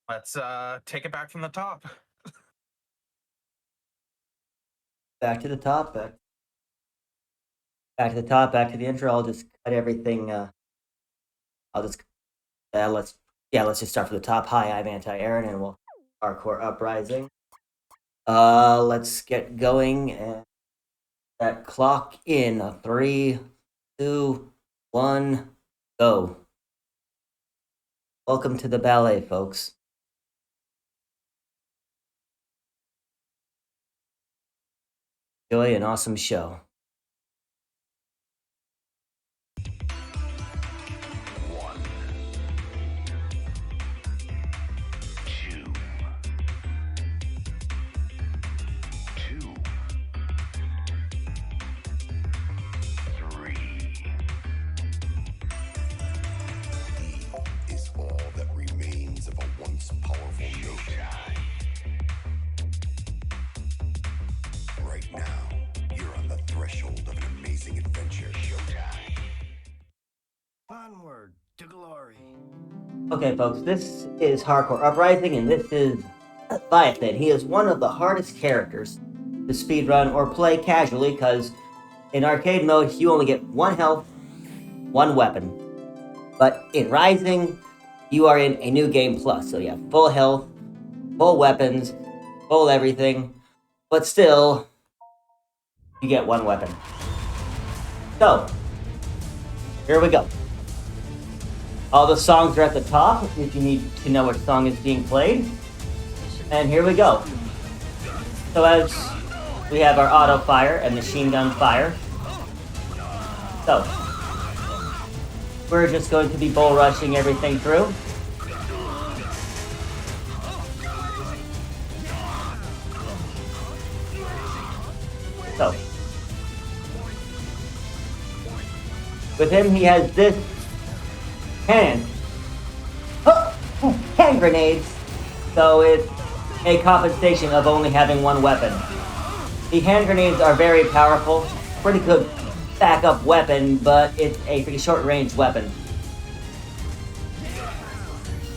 Let's take it back from the top. Back to the top, back to the top, back to the intro. I'll just cut everything. I'll just let's just start from the top. Hi, I'm AntiAaron, and we'll hardcore uprising. Let's get going and that clock in 3, 2, 1, go. Welcome to the ballet, folks. Enjoy an awesome show. Onward to glory. Okay, folks, this is Hardcore Uprising, and this is Ballet. He is one of the hardest characters to speedrun or play casually, because in arcade mode, you only get 1 health, 1 weapon. But in Rising, you are in a new game plus, so you have full health, full weapons, full everything, but still, you get 1 weapon. So, here we go. All the songs are at the top if you need to know which song is being played. And here we go. So as we have our auto fire and machine gun fire. So, we're just going to be bull rushing everything through. So, with him, he has this hand grenades, so it's a compensation of only having 1 weapon. The hand grenades are very powerful, pretty good backup weapon, but it's a pretty short-range weapon.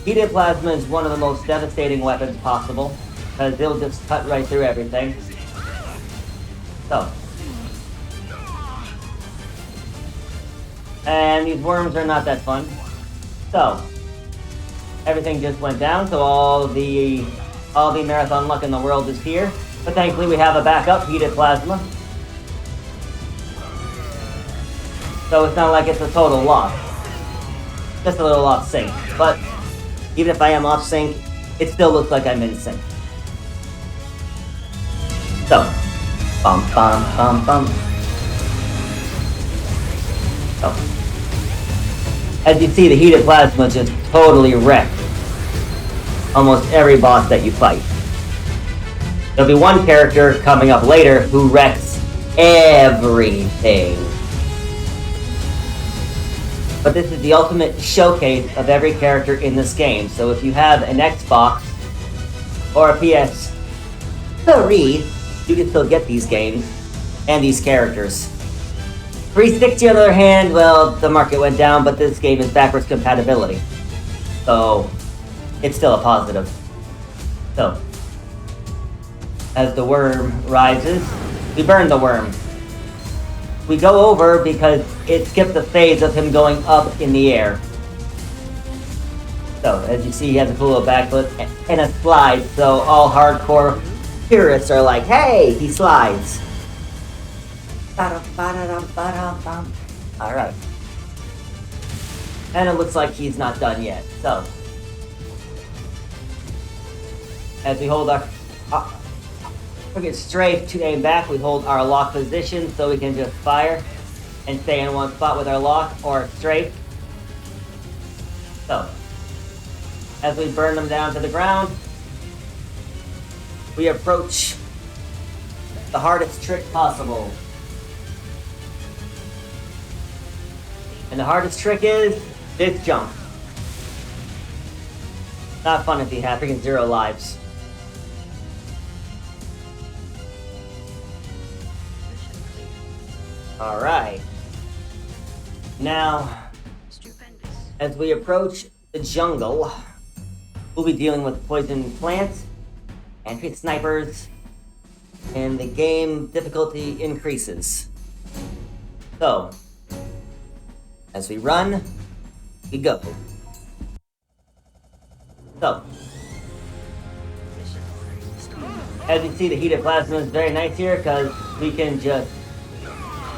Heated plasma is one of the most devastating weapons possible, because it'll just cut right through everything. So, and these worms are not that fun. So, everything just went down, so all the marathon luck in the world is here. But thankfully we have a backup, heated plasma. So it's not like it's a total loss. Just a little off sync. But even if I am off sync, it still looks like I'm in sync. So, bum bum bum bum. So, as you see, the heated plasma just totally wrecks almost every boss that you fight. There'll be one character coming up later who wrecks everything. But this is the ultimate showcase of every character in this game, so if you have an Xbox or a PS3, you can still get these games and these characters. 360 on the other hand, well, the market went down, but this game is backwards compatibility. So, it's still a positive. So, as the worm rises, we burn the worm. We go over because it skipped the phase of him going up in the air. So, as you see, he has a cool little backflip and a slide, so all hardcore purists are like, hey, he slides. Alright. And it looks like he's not done yet. So, as we hold our strafe to aim back, we hold our lock position so we can just fire and stay in one spot with our lock or strafe. So, as we burn them down to the ground, we approach the hardest trick possible. And the hardest trick is this jump. Not fun if you have freaking 0 lives. Alright. Now, as we approach the jungle, We'll be dealing with poison plants, and snipers, and the game difficulty increases. So, as we run, we go. So, as you see, the heated plasma is very nice here because we can just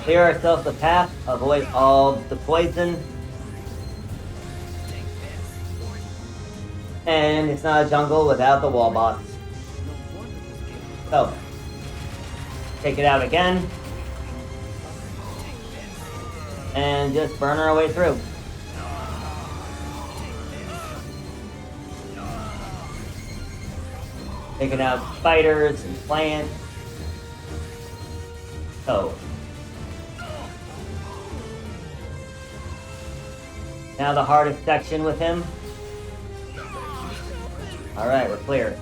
clear ourselves the path, avoid all the poison. And it's not a jungle without the wall boss. So, take it out again. And just burn our way through. Taking out spiders and plants. So. Now the hardest section with him. Alright, we're clear.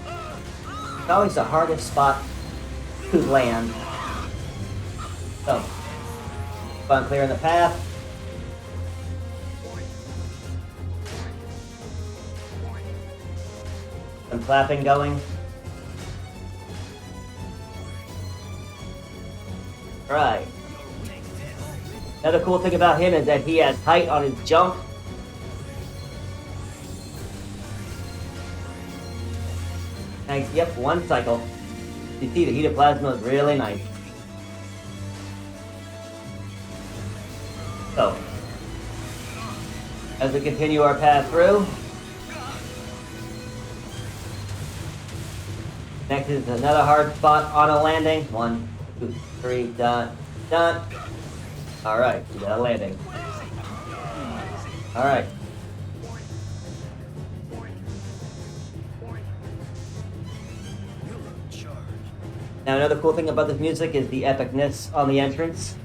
It's always the hardest spot to land. So, fun clearing the path. Some clapping going. Right. Another cool thing about him is that he has height on his jump. Nice, yep, one cycle. You see the heated plasma is really nice. So, as we continue our path through, next is another hard spot on a landing. 1, 2, 3, done, done. Alright, we got a landing. Alright. Now another cool thing about this music is the epicness on the entrance.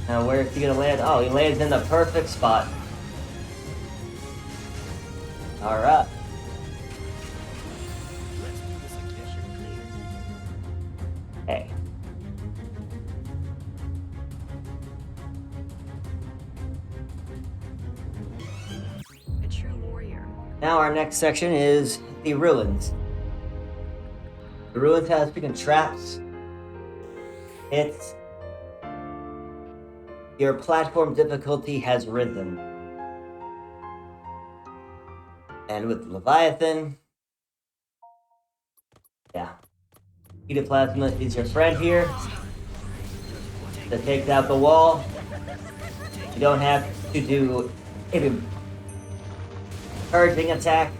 Now where is he gonna land? Oh, he lands in the perfect spot. Alright. Hey. A true warrior. Now our next section is the ruins. The ruins has freaking traps. It's your platform difficulty has risen. And with Leviathan, yeah. Heated plasma is your friend here. That takes out the wall. You don't have to do even purging attack.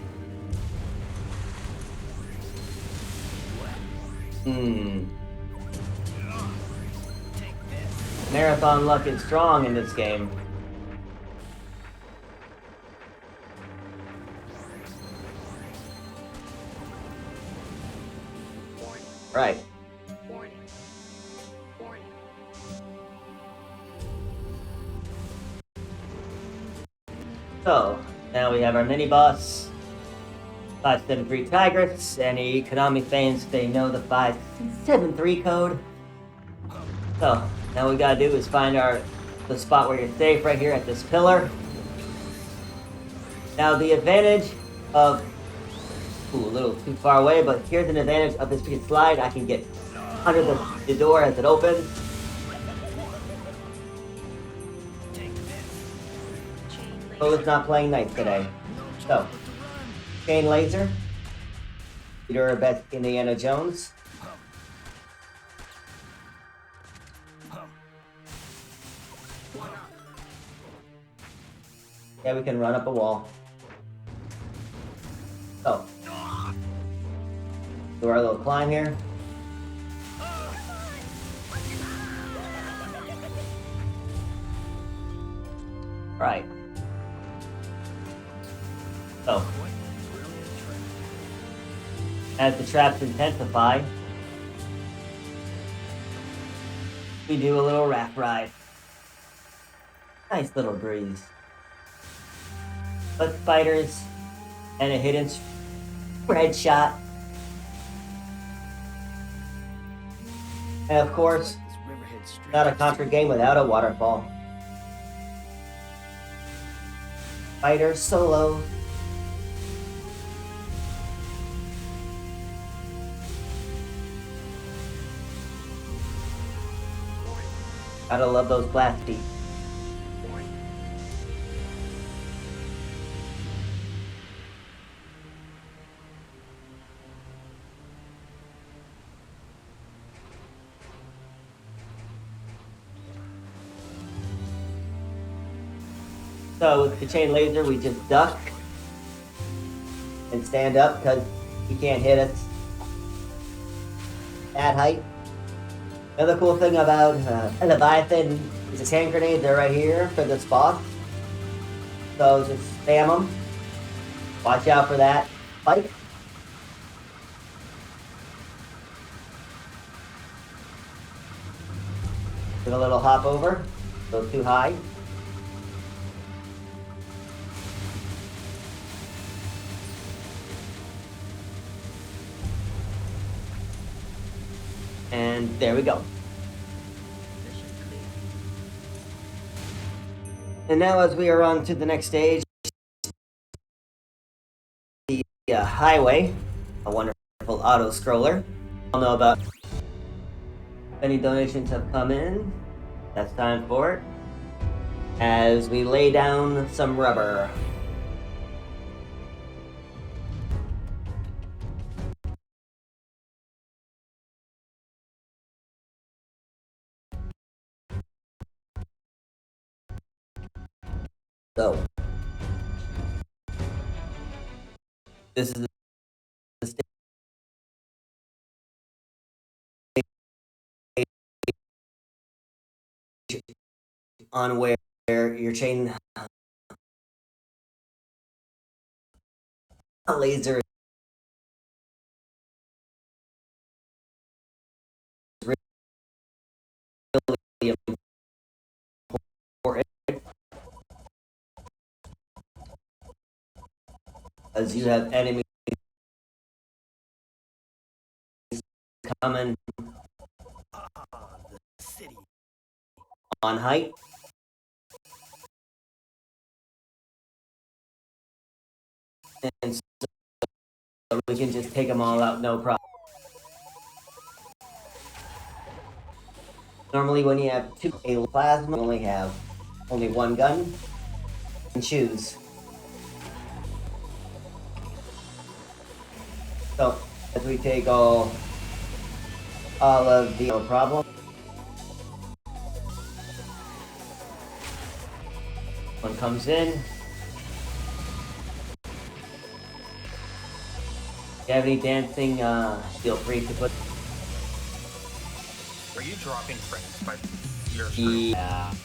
Marathon luck is strong in this game. Right. So, now we have our mini-boss, 573 Tigress. Any Konami fans, they know the 573 code. So, now what we gotta do is find the spot where you're safe right here at this pillar. Now the advantage of... Ooh, a little too far away, but here's an advantage of this freaking slide. I can get under the door as it opens. Oh, it's not playing nice today. So, chain laser. Peter or best Indiana Jones. Yeah, we can run up a wall. So, do our little climb here. Right. So, as the traps intensify, we do a little raft ride. Nice little breeze. But spiders And a hidden spread shot. And of course, This Riverhead street not a is Contra game without a waterfall. Fighter solo. Gotta love those blast feet. So with the chain laser, we just duck and stand up because he can't hit us at height. Another cool thing about Leviathan is his hand grenades are right here for the spot. So just spam them. Watch out for that spike. Give a little hop over. Go too high. And there we go. Mission clear. And now as we are on to the next stage, the highway, a wonderful auto scroller. I'll know about if any donations have come in. That's time for it. As we lay down some rubber. So, this is the stage on where your chain laser is really important, as you have enemies coming the city. on height. And so we can just take them all out, no problem. Normally when you have two plasma, you only have one gun and choose. So as we take all of the no problem. One comes in. If you have any dancing, feel free to put Are you dropping frames by your screen? the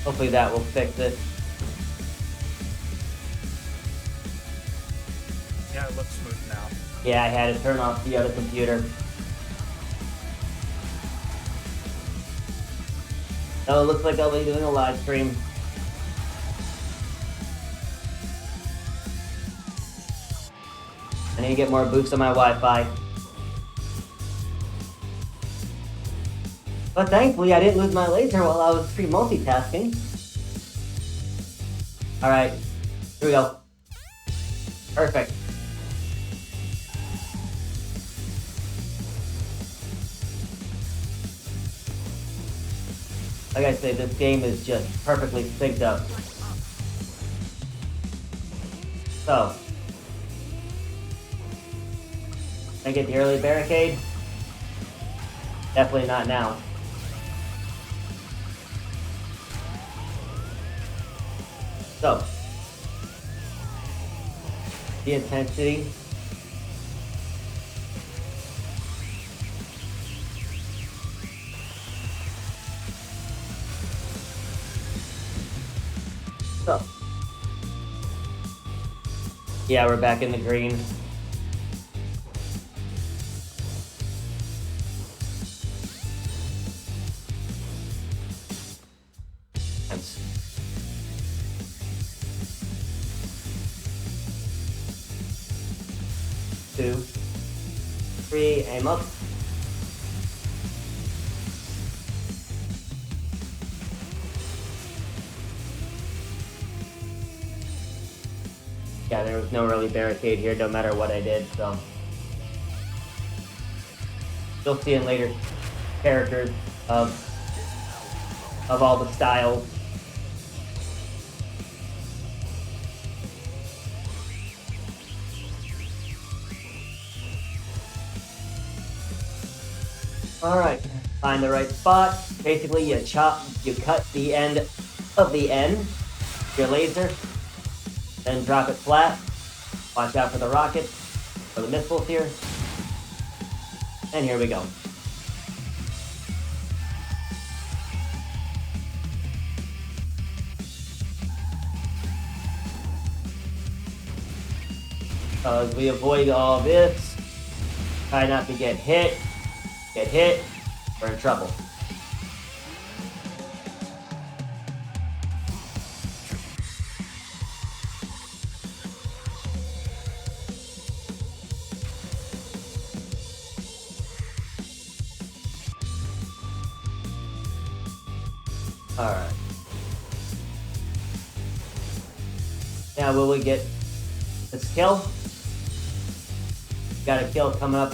hopefully that will fix it. Yeah, it looks smooth now. Yeah, I had to turn off the other computer. So it looks like I'll be doing a live stream. I need to get more boosts on my Wi-Fi. But thankfully I didn't lose my laser while I was free multitasking. Alright, here we go. Perfect. Like I say, this game is just perfectly synced up. So, can I get the early barricade? Definitely not now. So, the intensity. So, Yeah, we're back in the green. Nice. Two, three, aim up. Yeah, there was no really barricade here, no matter what I did, so. You'll see in later characters of all the styles. Alright, find the right spot. Basically, you cut the end of the N, your laser, then drop it flat. Watch out for the rockets, or the missiles here. And here we go. As we avoid all this, try not to get hit. Get hit, we're in trouble. Alright. Now will we get this kill? Got a kill coming up.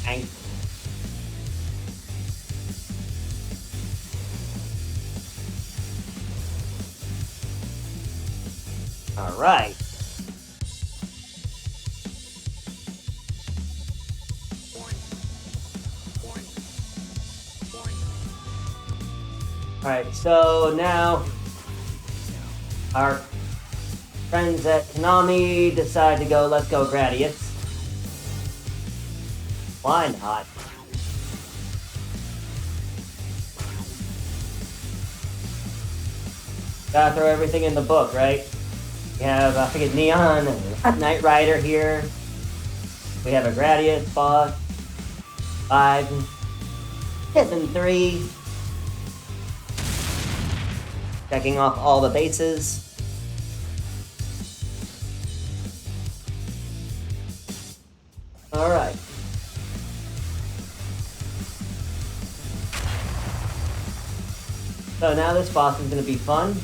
Dang. Alright. Alright, so now our friends at Konami decide to go, let's go Gradius. Why not? Gotta throw everything in the book, right? We have, I forget, Neon and Knight Rider here. We have a Gradius boss. 5, 7, 3. Checking off all the bases. Alright. So now this boss is going to be fun.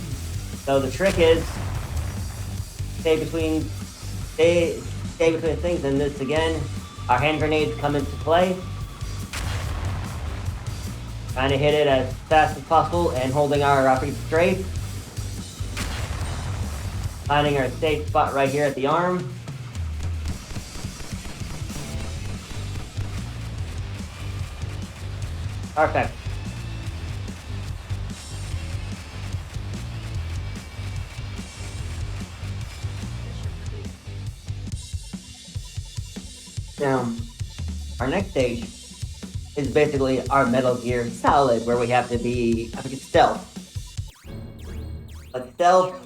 So the trick is stay between things, and this again, our hand grenades come into play. Trying to hit it as fast as possible and holding our rocket straight. Finding our safe spot right here at the arm. Perfect. Now, our next stage is basically our Metal Gear Solid, where we have to be, I think it's stealth. But stealth,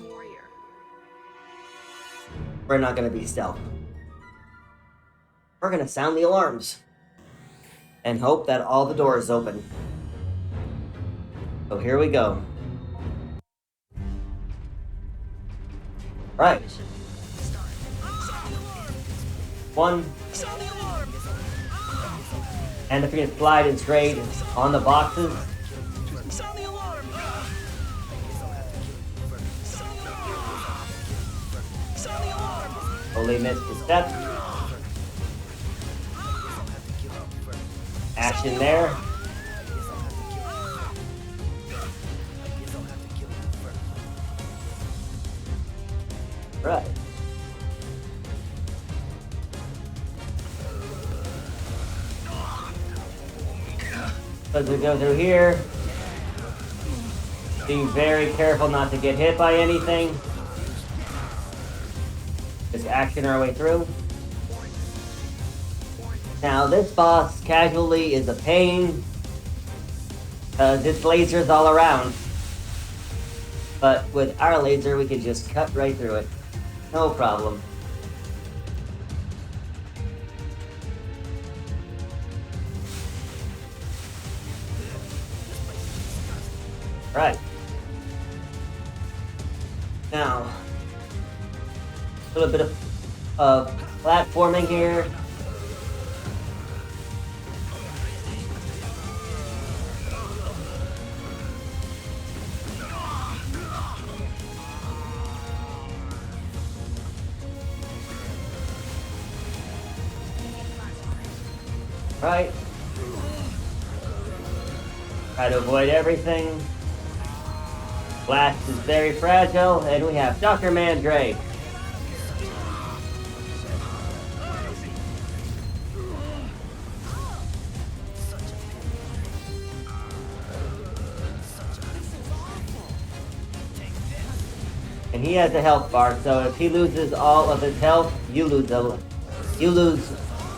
we're not going to be stealth. We're going to sound the alarms and hope that all the doors open. So here we go. Right. 1. And if you're gonna slide and straight on the boxes. Only missed the step. Action there. Right. As we go through here, being very careful not to get hit by anything. Just action our way through. Now this boss casually is a pain, because it's lasers all around. But with our laser we can just cut right through it. No problem. Right. Now, a little bit of platforming here. Right. Try to avoid everything. Blast is very fragile, and we have Dr. Mandrake. And he has a health bar, so if he loses all of his health, you lose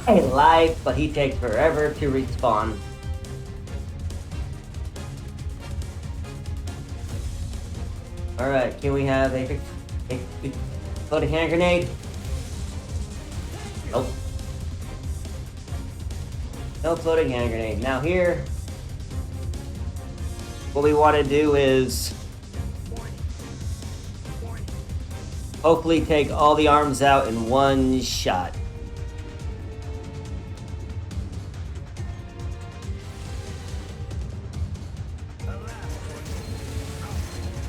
a life, but he takes forever to respawn. Alright, can we have a floating hand grenade? Nope. No floating hand grenade. Now here, what we want to do is hopefully take all the arms out in one shot.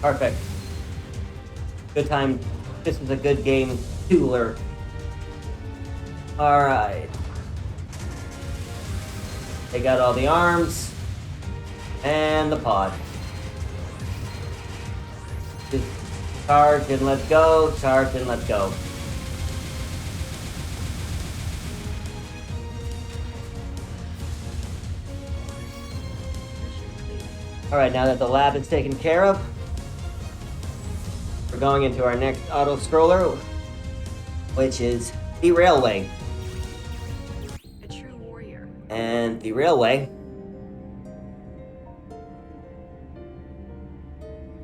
Perfect. Good time. This is a good game to learn. Alright. Take out all the arms. And the pod. Just charge and let's go. Charge and let's go. Alright, now that the lab is taken care of, we're going into our next auto-scroller, which is the railway. A true warrior. And the railway,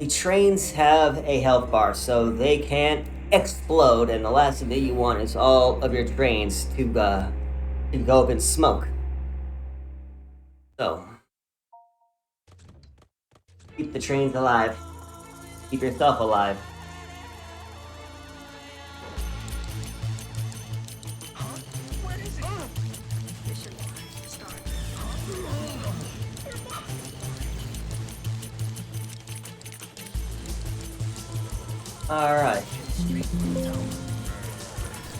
the trains have a health bar, so they can't explode, and the last thing that you want is all of your trains to go up in smoke. So, keep the trains alive. Keep yourself alive. Mission start. Alright.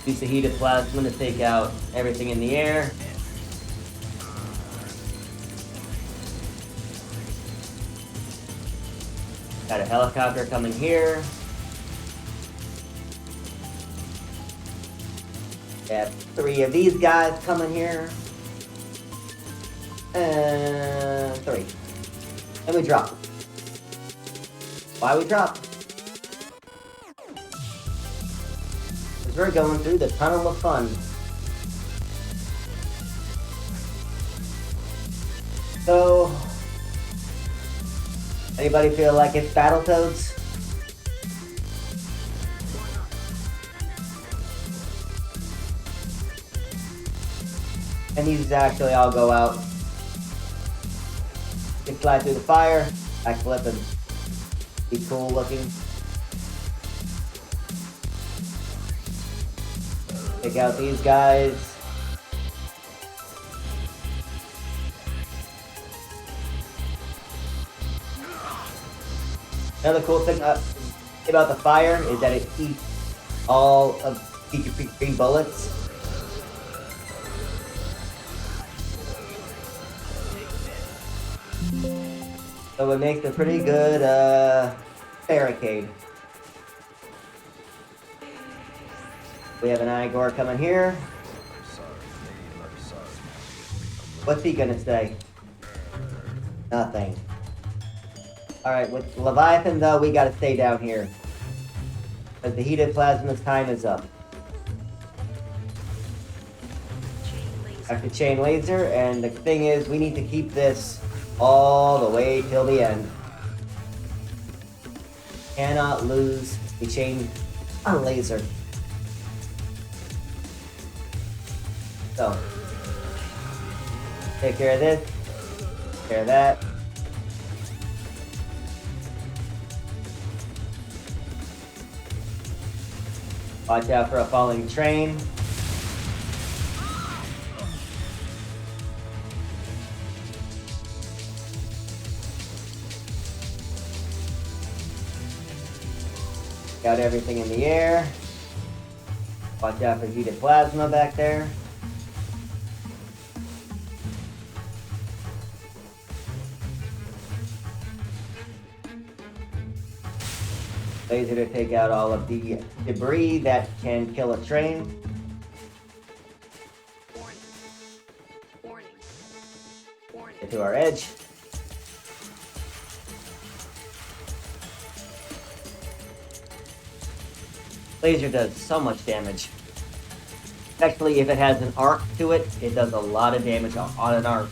Use the heated plasma to take out everything in the air. Got a helicopter coming here. Got 3 of these guys coming here. And 3. And we drop. Why we drop? Because we're going through the tunnel of fun. So, anybody feel like it's Battletoads? And these actually all go out. You can slide through the fire, backflip and be cool looking. Take out these guys. Another cool thing about the fire is that it eats all of your green bullets. So it makes a pretty good barricade. We have an Igor coming here. What's he gonna say? Nothing. Alright, with Leviathan though, we gotta stay down here. Because the heated plasma's time is up. After chain laser, and the thing is, we need to keep this all the way till the end. Cannot lose the chain laser. So, take care of this, take care of that. Watch out for a falling train. Got everything in the air. Watch out for heated plasma back there. Laser to take out all of the debris that can kill a train. Warning. Warning. Warning. Get to our edge. Laser does so much damage. Especially if it has an arc to it, it does a lot of damage on an arc.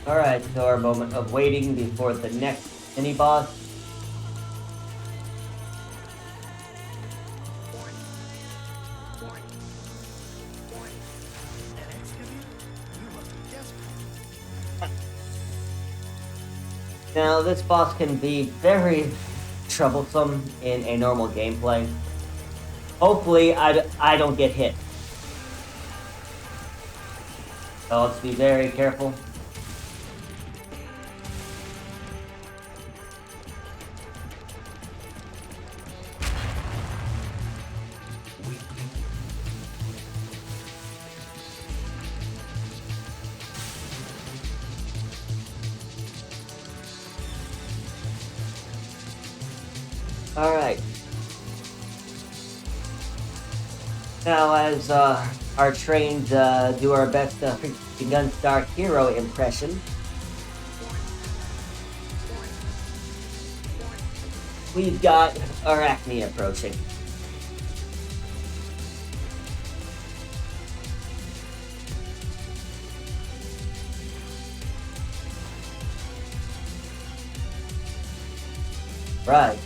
Alright, so our moment of waiting before the next mini-boss. Warning. Warning. Warning. An excavator? You must be desperate. Now, this boss can be very troublesome in a normal gameplay. Hopefully, I don't get hit. So let's be very careful. Alright. Now, as our trains do our best Gunstar hero impression, we've got Arachne approaching. Right.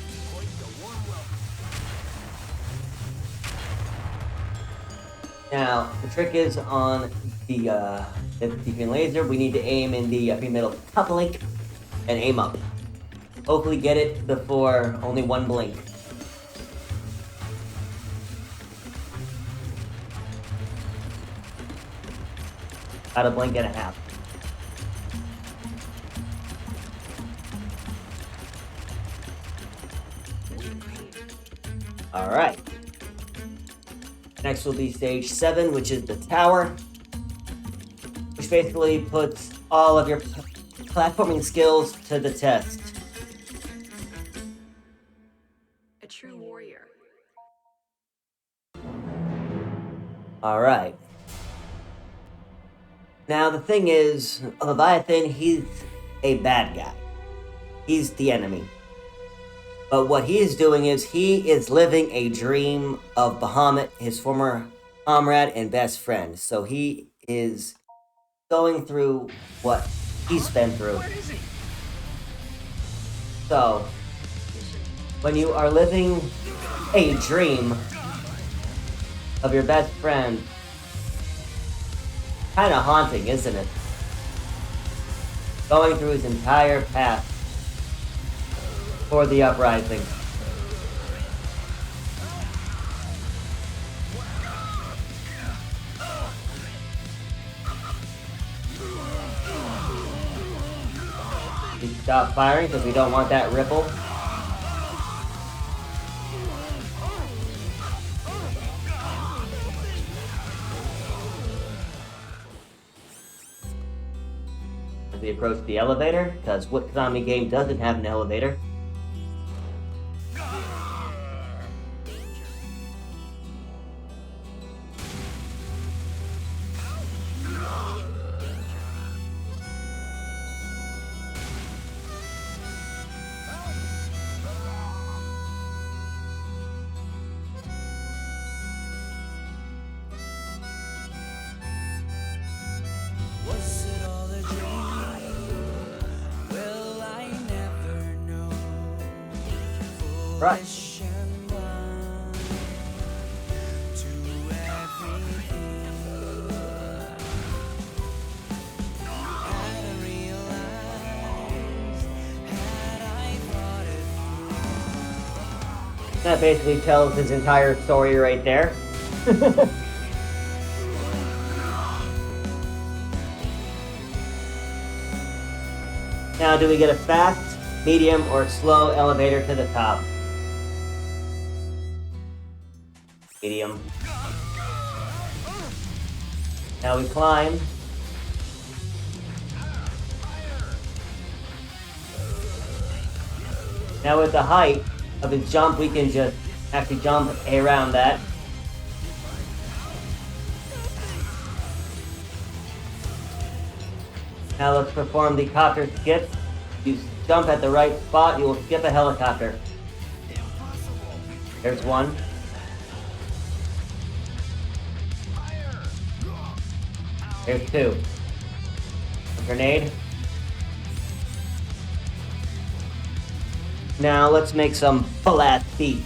Now, the trick is on the beam laser, we need to aim in the middle top link and aim up. Hopefully get it before only one blink. About a blink and a half. Alright. Next will be stage 7, which is the tower, which basically puts all of your platforming skills to the test. A true warrior. Alright. Now the thing is, Leviathan, he's a bad guy. He's the enemy. But what he is doing is he is living a dream of Bahamut, his former comrade and best friend. So he is going through what he's been through. Where is he? So, when you are living a dream of your best friend, kind of haunting, isn't it? Going through his entire path for the Uprising. We stop firing because we don't want that ripple. As we approach the elevator, because what Konami game doesn't have an elevator? Was it all a dream? Well, I never know. Right. Foolish and blind. That basically tells his entire story right there. Now, do we get a fast, medium, or slow elevator to the top? Medium. Now we climb. Now with the height of his jump, we can just actually jump around that. Now let's perform the copter skip. You jump at the right spot, you will skip a helicopter. There's one. There's two. A grenade. Now let's make some flat feet.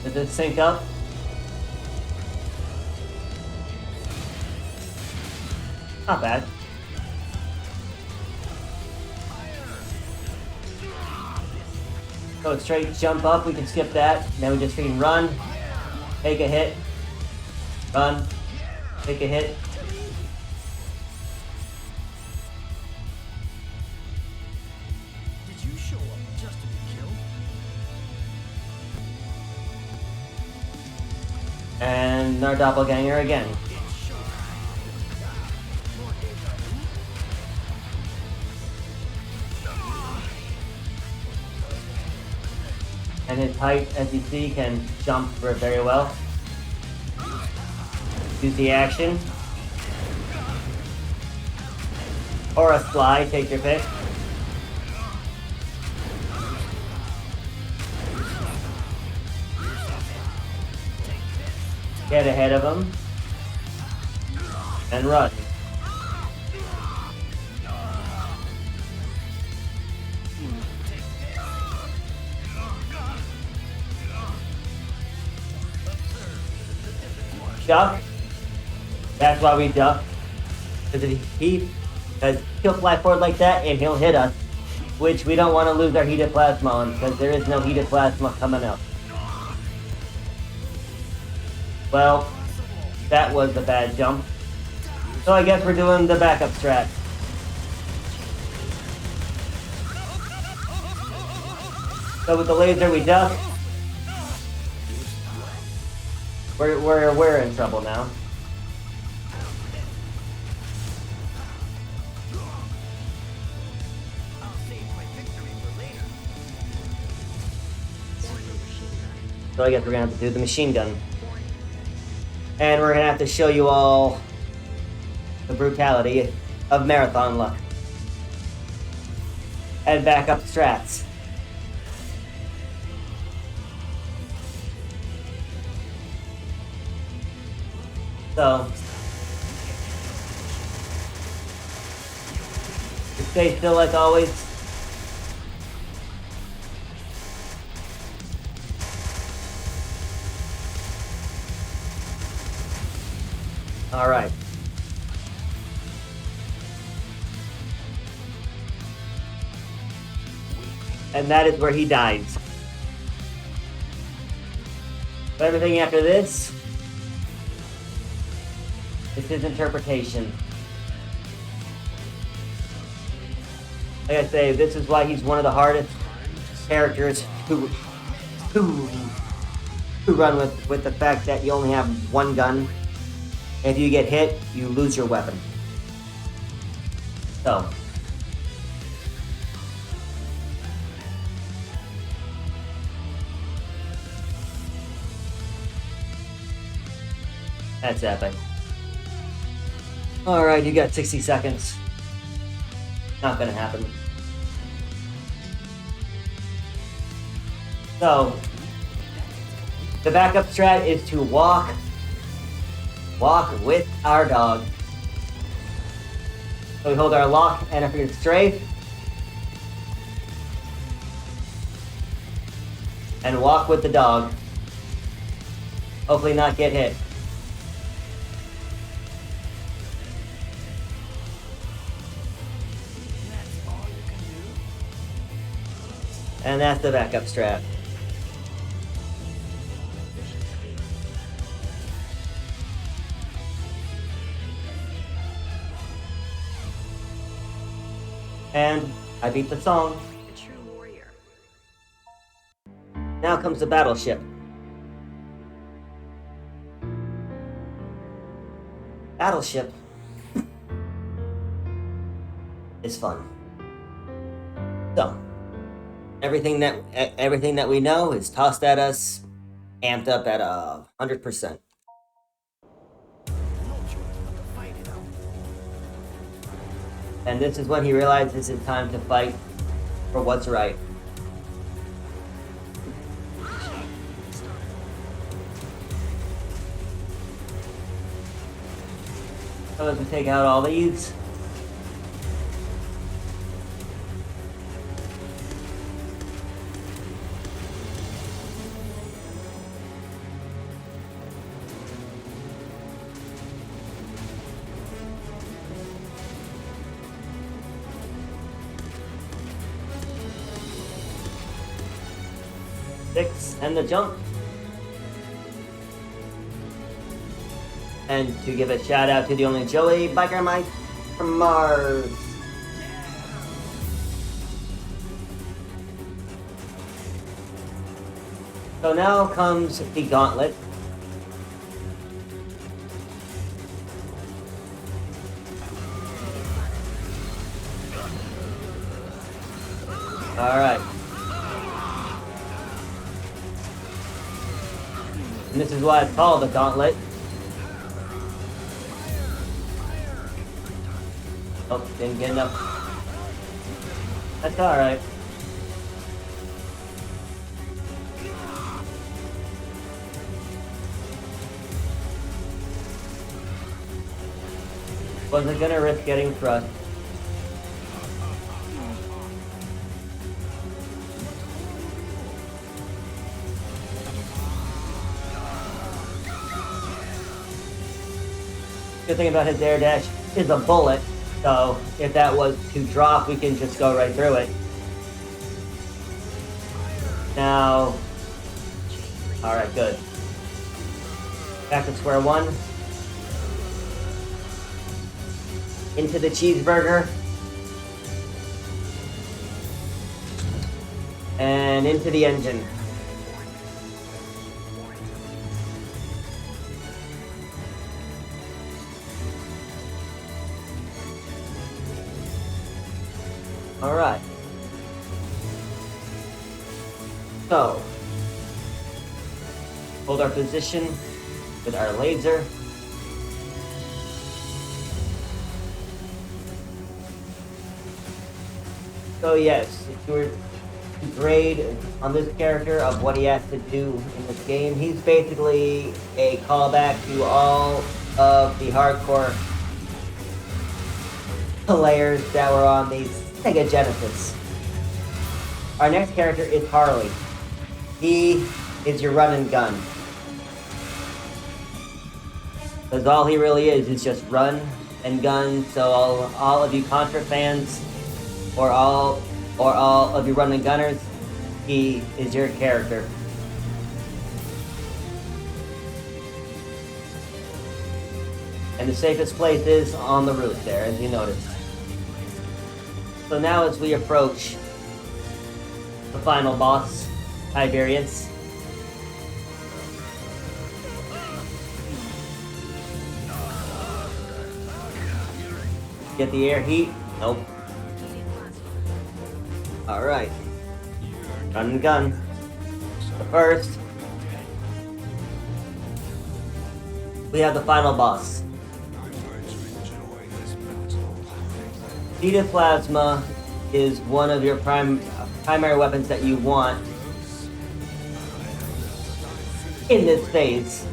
Does it sync up? Not bad. Go straight jump up, we can skip that. Now we just freaking run, take a hit, run, take a hit. Did you show up just to be killed? And our doppelganger again. And his height, as you see, can jump very well. Use the action. Or a slide, take your pick. Get ahead of him. And run. Duck. That's why we duck. Because he'll fly forward like that and he'll hit us. Which we don't want to lose our heated plasma on, because there is no heated plasma coming up. Well, that was a bad jump. So I guess we're doing the backup strat. So with the laser we duck. We're in trouble now. I'll save my victory for later. So I guess we're gonna have to do the machine gun. And we're gonna have to show you all the brutality of marathon luck. And backup strats. So, stay still like always. All right. And that is where he dies. But everything after this, it's his interpretation. Like I say, this is why he's one of the hardest characters who run with the fact that you only have one gun. If you get hit, you lose your weapon. So. That's epic. Alright, you got 60 seconds. Not gonna happen. So, the backup strat is to walk with our dog. So we hold our lock and our strafe. And walk with the dog. Hopefully not get hit. And that's the backup strat. And I beat the song. A true warrior. Now comes the battleship. Battleship is fun. So, everything that we know is tossed at us, amped up at 100%. And this is when he realizes it's time to fight for what's right. So as we take out all these, six and the jump. And to give a shout out to the only Joey Biker Mike from Mars. So now comes the gauntlet. Alright. And this is why it's called the gauntlet. Oh, didn't get enough. That's alright. Wasn't gonna risk getting thrust. Good thing about his air dash is a bullet. So, if that was to drop, we can just go right through it. Now... Alright, good. Back to square one. Into the cheeseburger. And into the engine. Alright. So, hold our position with our laser. So yes, if you were to grade on this character of what he has to do in this game, he's basically a callback to all of the hardcore players that were on the Sega Genesis. Our next character is Harley. He is your run and gun. Because all he really is just run and gun. So all of you Contra fans, or all of you run and gunners, he is your character. And the safest place is on the roof there, as you noticed. So now as we approach the final boss, Tiberius. Get the air heat? Nope. Alright. Run and gun. But first, we have the final boss. Heated plasma is one of your primary weapons that you want in this phase.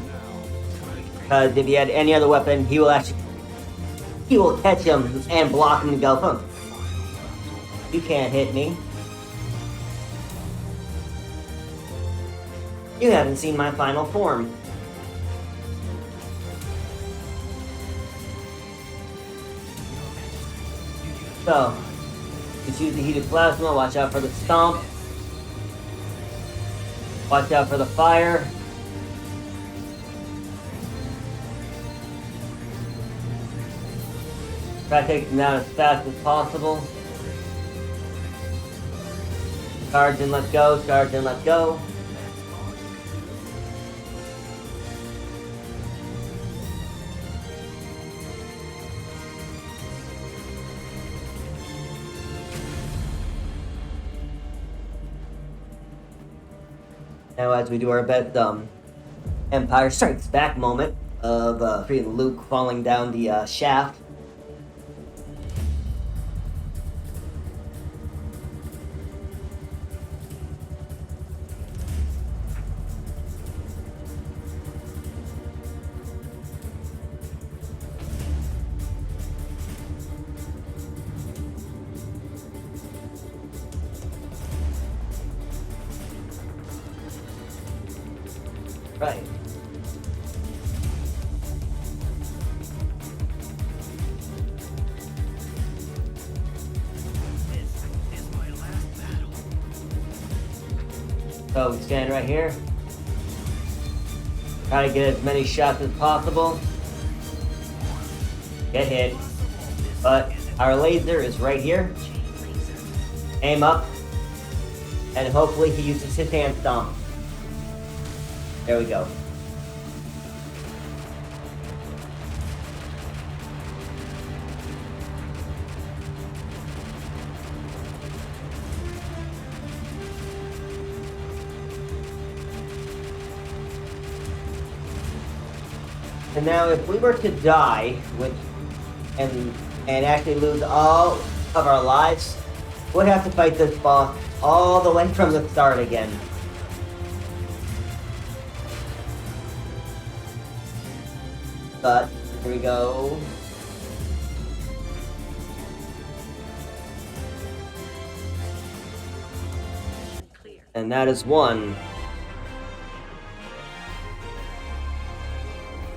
Because if you had any other weapon, he will catch him and block him and go, huh, you can't hit me. You haven't seen my final form. So, just use the heated plasma, watch out for the stomp. Watch out for the fire. Try to take them down as fast as possible. Charge and let go, charge and let go. Now as we do our best Empire Strikes Back moment of freaking Luke falling down the shaft. Right. This is my last battle. So we stand right here. Try to get as many shots as possible. Get hit. But our laser is right here. Aim up. And hopefully he uses his hand stomp. There we go. And now if we were to die and actually lose all of our lives, we'd have to fight this boss all the way from the start again. But here we go. Clear. And that is one.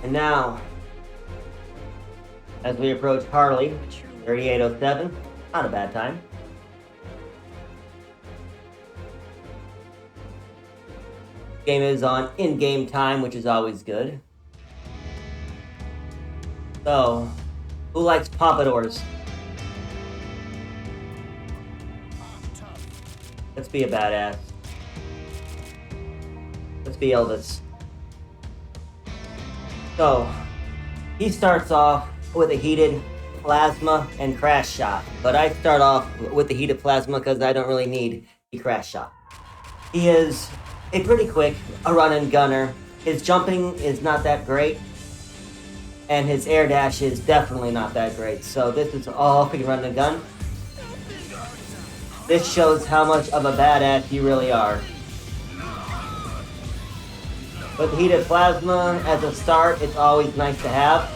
And now, as we approach Harley, 3807, not a bad time. Game is on in-game time, which is always good. So, who likes pompadours? Let's be a badass. Let's be Elvis. So, he starts off with a heated plasma and crash shot. But I start off with the heated plasma because I don't really need the crash shot. He is a pretty quick run and gunner. His jumping is not that great. And his air dash is definitely not that great. So this is all freaking run and gun. This shows how much of a badass you really are. With the heated plasma as a start, it's always nice to have.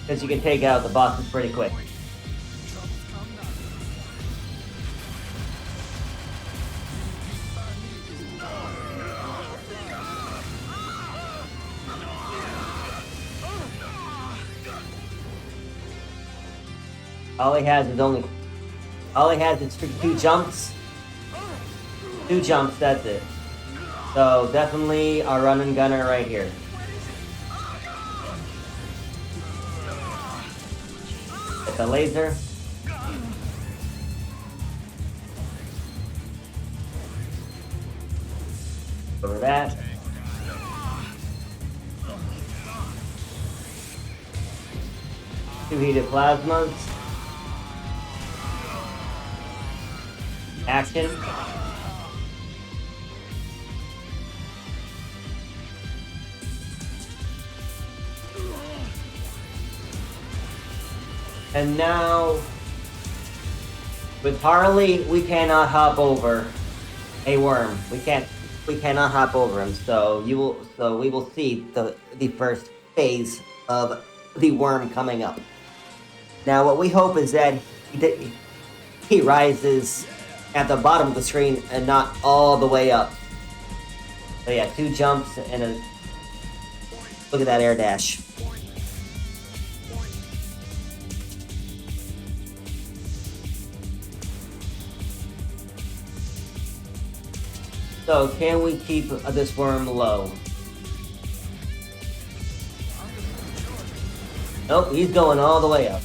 Because you can take out the bosses pretty quick. All he has is two jumps. Two jumps, that's it. So definitely our run and gunner right here. Get the laser. Over that. Two heated plasmas. Action. And now, with Harley, we cannot hop over a worm. We cannot hop over him. So we will see the first phase of the worm coming up. Now, what we hope is that he rises at the bottom of the screen and not all the way up. So yeah, 2 jumps and a look at that air dash. So can we keep this worm low? Nope, he's going all the way up.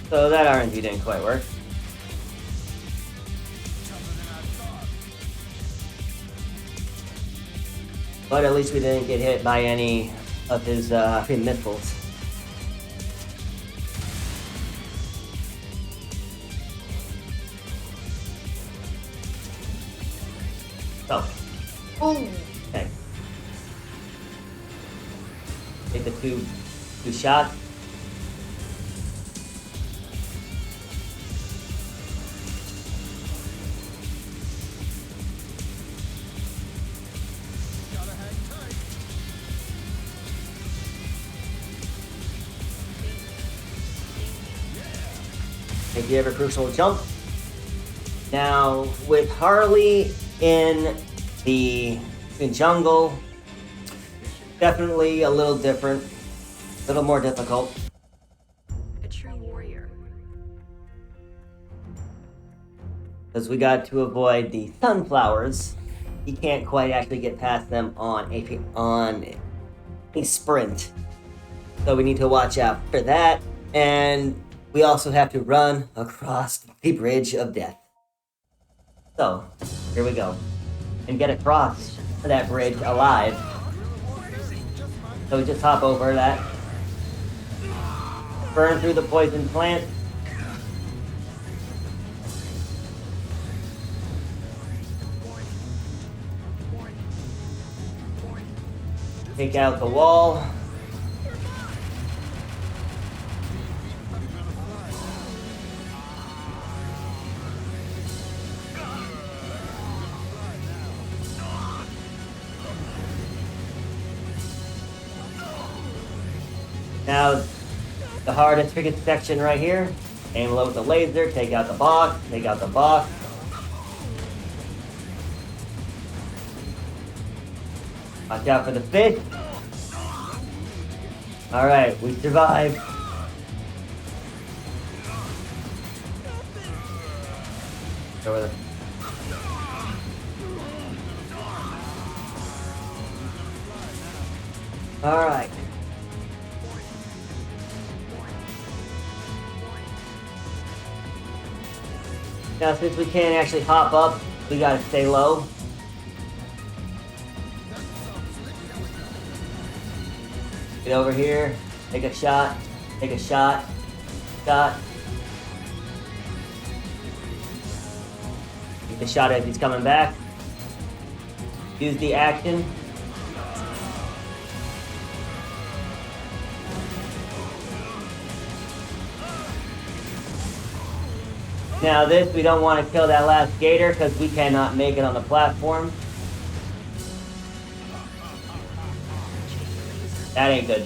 So that RNG didn't quite work. But at least we didn't get hit by any of his missiles. So, okay. Take the two shots. Take the ever crucial jump. Now with Harley in the jungle, definitely a little different, a little more difficult. A true warrior. Because we got to avoid the sunflowers. You can't quite actually get past them on a sprint. So we need to watch out for that. And we also have to run across the bridge of death. So, here we go. And get across that bridge alive. So we just hop over that. Burn through the poison plant. Take out the wall. Now, the hardest freaking section right here. Aim low with the laser, take out the box, take out the box. Watch out for the fish. Alright, we survived. Over there. Alright. Now, since we can't actually hop up, we gotta stay low. Get over here, take a shot, shot. Take the shot as he's coming back. Use the action. Now this, we don't want to kill that last gator because we cannot make it on the platform. That ain't good.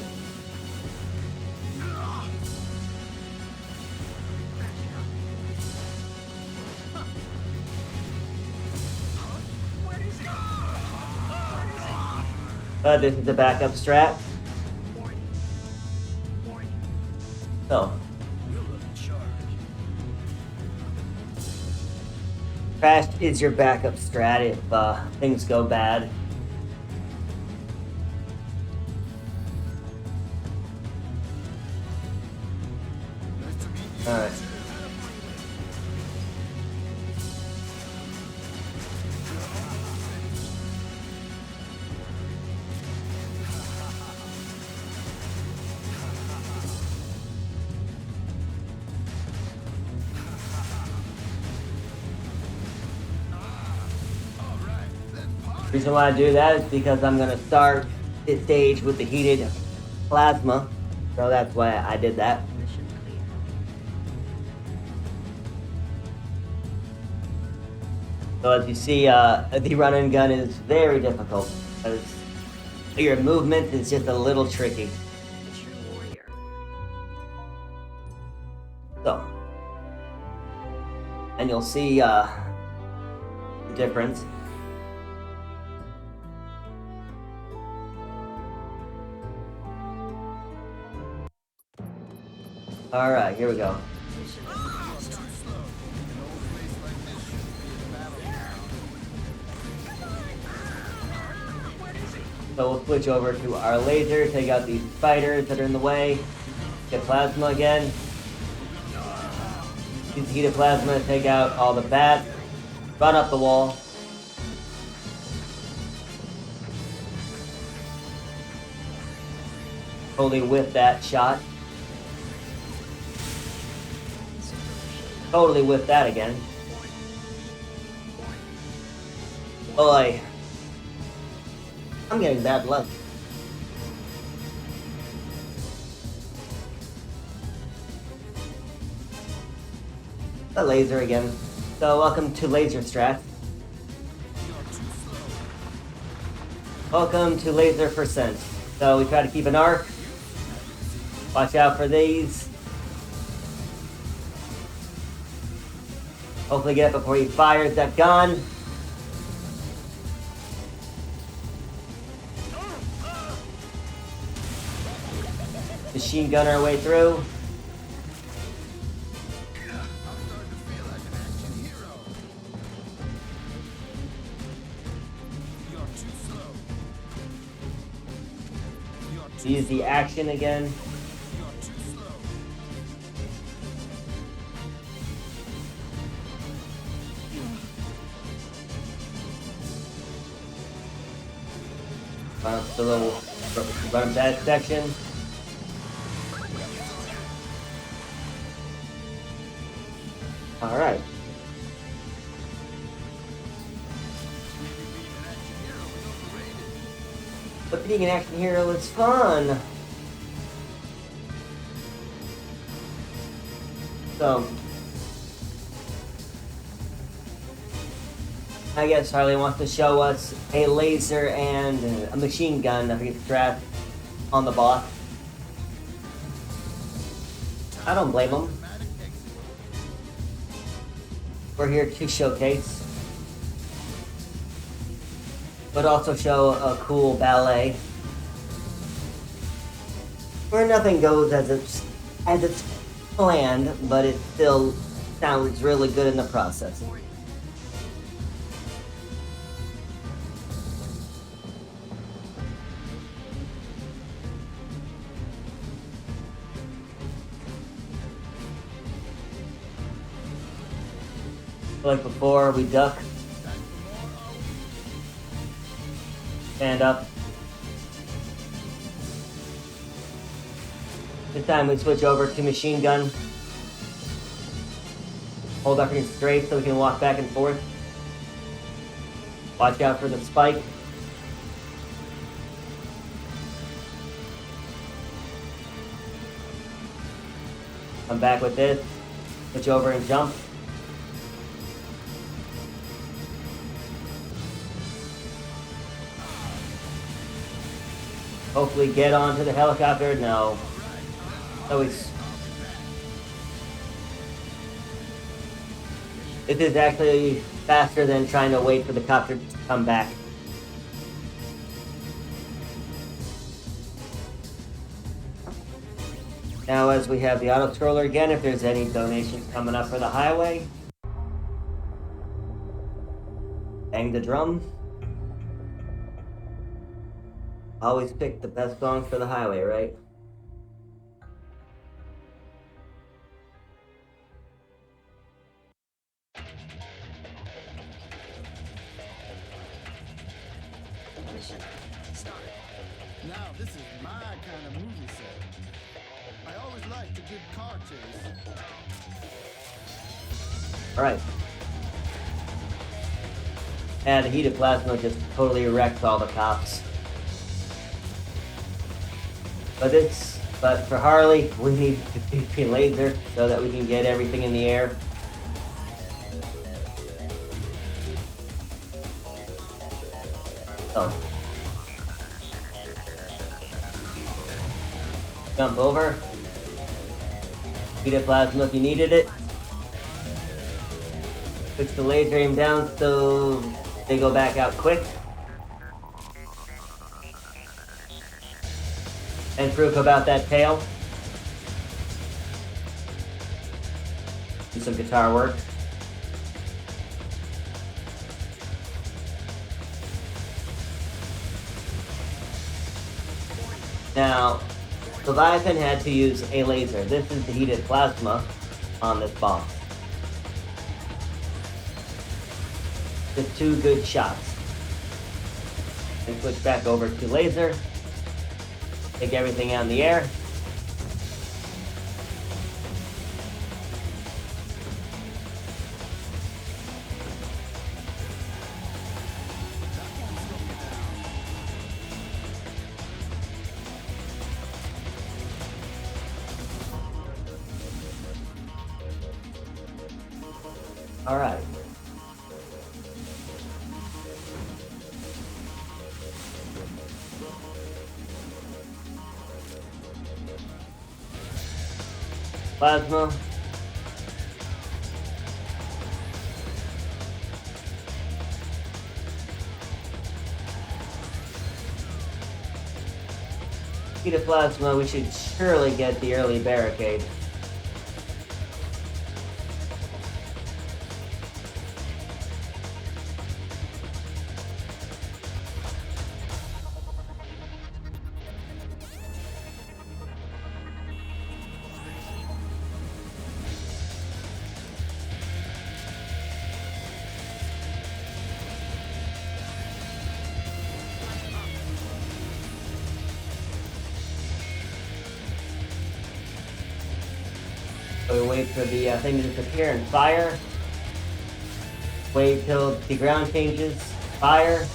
But this is the backup strat. So. Crash is your backup strat if things go bad. Alright. reason why I do that is because I'm gonna start this stage with the heated plasma, so that's why I did that. Mission clear. So as you see, the run and gun is very difficult because your movement is just a little tricky. A true warrior. So, and you'll see the difference. All right, here we go. Mission So we'll switch over to our laser, take out these spiders that are in the way, get plasma again. Use heated plasma to take out all the bats, run up the wall. Totally whip that shot. Totally whip that again. Boy. I'm getting bad luck. The laser again. So welcome to Laser Strat. Welcome to Laser Percent. So we try to keep an arc. Watch out for these. Hopefully get it before he fires that gun. Machine gun our way through. Use the action again. Run up the little run up that section. All right. But being an action hero is fun. So, I guess Harley wants to show us a laser and a machine gun that we can strap on the boss. I don't blame him. We're here to showcase, but also show a cool ballet where nothing goes as it's planned, but it still sounds really good in the process. Like before, we duck, stand up. This time we switch over to machine gun. Hold our feet straight so we can walk back and forth. Watch out for the spike. Come back with this. Switch over and jump. Hopefully get onto the helicopter. No. Always. This is actually faster than trying to wait for the copter to come back. Now as we have the auto scroller again, if there's any donations coming up for the highway. Bang the drum. Always pick the best songs for the highway, right? mission start. Now, this is my kind of movie set. I always liked a good car chase. Alright. And the heated plasma just totally wrecks all the cops. But for Harley, we need the DP laser so that we can get everything in the air. So, jump over. Heated plasma if you needed it. Switch the laser aim down so they go back out quick. And proof about that tail. Do some guitar work. Now, Leviathan had to use a laser. This is the heated plasma on this boss. Just 2 good shots. And switch back over to laser. Take everything out in the air. All right. Plasma. Heated plasma, we should surely get the early barricade. So we wait for the thing to disappear and fire. Wait till the ground changes. Fire.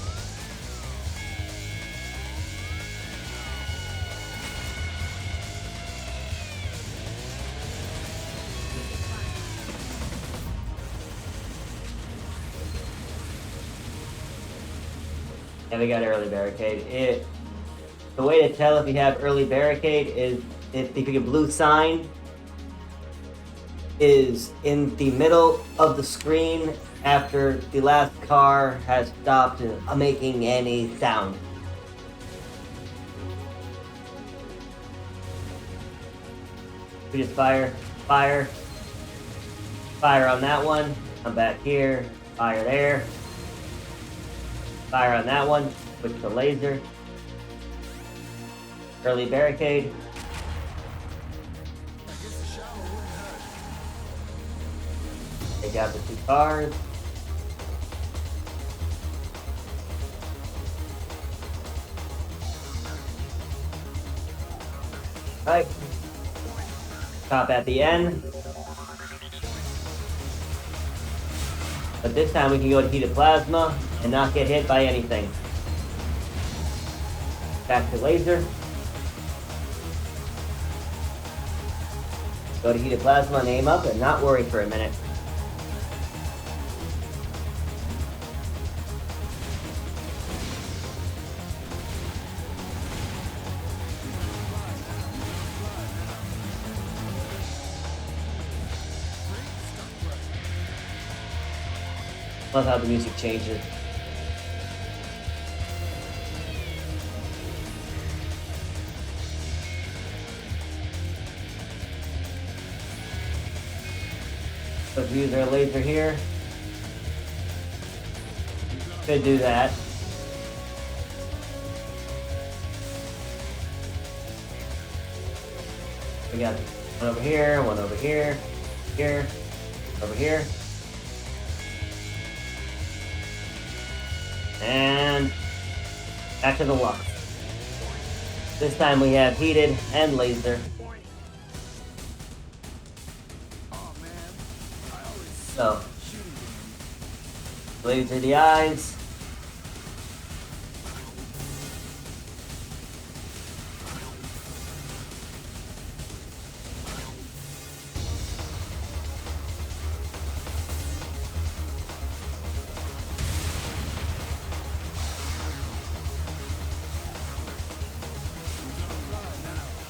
And we got early barricade. The way to tell if you have early barricade is if the blue sign is in the middle of the screen after the last car has stopped making any sound. We just fire on that one, come back here, fire there, fire on that one, switch to laser, early barricade. Take out the 2 cars. Right. Stop at the end. But this time we can go to heated plasma and not get hit by anything. Back to laser. Go to heated plasma and aim up and not worry for a minute. Love how the music changes. Let's use our laser here. Could do that. We got one over here, one over here, here, over here. And back to the Lux. This time we have heated and laser. So, laser the eyes.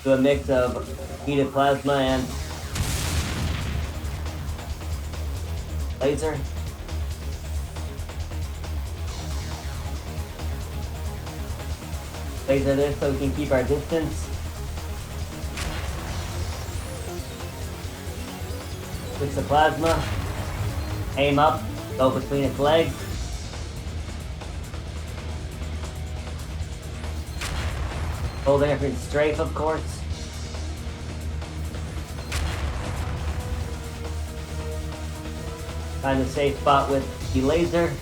Do a mix of heated plasma and laser. Laser this so we can keep our distance. Mix the plasma. Aim up. Go between its legs. Holding every strafe, of course. Find a safe spot with the laser.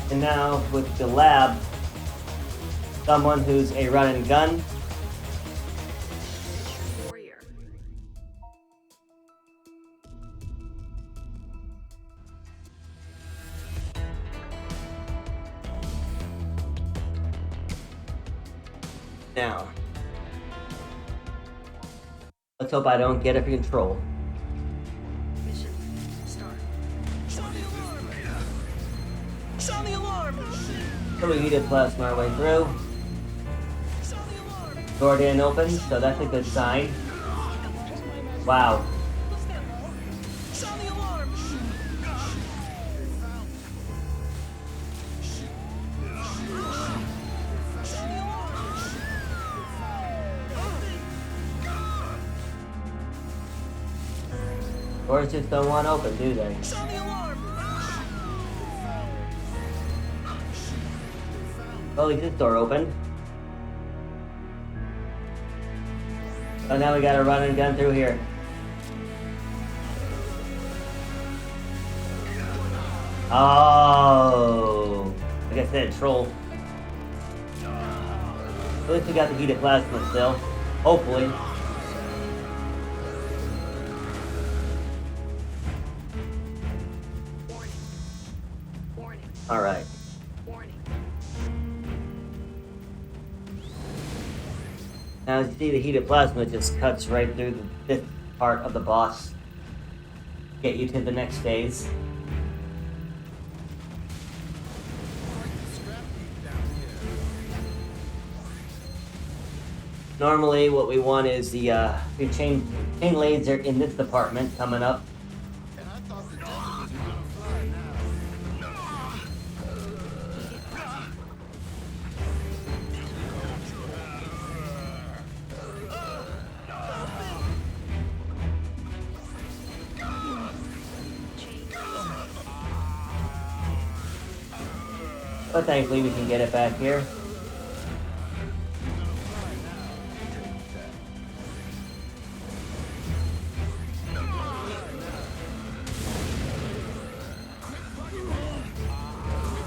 And now with the lab, someone who's a run and gun. True warrior. Now, let's hope I don't get it for control. Mission start. Sound the alarm! Sound the alarm! So we heated plasma our way through. Sound the alarm! Door didn't open, so that's a good sign. Wow. Sound the alarm! Sound the alarm! Doors just don't want to open, do they? Sound the alarm! Well, at least this door opened. So now we gotta run and gun through here. Oh, like I said, troll. At least we got the heated plasma still. Hopefully. Warning. Warning. Alright. Warning. Now as you see, the heated plasma just cuts right through this part of the boss. Get you to the next phase. Normally what we want is the chain laser in this department coming up. And I thought the devil was gonna fly now. But thankfully we can get it back here.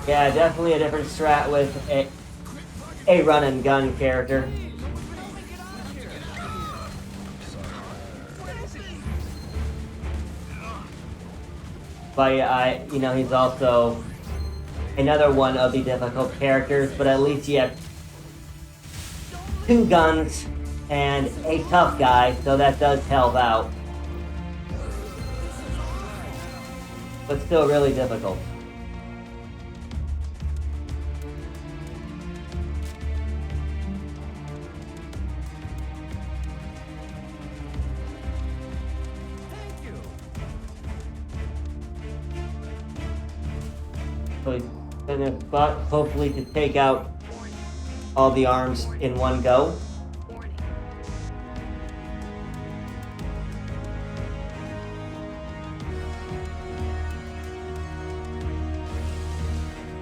Yeah, definitely a different strat with a run and gun character. But yeah, he's also another one of the difficult characters, but at least you have two guns and a tough guy, so that does help out. But still really difficult. So he's in a spot, hopefully to take out all the arms in one go. Warning.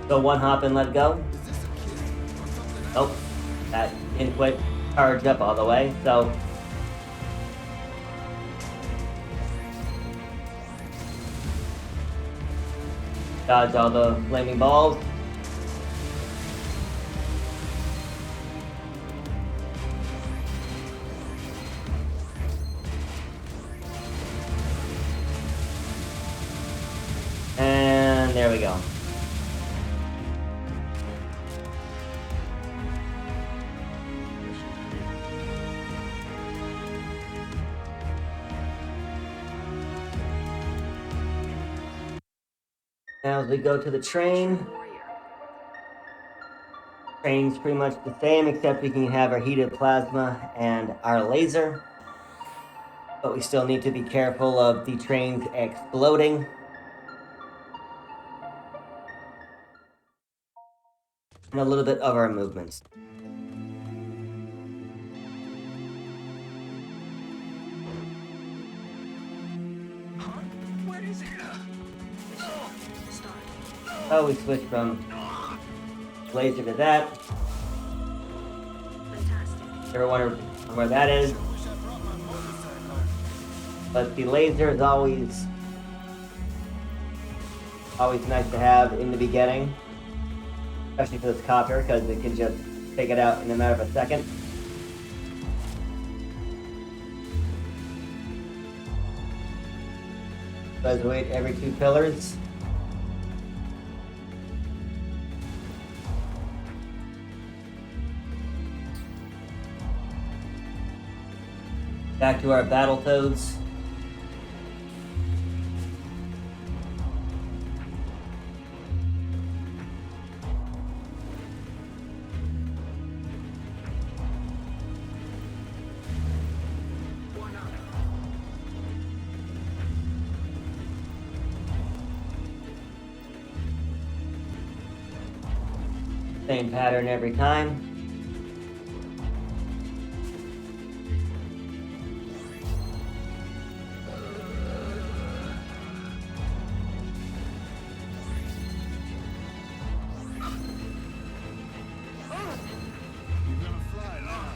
So one hop and let go. Nope, that didn't quite charge up all the way, so. Dodge all the flaming balls. And there we go. Now as we go to the train, Warrior. train's pretty much the same, except we can have our heated plasma and our laser. But we still need to be careful of the trains exploding. And a little bit of our movements. Mission start. Oh, we switched from laser to that. Fantastic. Ever wonder where that is? Wish I brought my motorcycle. But the laser is always nice to have in the beginning, especially for this copter, because it can just take it out in a matter of a second. Let's wait every 2 pillars. Back to our battle toads. One up. Same pattern every time. You're gonna fly now.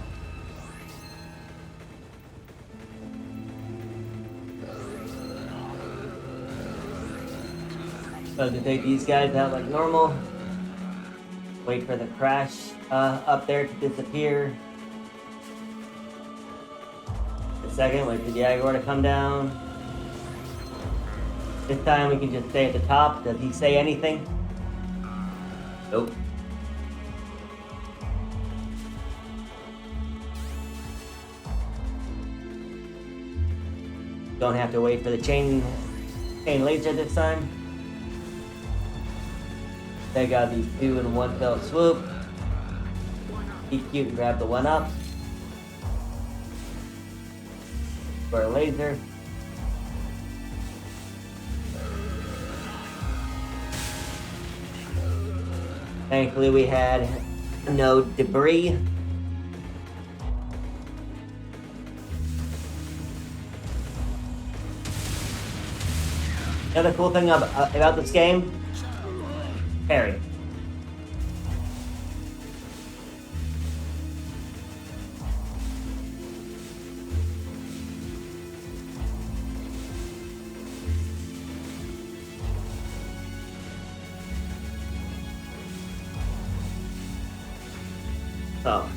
So to take these guys out like normal. Wait for the crash up there to disappear. A second, wait for the Jaguar to come down. This time we can just stay at the top. Does he say anything? Nope. Don't have to wait for the chain laser this time. They got these 2 in one fell swoop. One up. Be cute and grab the 1 up. For a laser. Thankfully we had no debris. Another cool thing about this game, parry. So.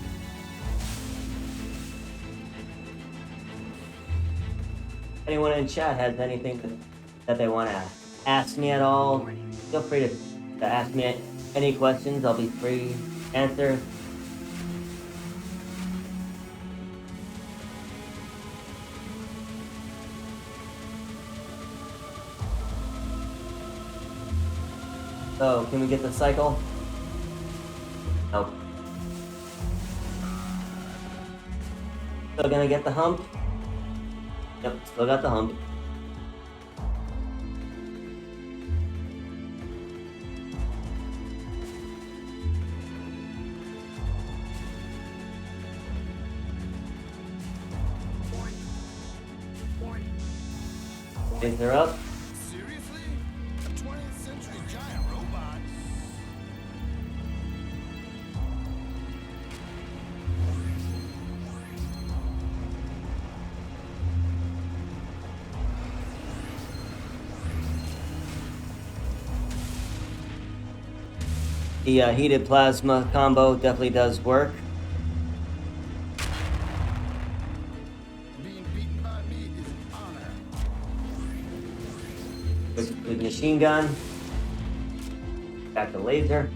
Anyone in chat has anything that they want to ask me at all, feel free to ask me any questions. I'll be free to answer. So, can we get the cycle? Nope. Still gonna get the hump? Yep, still got the hump. Laser up. Seriously? A 20th century giant robot? The heated plasma combo definitely does work. Being beaten by me is an honor. With machine gun. Back to laser.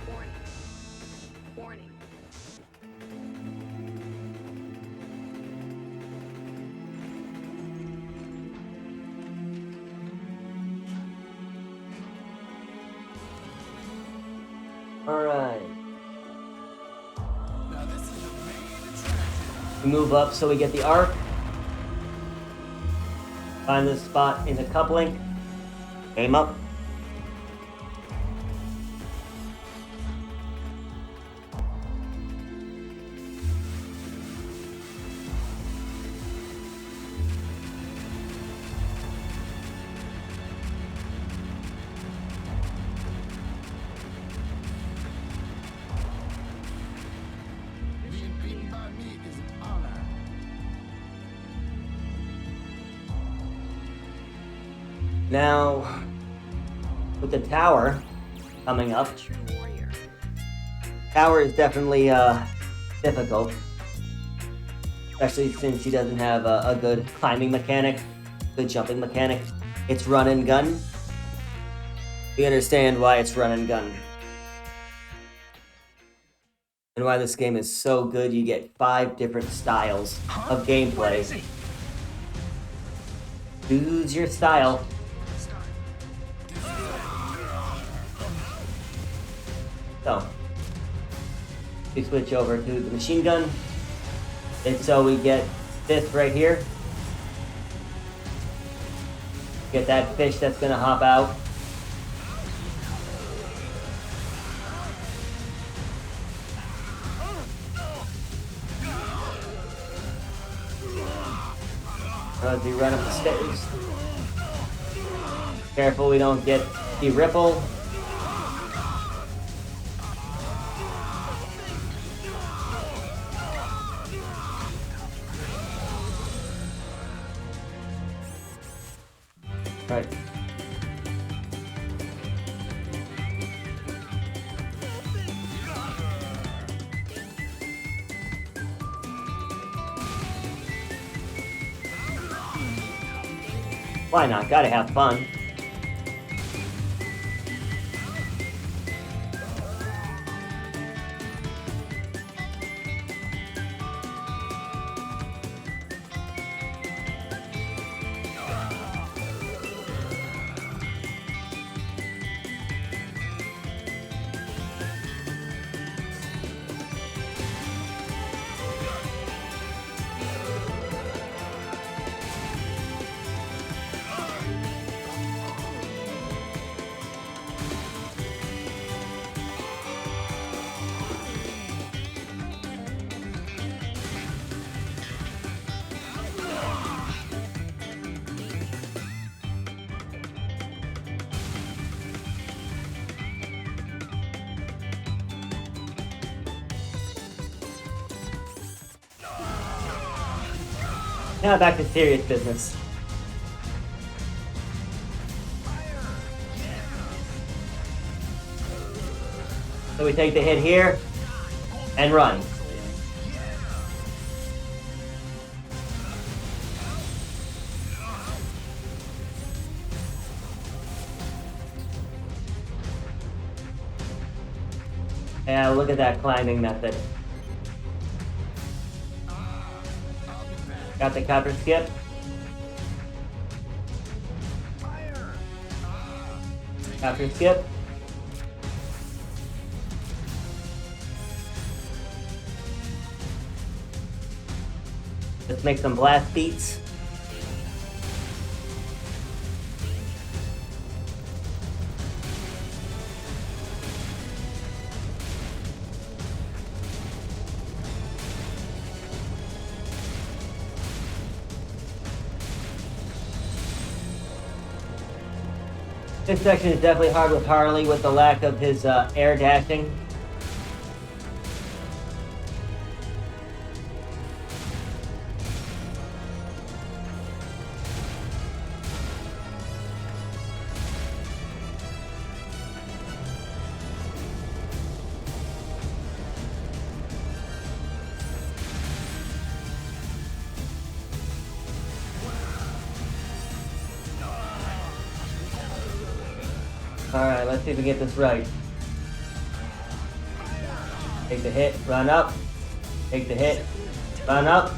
Warning. Move up so we get the arc. Find this spot in the coupling. Aim up. Being beaten by me is an honor. Now, with the tower coming up, True warrior. tower is definitely difficult. Especially since he doesn't have a good climbing mechanic, good jumping mechanic. It's run and gun. We understand why it's run and gun. And why this game is so good, you get 5 different styles of gameplay. Choose your style. So, we switch over to the machine gun. And so we get this right here. Get that fish that's gonna hop out. As we run up the stairs. Careful we don't get the ripple. Right. Why not? Gotta have fun. Now back to serious business. So we take the hit here and run. Yeah, look at that climbing method. Got the counter skip. Counter skip. Let's make some blast beats. This section is definitely hard with Harley with the lack of his air dashing. Alright, let's see if we get this right. Take the hit, run up. Take the hit, run up.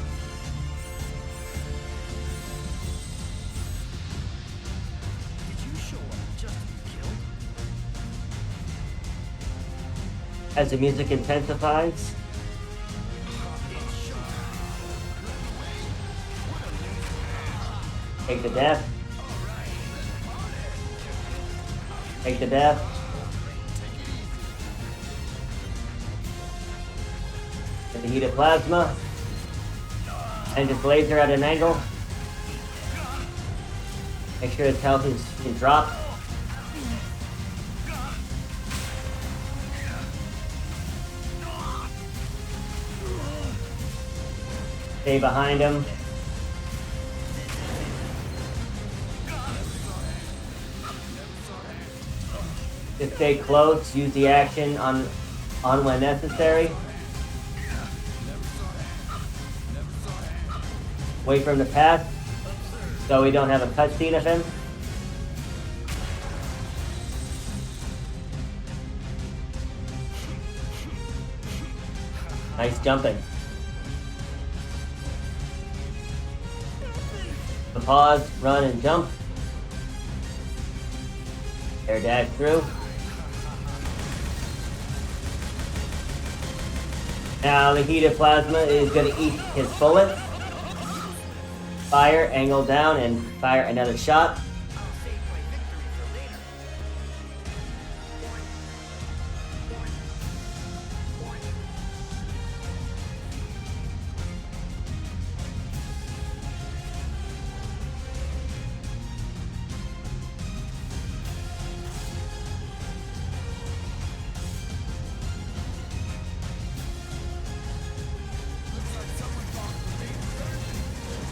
As the music intensifies. Take the death. Take the death. Get the heated plasma. And just laser at an angle. Make sure his health is dropped. Stay behind him. Just stay close. Use the action on when necessary. Wait for him to pass, so we don't have a cutscene of him. Nice jumping. The pause, run, and jump. Air dash through. Now the heated plasma is going to eat his bullet. Fire, angle down, and fire another shot.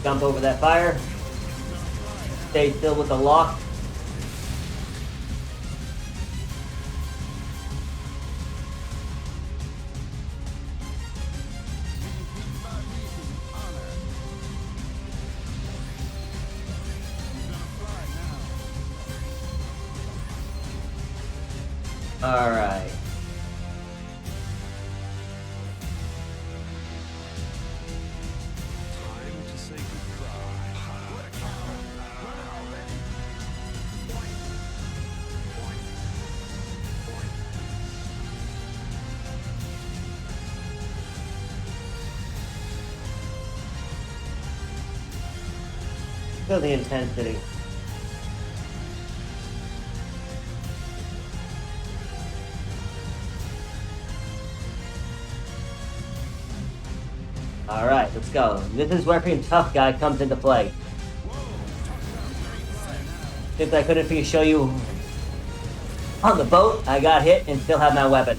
Jump over that fire. Stay still with the lock. All right. Feel the intensity. Alright, let's go. This is where Freaking Tough Guy comes into play. Since I couldn't show you on the boat, I got hit and still have my weapon.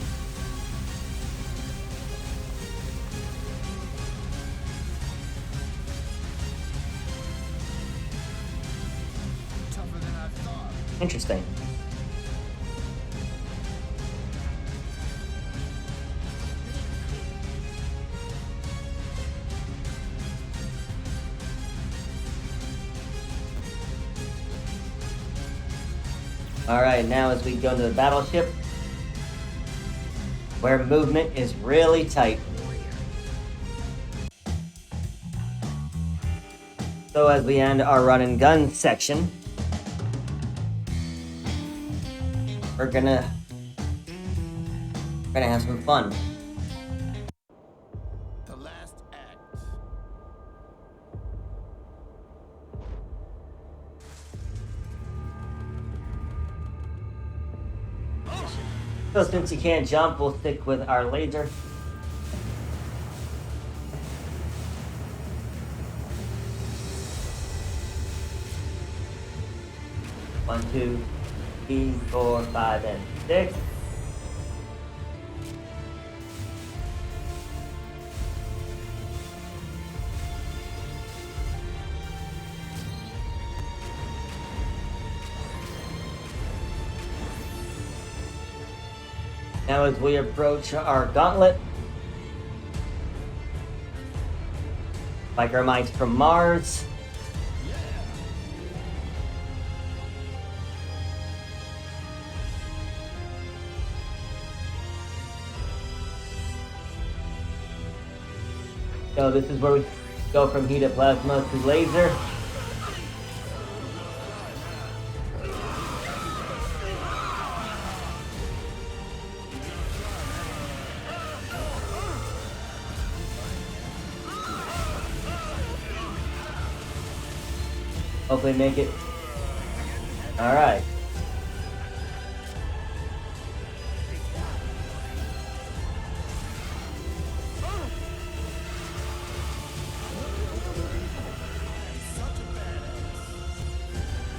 Interesting. Alright, now as we go into the battleship, where movement is really tight. So as we end our run and gun section, we're gonna have some fun. The last act. So since you can't jump, we'll stick with our laser. One, 2, 3, 4, 5, and 6. Now as we approach our gauntlet, like our mites from Mars, so this is where we go from heated plasma to laser. Hopefully make it. Alright.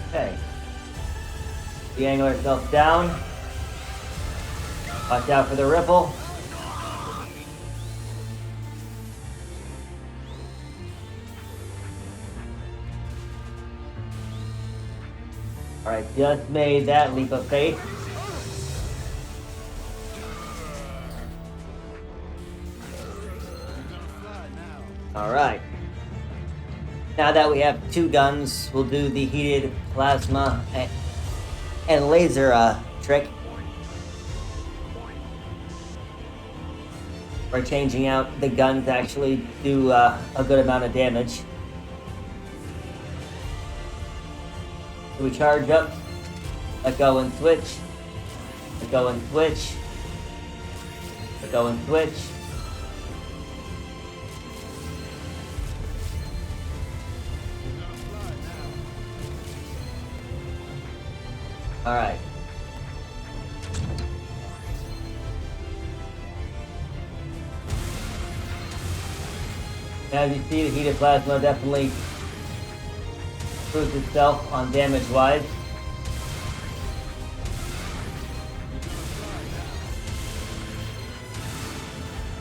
Okay. Angle ourselves down. Watch out for the ripple. Alright, just made that leap of faith. Alright. Now that we have two guns, we'll do the heated plasma and laser trick. We're changing out the guns to actually do a good amount of damage. So we charge up, let go and switch, let go and switch, let go and switch. Alright. As you see, the heated plasma definitely proves itself on damage-wise.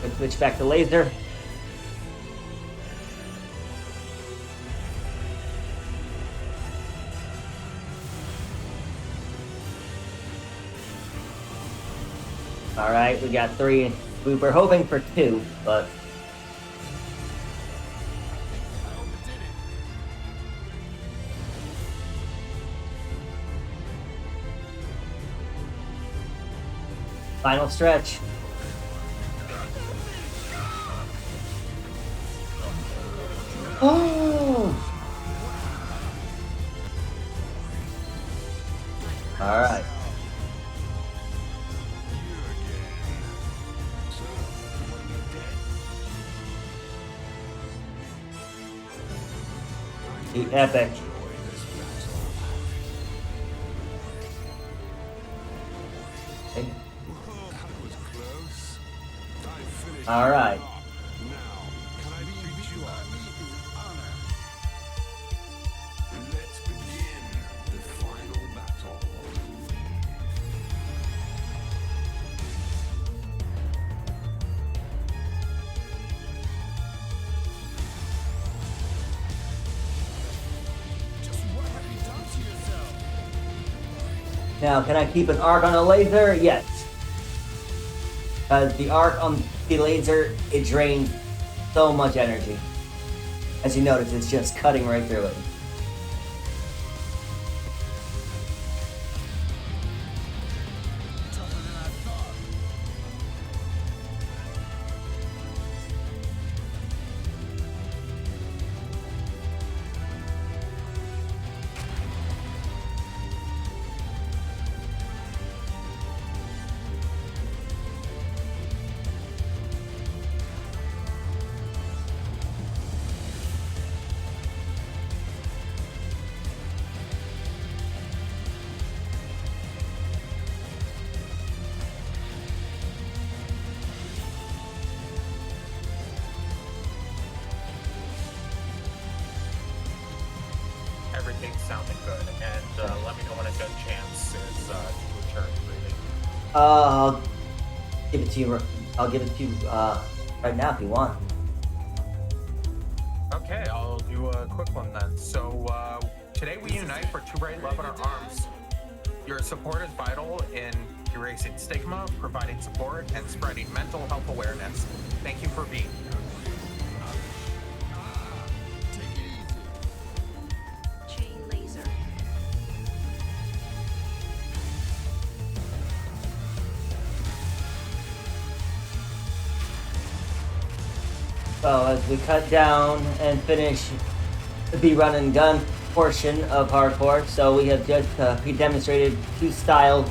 Let's switch back to laser. Alright, we got 3. We were hoping for 2, but... Final stretch. Oh! Alright. The epic. Okay. All right. Let's begin the final battle. Now, can I keep an arc on a laser? Yes. Because the arc on the laser, it drains so much energy. As you notice, it's just cutting right through it. Everything's sounding good, and let me know when a good chance is to return breathing. I'll give it to you. I'll give it to you right now if you want. Okay, I'll do a quick one then. So today we unite for to write love in our arms. Your support is vital in erasing stigma, providing support, and spreading mental health awareness. Thank you for being here. Chain laser. So as we cut down and finish the run and gun portion of hardcore, so we have just demonstrated 2 styles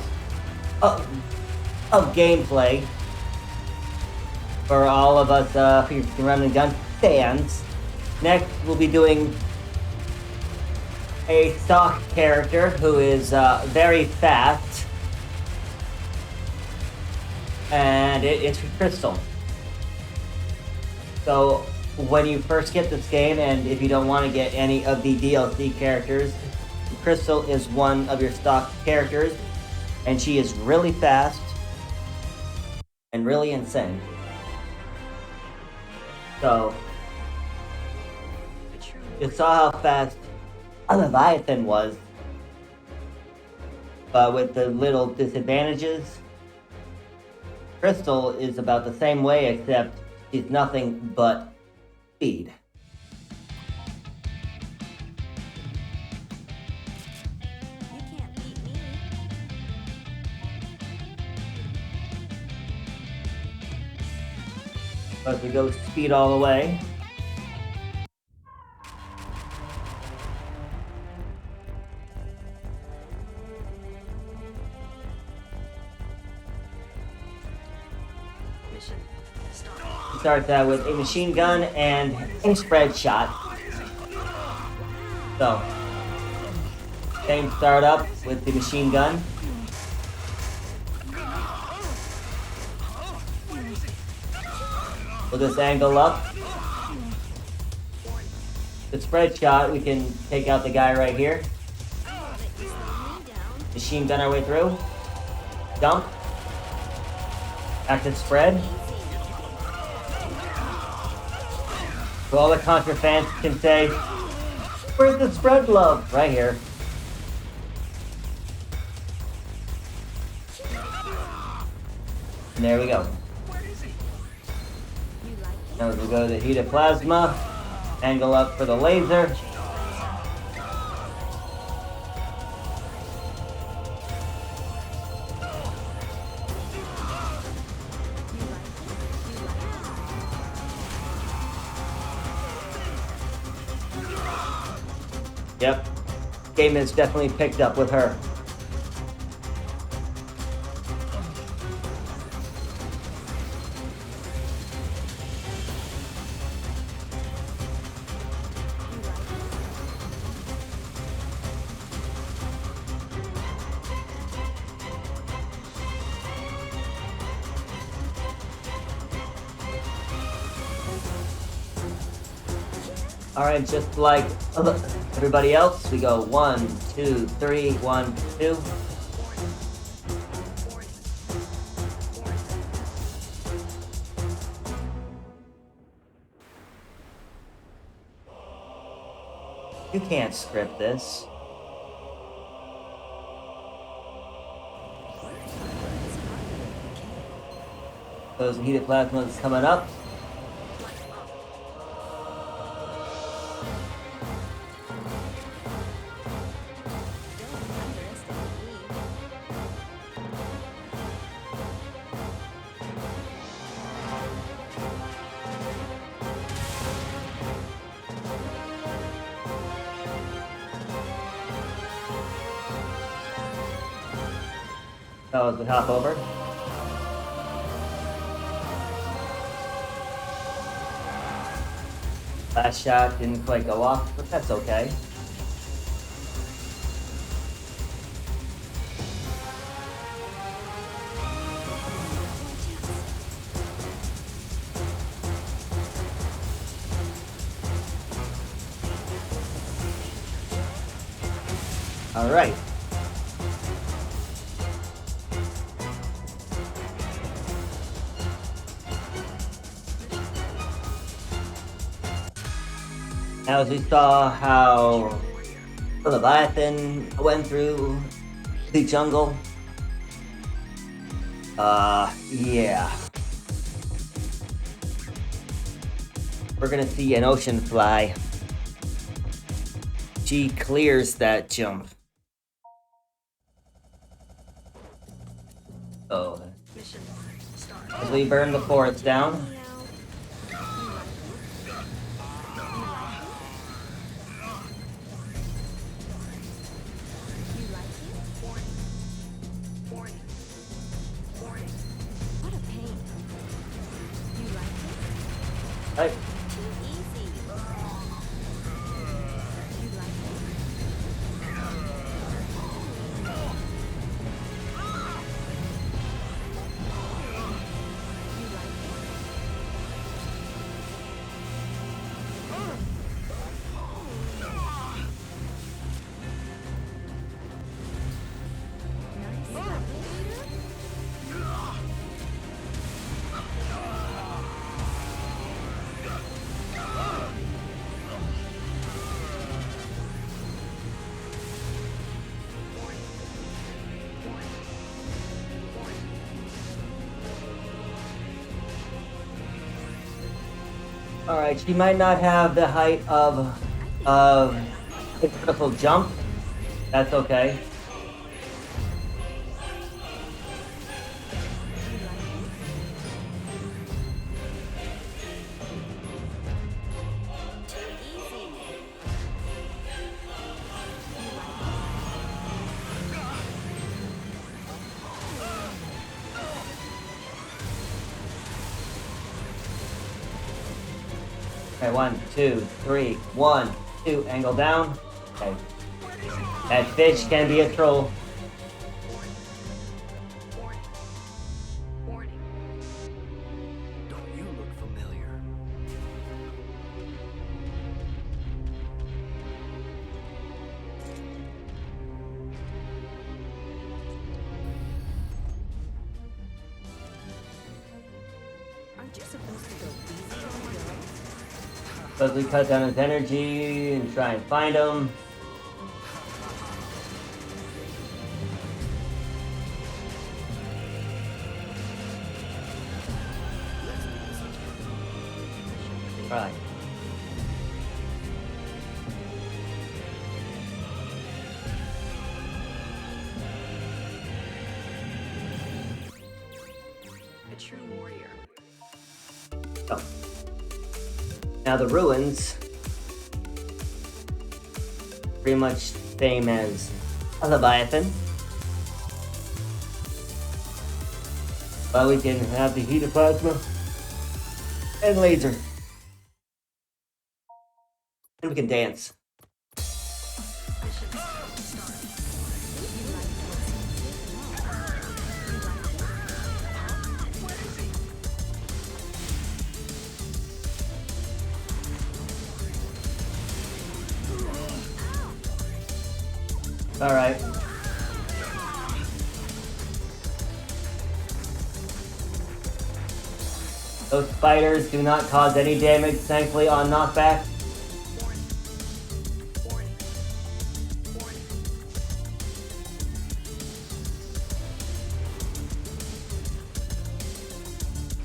of gameplay for all of us run and gun fans. Next, we'll be doing a stock character who is very fast, and it's Crystal. So when you first get this game, and if you don't want to get any of the DLC characters, Crystal is one of your stock characters, and she is really fast and really insane. So you saw how fast Leviathan was, but with the little disadvantages. Crystal is about the same way, except she's nothing but speed. You can't beat me. But we go speed all the way. Mission start. Starts out with a machine gun and a spread shot. So, same startup with the machine gun. We'll just angle up. The spread shot, we can take out the guy right here. Machine gun our way through. Dump. Active spread. So all the Contra fans can say, where's the spread love? Right here. And there we go. Now we'll go to the heat of plasma. Angle up for the laser. Yep. Game is definitely picked up with her. Alright, just like everybody else, we go 1, 2, 3, 1, 2. You can't script this. Those heated plasmas coming up. That was the hop over. Last shot didn't quite go off, but that's okay. All right. Now, as we saw how the Leviathan went through the jungle, yeah. We're gonna see an ocean fly. She clears that jump. Oh. Mission start. As we burn the forest down. What a pain. You like it? Right. Too easy. You like it? Alright, she might not have the height of a critical jump. That's okay. Okay, 1, 2, 3, 1, 2, angle down. Okay. That fish can be a troll. Don't you look familiar? Aren't you supposed to go easy on the girl? Supposed to cut down his energy and try and find him. Right. A true warrior. So. Now the ruins, pretty much same as a Leviathan. But we can have the heat of plasma and laser. And we can dance. Alright. Those spiders do not cause any damage, thankfully, on knockback.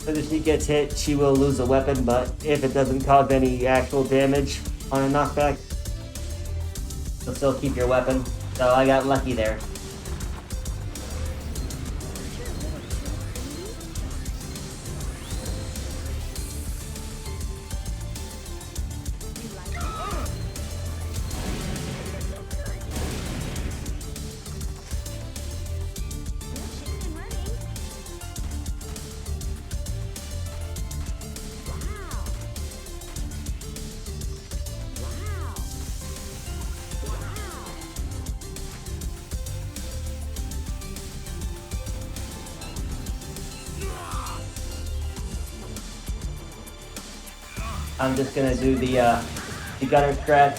As if she gets hit, she will lose a weapon, but if it doesn't cause any actual damage on a knockback, you'll still keep your weapon. So I got lucky there. I'm just gonna do the gunner strat.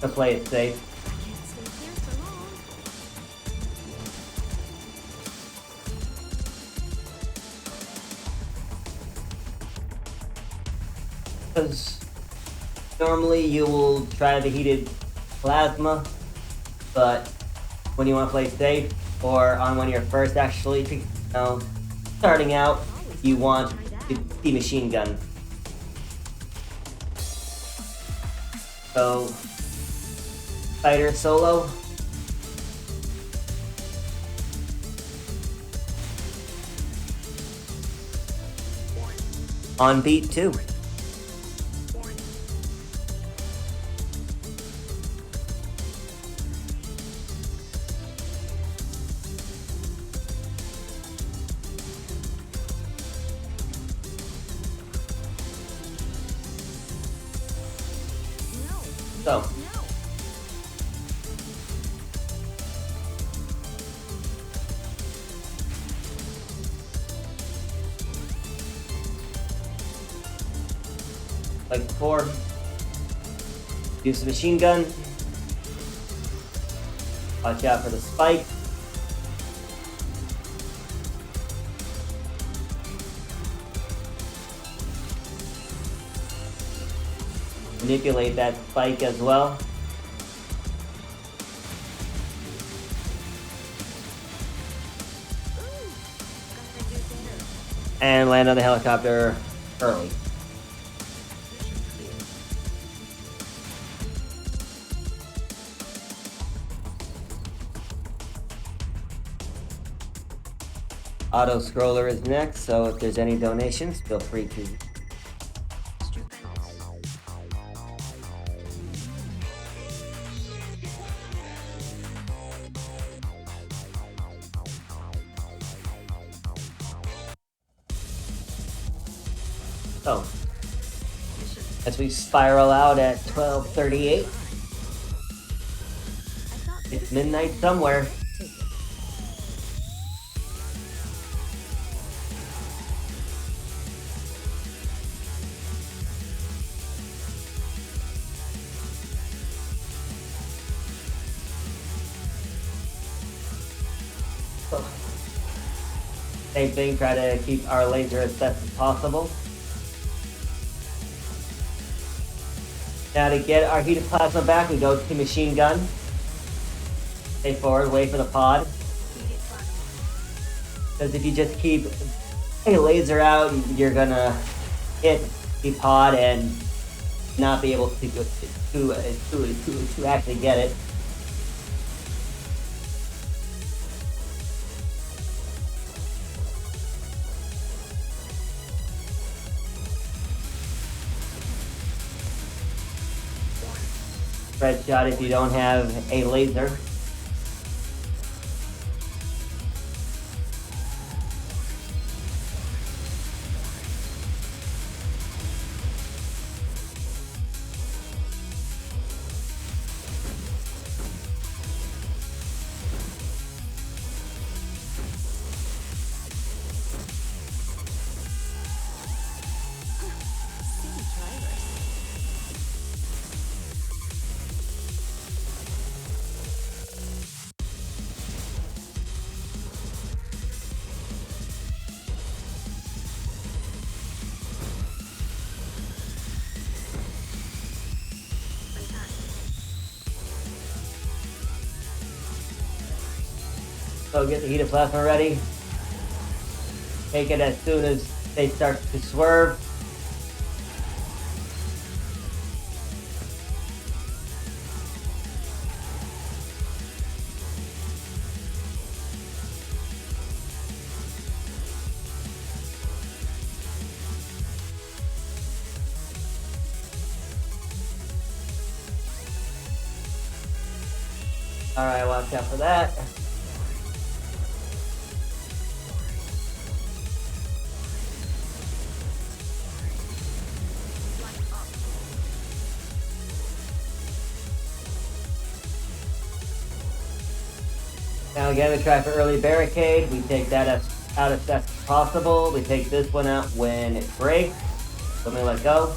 To play it safe. Because normally you will try the heated plasma, but when you want to play safe, or on when you're first actually starting out, you want the machine gun. So, fighter solo. On beat too. So, like before, use the machine gun. Watch out for the spike. Manipulate that spike as well. and land on the helicopter early. Auto scroller is next, so if there's any donations, feel free to. So, as we spiral out at 12:38, it's midnight somewhere. So, same thing, try to keep our laser as best as possible. Now to get our heated plasma back, we go to machine gun. Stay forward, wait for the pod. Because if you just keep a laser out, you're gonna hit the pod and not be able to actually get it. Red shot if you don't have a laser. So get the heated plasma ready. Take it as soon as they start to swerve. Alright, watch out for that. Now again, we try for early barricade. We take that out as fast as possible. We take this one out when it breaks. Let me let go.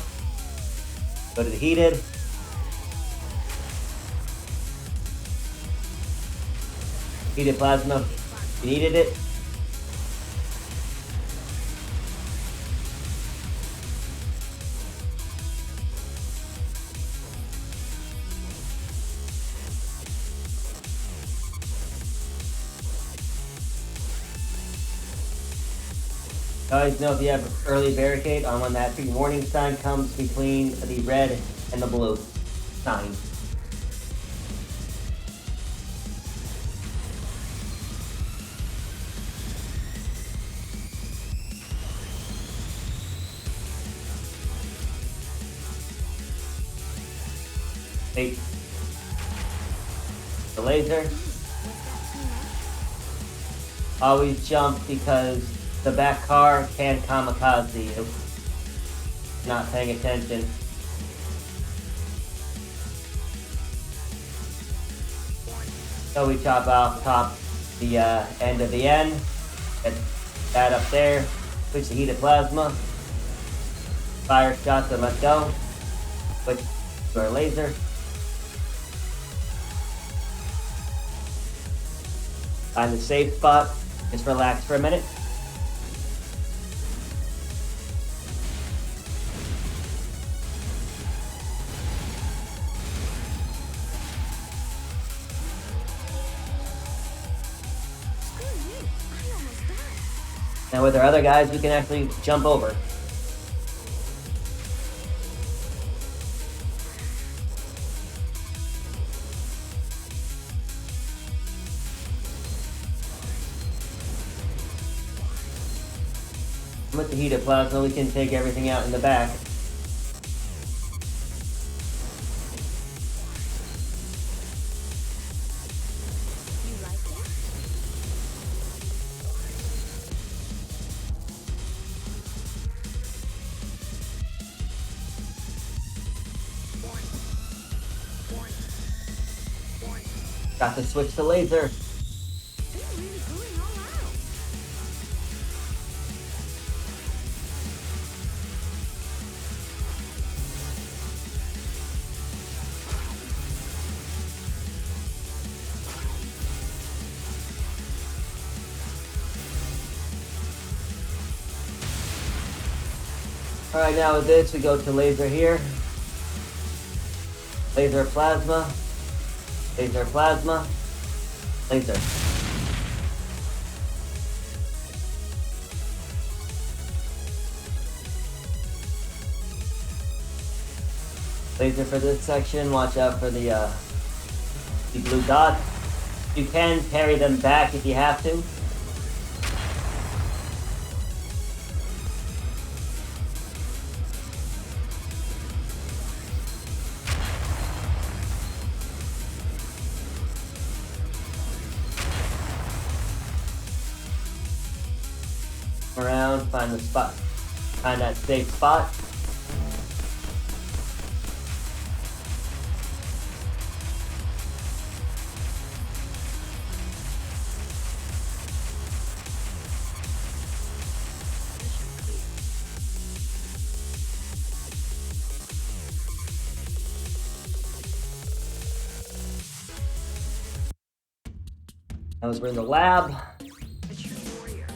Go to the heated. Heated plasma. You needed it. Always know if you have early barricade on when that big warning sign comes between the red and the blue sign. Take the laser. Always jump because the back car can kamikaze you. Not paying attention. So we chop off top the end of the end. Get that up there. Switch the heated plasma. Fire shots and let go. Switch to our laser. Find the safe spot. Just relax for a minute. Now with our other guys, we can actually jump over. With the heated plasma, we can take everything out in the back. You like it? Got to switch to laser. They're really going all out. Alright, now with this, we go to laser here. Laser plasma. Laser plasma. Laser. Laser for this section. Watch out for the blue dots. You can parry them back if you have to. Around, find the spot, find that safe spot. As we're in the lab. A true warrior.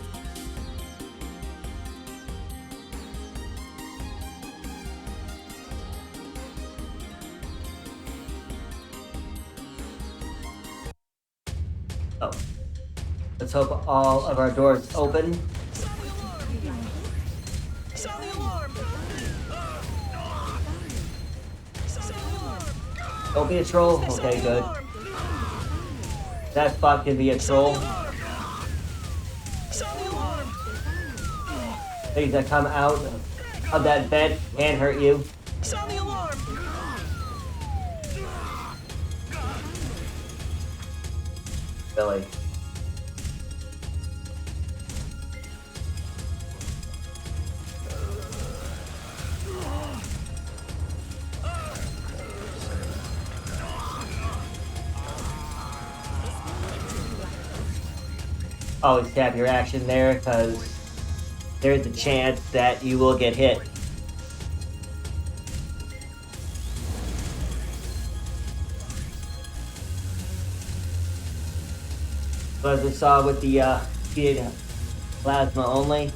Oh. Let's hope all of our doors open. Sound the alarm! Sound the alarm! Don't be a troll. Okay, good. That spot can be a troll. Sound the alarm! Things that come out of that vent can hurt you. Sound the alarm! Billy. Always tap your action there, because there's a chance that you will get hit. So as we saw with the heated plasma only,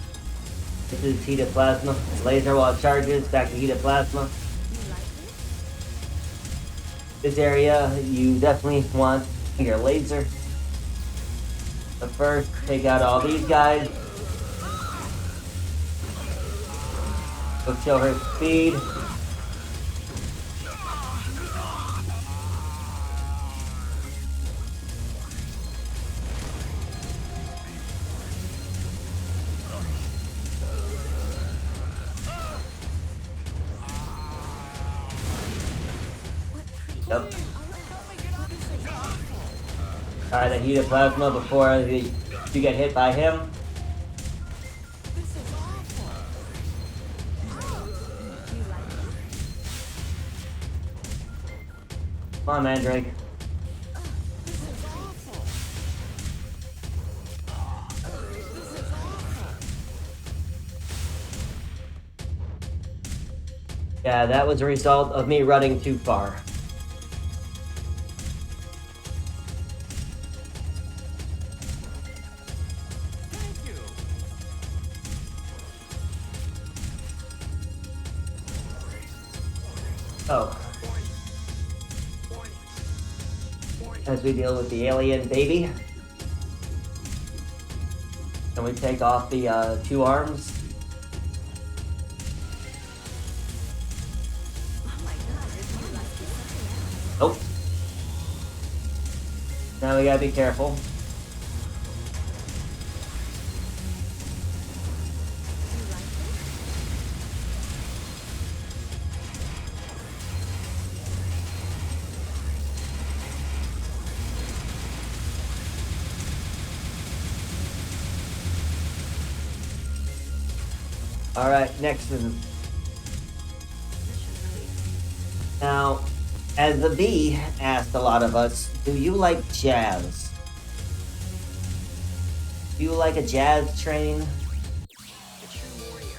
this is heated plasma. Laser while it charges, back to heated plasma. You like it? This area, you definitely want your laser. But first, take out all these guys. Go show her speed. Yep. Alright, the heated plasma before you get hit by him. This is awful. You like it? Come on, Mandrake. This is awful. This is awful. Yeah, that was a result of me running too far. Thank you. Oh. As we deal with the alien baby. Can we take off the 2 arms? Oh my god, this one must be something else. Nope. Now we gotta be careful. You like it? Alright, next is... Now, as the bee asked a lot of us, do you like jazz? Do you like a jazz train? The true warrior.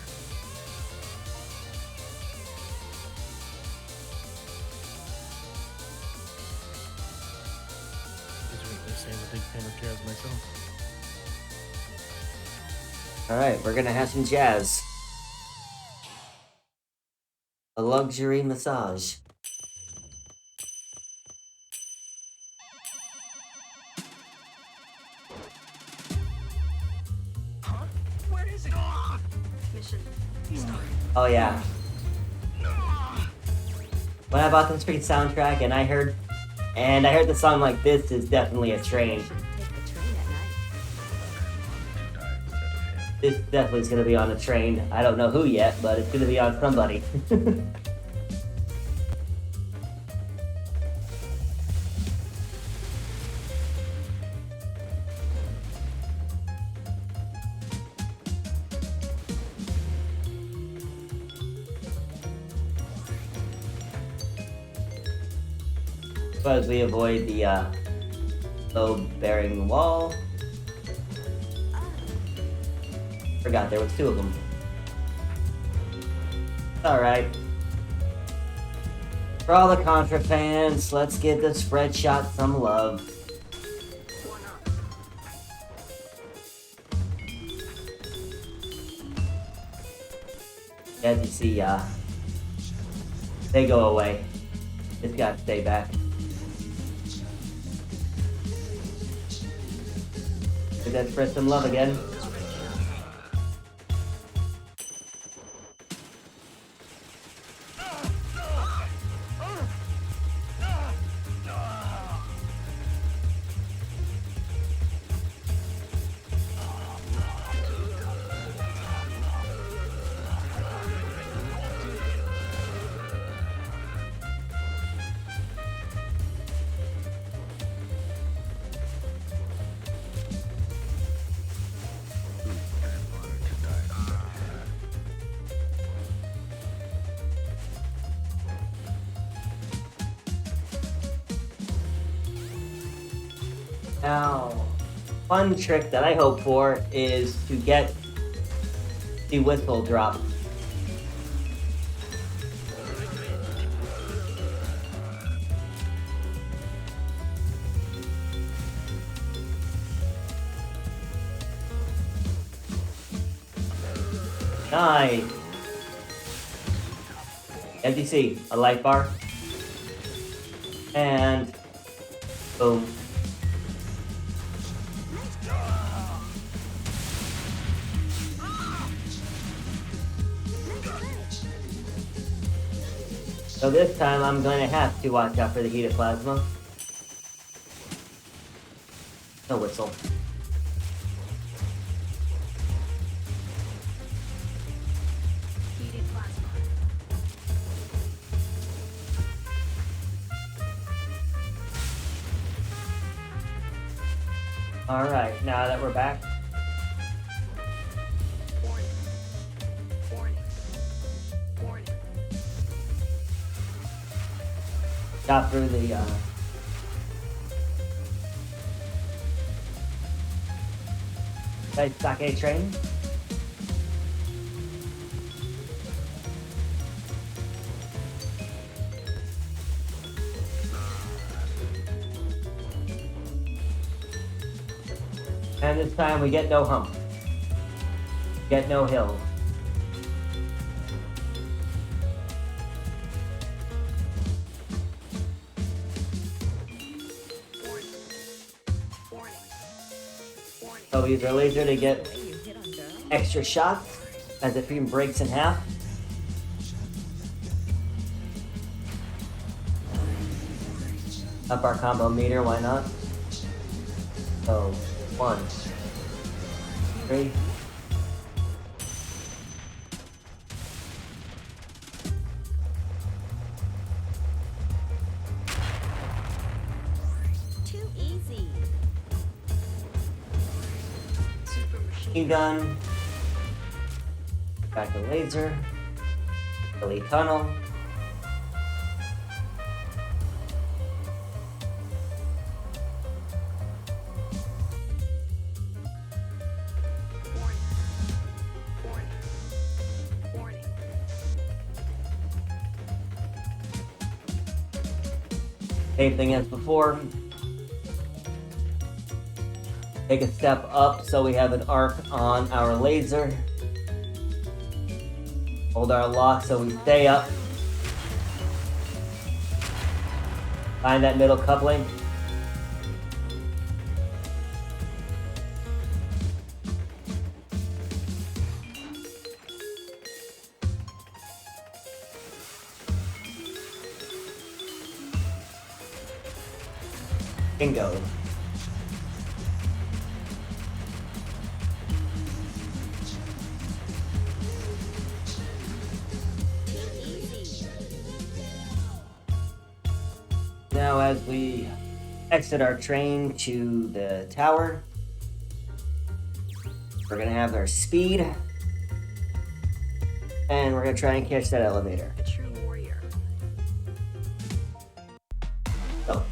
They say I'm a big fan of jazz myself. Alright, we're gonna have some jazz. A luxury massage. Huh? Where is it? Mission start. Oh yeah. When I bought this freaking soundtrack and I heard the song like this is definitely a train. Should take the train at night. This definitely is gonna be on a train. I don't know who yet, but it's gonna be on somebody. So as we avoid the load-bearing wall. Forgot there was 2 of them. Alright. For all the Contra fans, let's give the spread shot some love. As you see, they go away. Just gotta stay back. Give that spread some love again. Now, fun trick that I hope for is to get the whistle drop. Nice. As you see, a light bar. And boom. So this time I'm going to have to watch out for the heated plasma. No whistle. Heated plasma. Alright, now that we're back. Warning. Warning. Warning. Got through the sake train. And this time we get no hump. Get no hill. Warning. Warning. So use our laser to get extra shots as it even breaks in half. Up our combo meter, why not? So, 1, 3. Too easy. Machine gun. Back to laser. Elite tunnel. Same thing as before. Take a step up so we have an arc on our laser. Hold our lock so we stay up. Find that middle coupling. Bingo. Now as we exit our train to the tower, we're gonna have our speed, and we're gonna try and catch that elevator. A true warrior. So.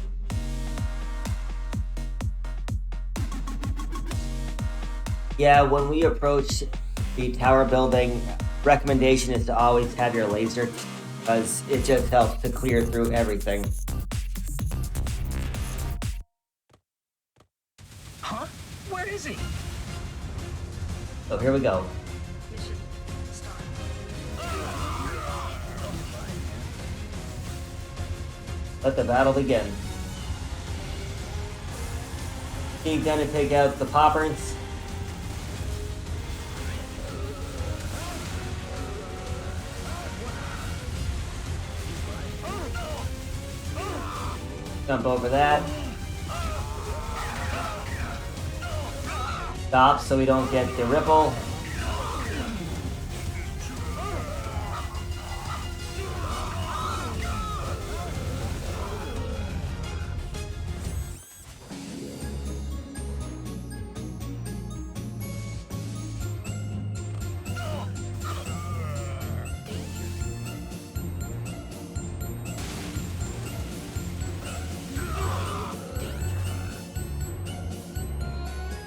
Yeah, when we approach the tower building, recommendation is to always have your laser, because it just helps to clear through everything. Huh? Where is he? So here we go. Mission start. Let the battle begin. He's gonna take out the poppers. Jump over that. Stop so we don't get the ripple.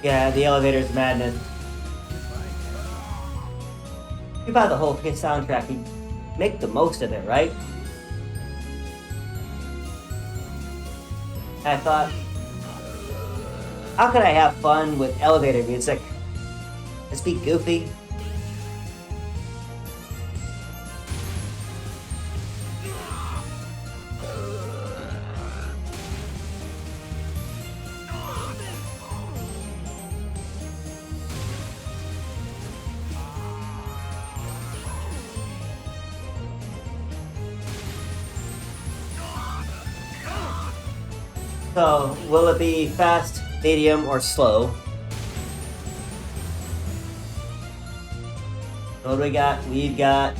Yeah, the elevator's madness. You buy the whole soundtrack, you make the most of it, right? I thought, how could I have fun with elevator music? Let's be goofy. So, will it be fast, medium, or slow? What do we got? We've got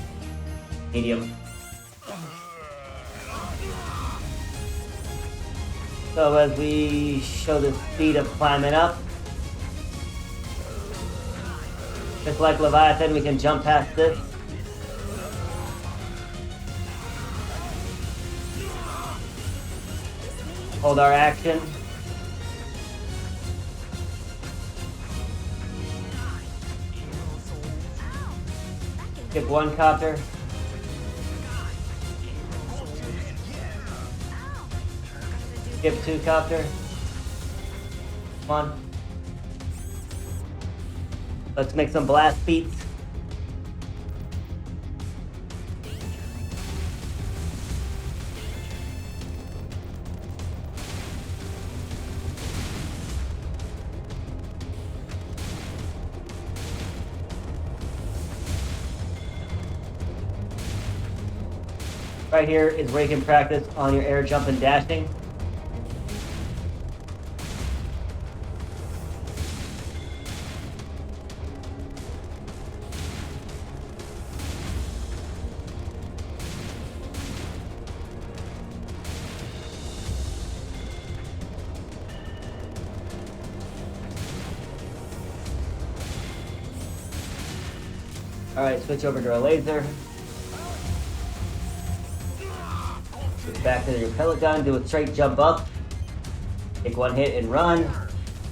medium. So as we show the speed of climbing up, just like Leviathan, we can jump past this. Hold our action. Skip one copter. Skip two copter. Come on. Let's make some blast beats. Right here is where you can practice on your air jump and dashing. Alright, switch over to a laser. Switch back to your pellet gun, do a straight jump up. Take one hit and run.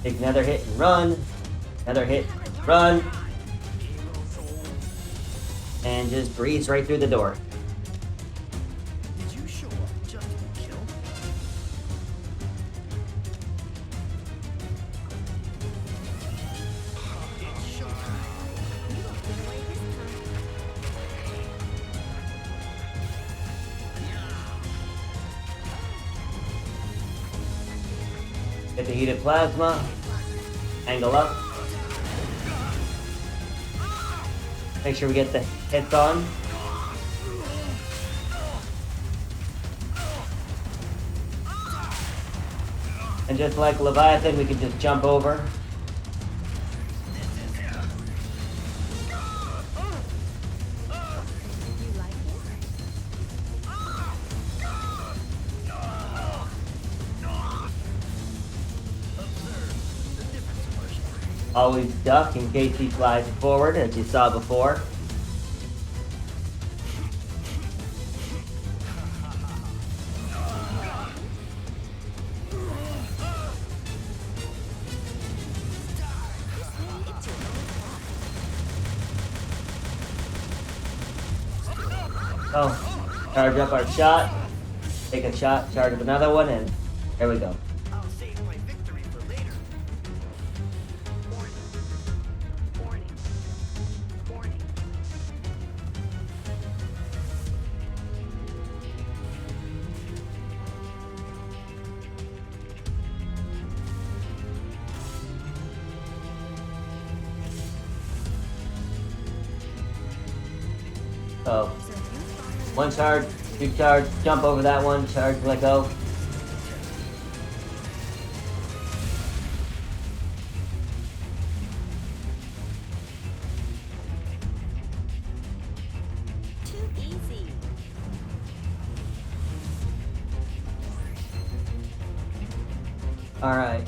Take another hit and run. Another hit, run. And just breeze right through the door. Did you show up just to kill? It's showtime. You don't get away this time. Get the heated plasma. Angle up. Make sure we get the hits on. And just like Leviathan, we can just jump over. You like it? Always duck in case he flies forward, as you saw before. It's your own fault. Oh, charge up our shot. Take a shot, charge up another one, and there we go. I'll save my victory for later. Warning. Warning. Warning. So, So you fire one charge, two charge, jump over that one, charge, let go. too easy. Alright,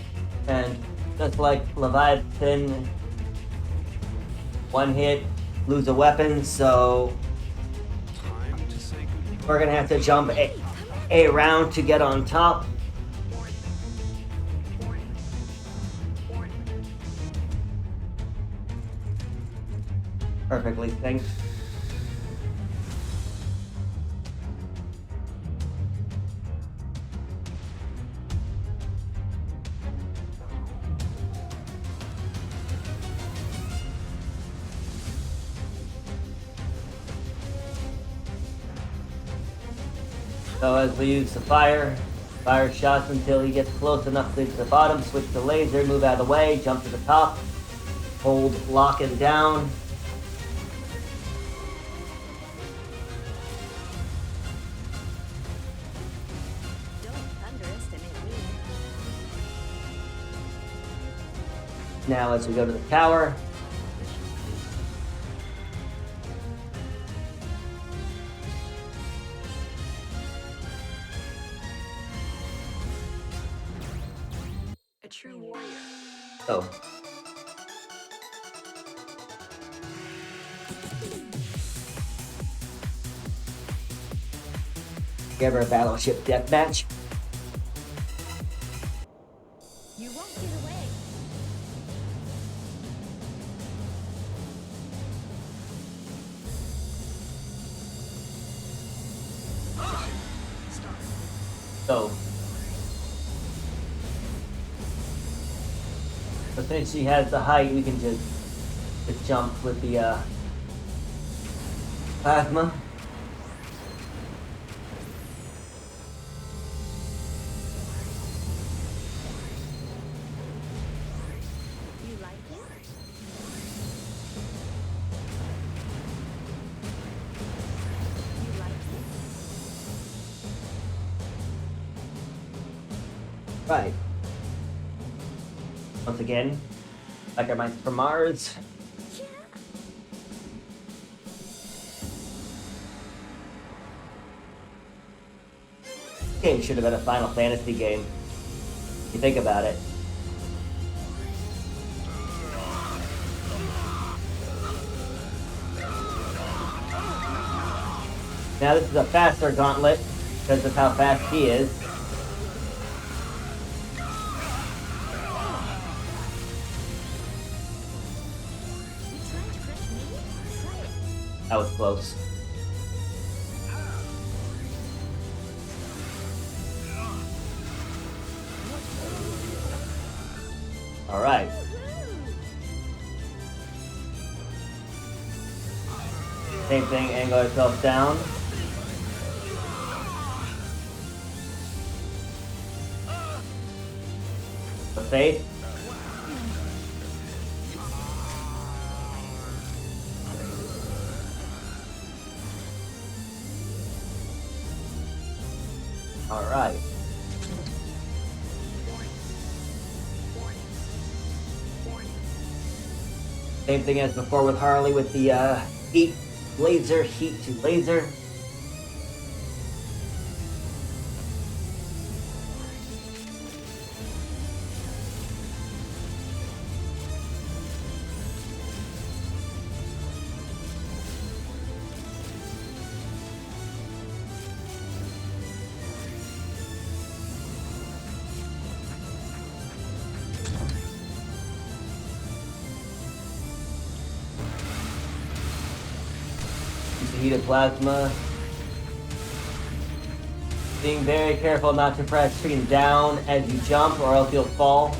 and just like Leviathan, one hit, lose a weapon, so Time to say goodbye. we're gonna have to jump a round to get on top. Warning. Warning. Warning. Perfectly synced. So as we use the fire shots until he gets close enough to the bottom, switch to laser, move out of the way, jump to the top, hold lock and down. Don't underestimate me. Now as we go to the tower, A true warrior. so give her a battleship deathmatch. You won't get away. So since she has the height, we can just jump with the plasma. You like it? You like it? Right. Once again, like our minds from Mars. This game should have been a Final Fantasy game. If you think about it. Now this is a faster gauntlet because of how fast he is. That was close. Alright. Same thing, angle ourselves down. The faith. Alright. Same thing as before with Harley with the heat laser, heat to laser. Heat of plasma. Being very careful not to press screen down as you jump or else you'll fall.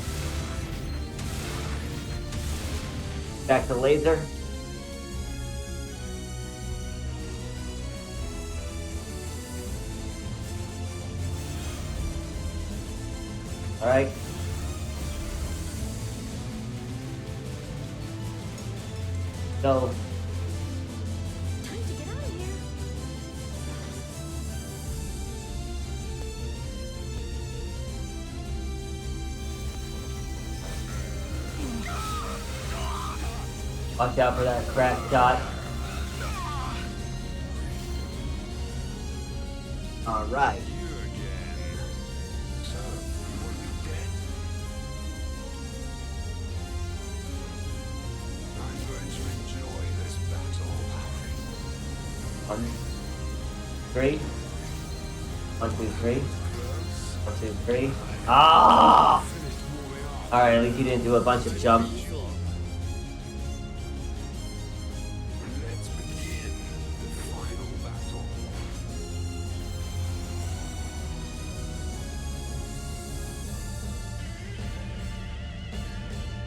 Back to laser. Alright. So watch out for that crack shot. Alright. One, three. 1, 2, 3. 1, 2, 3. Ah! Alright, at least you didn't do a bunch of jumps.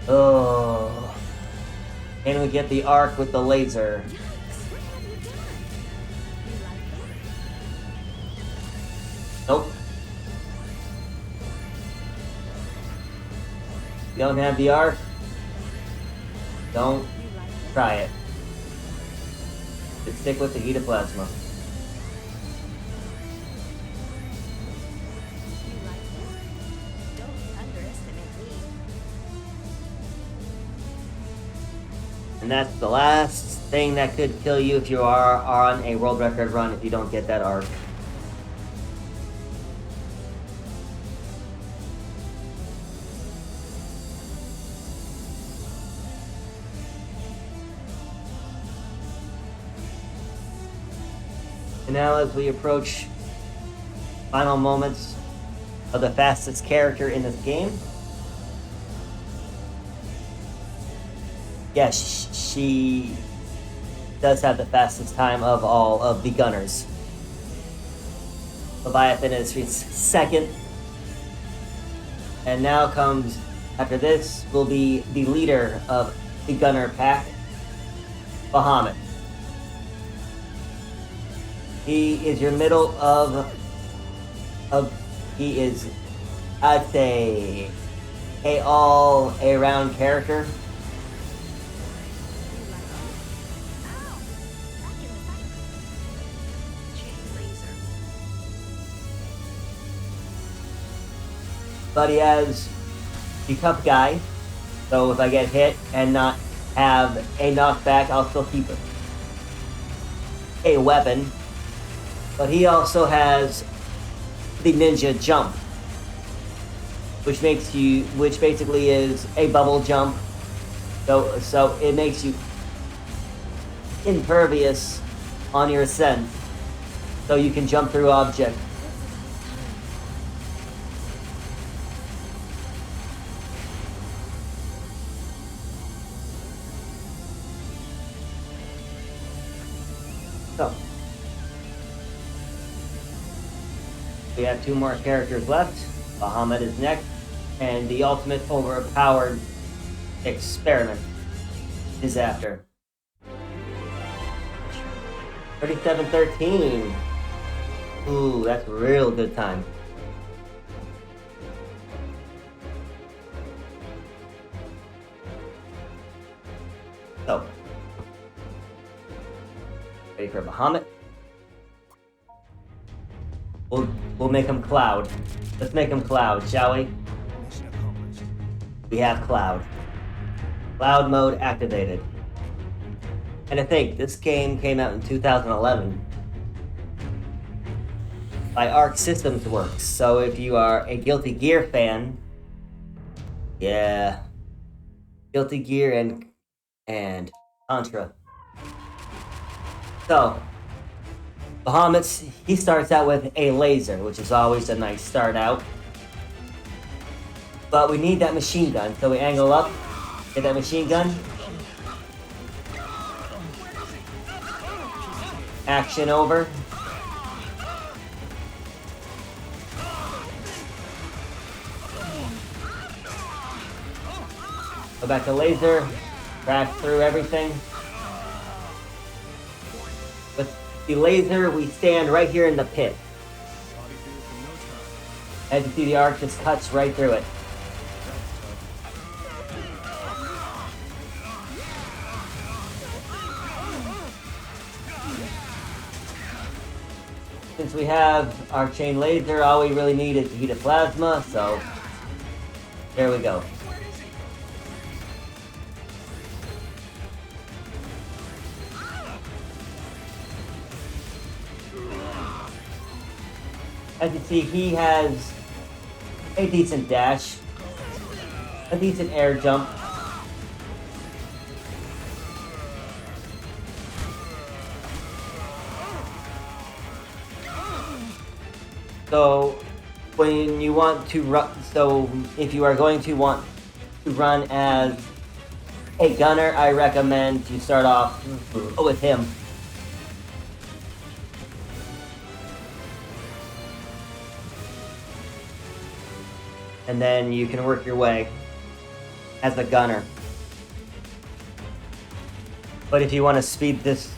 Oh. Can we get the arc with the laser? Nope. You don't have the arc? Don't try it. Just stick with the heat of plasma. And that's the last thing that could kill you if you are on a world record run if you don't get that arc. And now as we approach final moments of the fastest character in this game. Yes, she does have the fastest time of all of the gunners. Leviathan is second. And now comes, after this, will be the leader of the gunner pack, Bahamut. He is your middle he is, I'd say, a all-around character. but he has the tough guy. So if I get hit and not have a knockback, I'll still keep a weapon. But he also has the ninja jump, which basically is a bubble jump. So it makes you impervious on your ascent, so you can jump through objects. So we have 2 more characters left. Bahamut is next, and the ultimate overpowered experiment is after. 3713. Ooh, that's a real good time. So, ready for Bahamut? We'll make him Cloud. Let's make him Cloud, shall we? Mission accomplished. We have Cloud. Cloud mode activated. And I think this game came out in 2011 by Arc Systems Works. So if you are a Guilty Gear fan, yeah, Guilty Gear and Contra. So Bahamut, he starts out with a laser, which is always a nice start out. But we need that machine gun, so we angle up, get that machine gun. Action over. Go back to laser. Crash through everything. With the laser, we stand right here in the pit. As you see, the arc just cuts right through it. Since we have our chain laser, all we really need is heat of plasma, so there we go. As you see, he has a decent dash, a decent air jump. So, when you want to run, so if you are going to want to run as a gunner, I recommend to start off with him. And then you can work your way as a gunner. But if you want to speed this,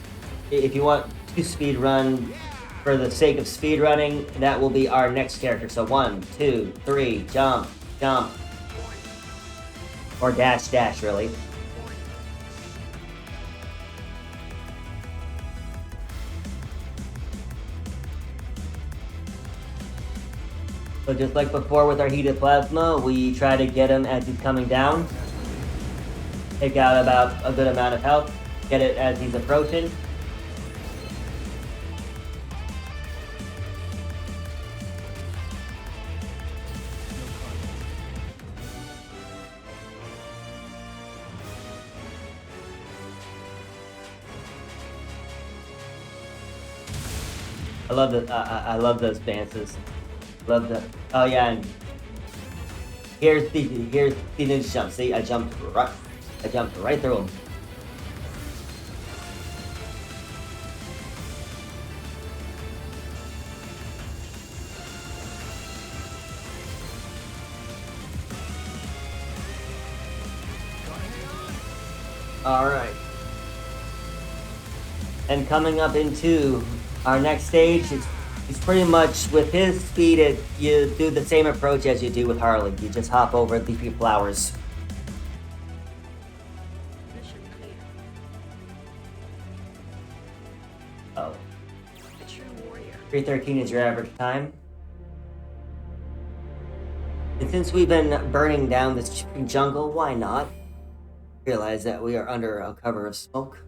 if you want to speed run for the sake of speed running, that will be our next character. So 1, 2, 3, jump, jump. Or dash, dash, really. So just like before with our heated plasma, we try to get him as he's coming down. Take out about a good amount of health. Get it as he's approaching. I love those dances. Love that. Oh yeah, and here's the ninja jump. See, I jumped right through him. All right. And coming up into our next stage, it's pretty much with his speed. You do the same approach as you do with Harley. You just hop over the few flowers. Mission clear. Oh, A true warrior. 3:13 is your average time. And since we've been burning down this jungle, why not realize that we are under a cover of smoke?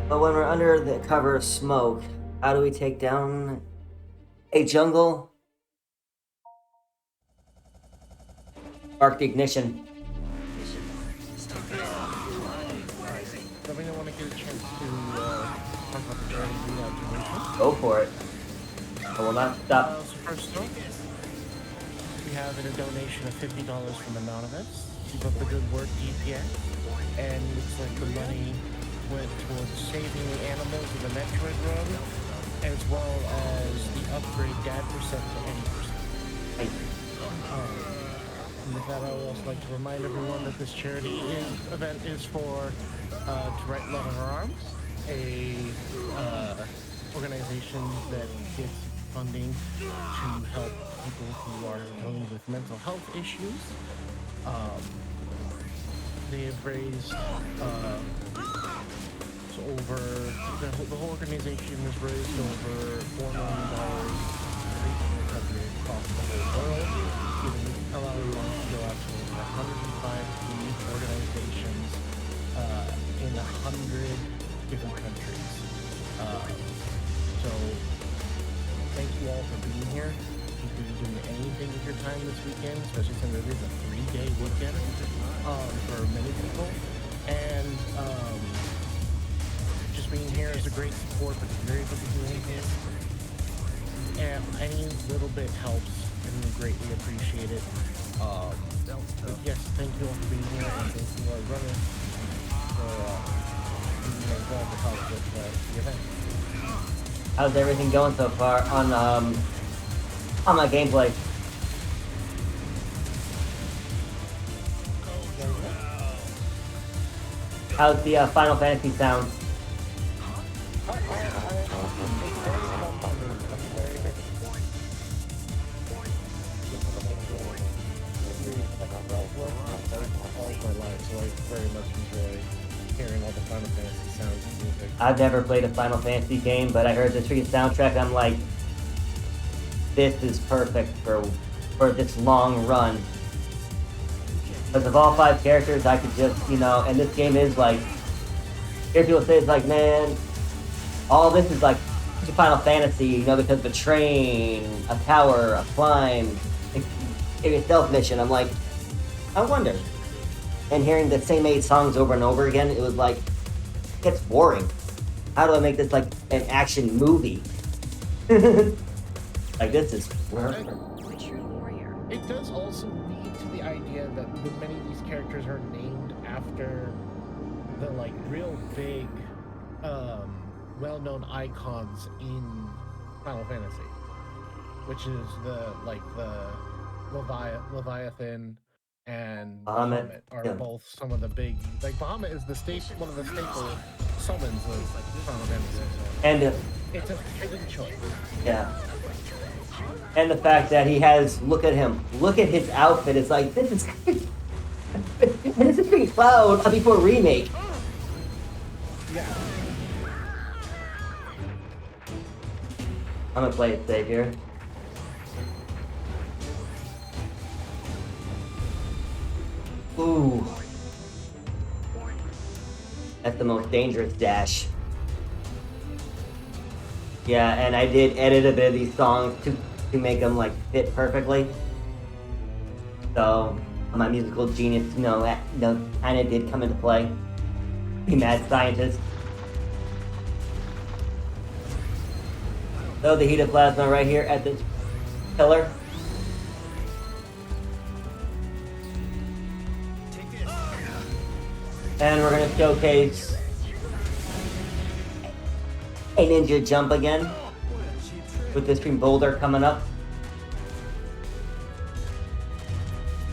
But when we're under the cover of smoke, how do we take down a jungle? Spark the ignition. Does anyone want to get a chance to talk about the charity readout donation? Go for it. I will not stop. So first off, we have a donation of $50 from Anonymous. Keep up the good work, DPX. And looks like the money went towards saving the animals in the Metroid run, as well as the upgrade Dad percent to any percent. Thank you. And with that, I would also like to remind everyone that this charity event is for To Right Love in Our Arms, a organization that gets funding to help people who are dealing with mental health issues. They have raised the whole organization has raised over $4 million recovery across the whole world, allowing them to go out to over 105 community organizations in 100 different countries. So thank you all for being here. You could be doing anything with your time this weekend, especially since it is a 3-day weekend for many people. And just being here is a great support, but if you're able to do anything, and any little bit helps, and we greatly appreciate it. But yes, thank you all for being here, and thank you all running for being involved to help with the event. How's everything going so far on my gameplay? How's the Final Fantasy sound? So I very much enjoy hearing all the Final Fantasy sounds and music. I've never played a Final Fantasy game, but I heard the freaking soundtrack. I'm like, this is perfect for this long run. Because of all 5 characters, I could just, and this game is like, hear people say it's like, man, all this is like Final Fantasy, because of a train, a tower, a climb, a stealth mission. I'm like, I wonder. And hearing the same 8 songs over and over again, it was like, it gets boring. How do I make this like an action movie? Like, this is perfect. It does also lead to the idea that many of these characters are named after the like real big, well-known icons in Final Fantasy, which is the Leviathan and Bahamut are both some of the big. Like Bahamut is one of the staple summons of Final Fantasy. And it's a hidden choice. Yeah. And the fact that he has, look at him, look at his outfit. It's like, this is pretty Cloud before remake. Yeah. I'm gonna play it safe here. Ooh. That's the most dangerous dash. Yeah, and I did edit a bit of these songs to make them like fit perfectly. So my musical genius, kind of did come into play. Be mad scientist. So the heated plasma right here at this pillar. And we're gonna showcase a ninja jump again with this green boulder coming up.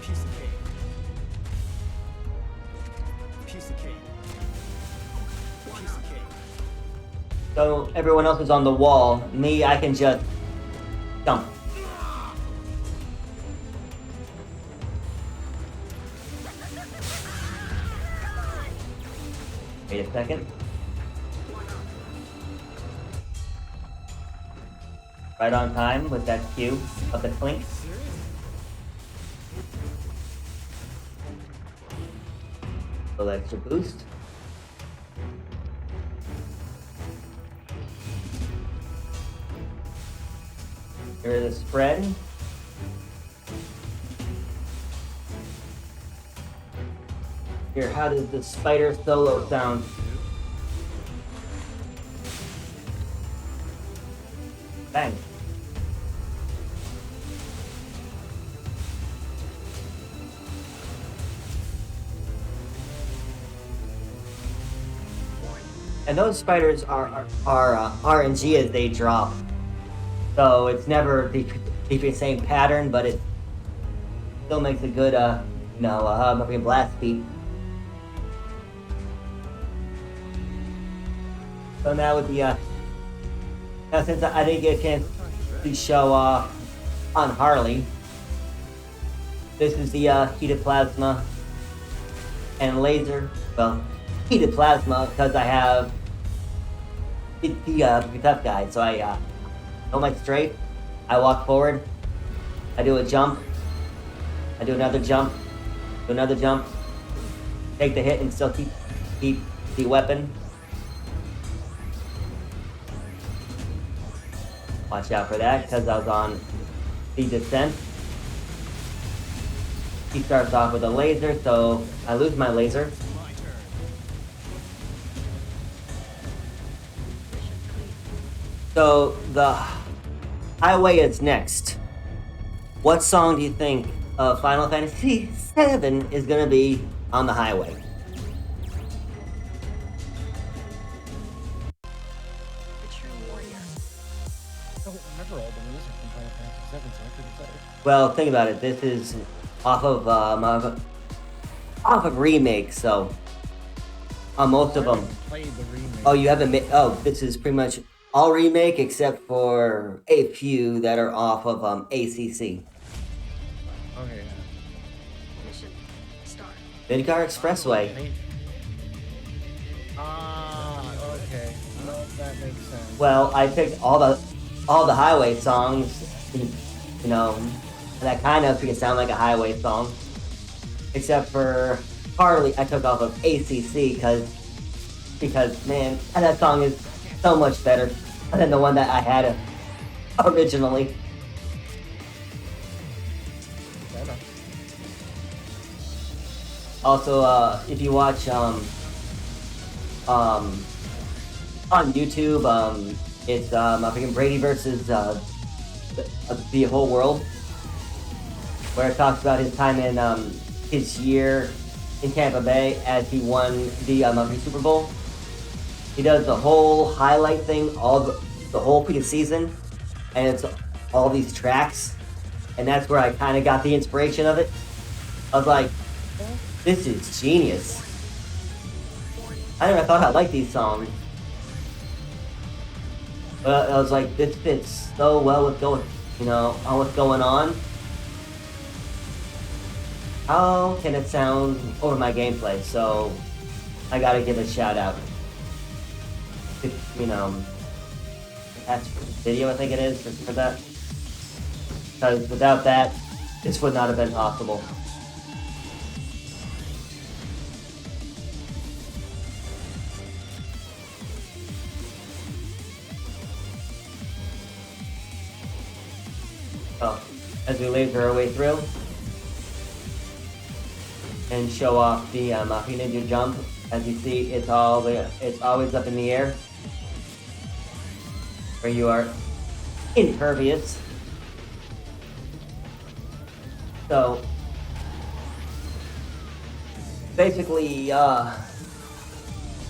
Piece of cake. Piece of cake. Piece of cake. So everyone else is on the wall. Me, I can just jump. Wait a second. Right on time with that cue of the clink. Little extra boost. Here's the spread. Here, how does the spider solo sound? Bang. And those spiders are RNG as they drop. So it's never the same pattern, but it still makes a good, blast beat. So now with the, now since I didn't get a chance to show off on Harley, this is the heated plasma and laser. Well, heated plasma because I have the tough guy. So I go my straight, I walk forward, I do a jump, I do another jump, do another jump, take the hit and still keep the weapon. Watch out for that because I was on the descent. He starts off with a laser, so I lose my laser. So the highway is next. What song do you think of Final Fantasy VII is gonna be on the highway? I don't remember all the music from Final Fantasy VII, so I couldn't say. Well, think about it. This is off of remake, so on most of them. Played the remake. Oh, you haven't made. Oh, this is pretty much all remake except for a few that are off of ACC. Okay. Mission start. Midgar Expressway. Ah, okay. No, that makes sense. Well, I picked all the highway songs, you know, that kind of could sound like a highway song, except for Harley. I took off of ACC because man, that song is so much better than the one that I had originally. Fair enough. Also, if you watch on YouTube, it's I think Brady versus the whole world, where it talks about his time in his year in Tampa Bay as he won the Super Bowl. He does the whole highlight thing, the whole previous season, and it's all these tracks, and that's where I kind of got the inspiration of it. I was like, this is genius. I never thought I'd like these songs. But I was like, this fits so well with on what's going on. How can it sound over my gameplay? So I gotta give a shout out. That's video, I think it is, for that. Because without that, this would not have been possible. So, as we laser our way through and show off the ninja jump, as you see, it's always up in the air, where you are impervious. So basically,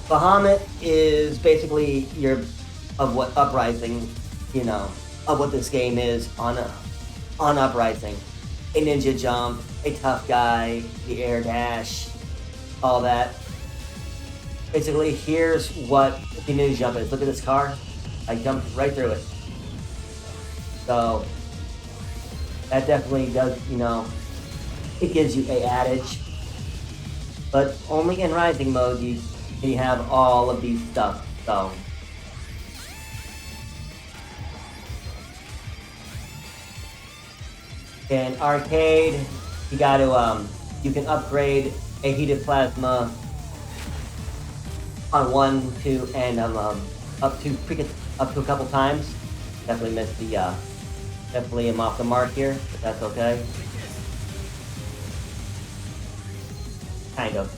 Bahamut is basically of what Uprising, of what this game is on Uprising. A ninja jump, a tough guy, the air dash, all that. Basically, here's what the ninja jump is. Look at this car. I jumped right through it. So that definitely does, it gives you a adage. But only in Rising mode you have all of these stuff. So In arcade, you got to you can upgrade a heated plasma on 1, 2, and up to a couple times. Definitely missed the definitely am off the mark here, but that's okay. Kind of.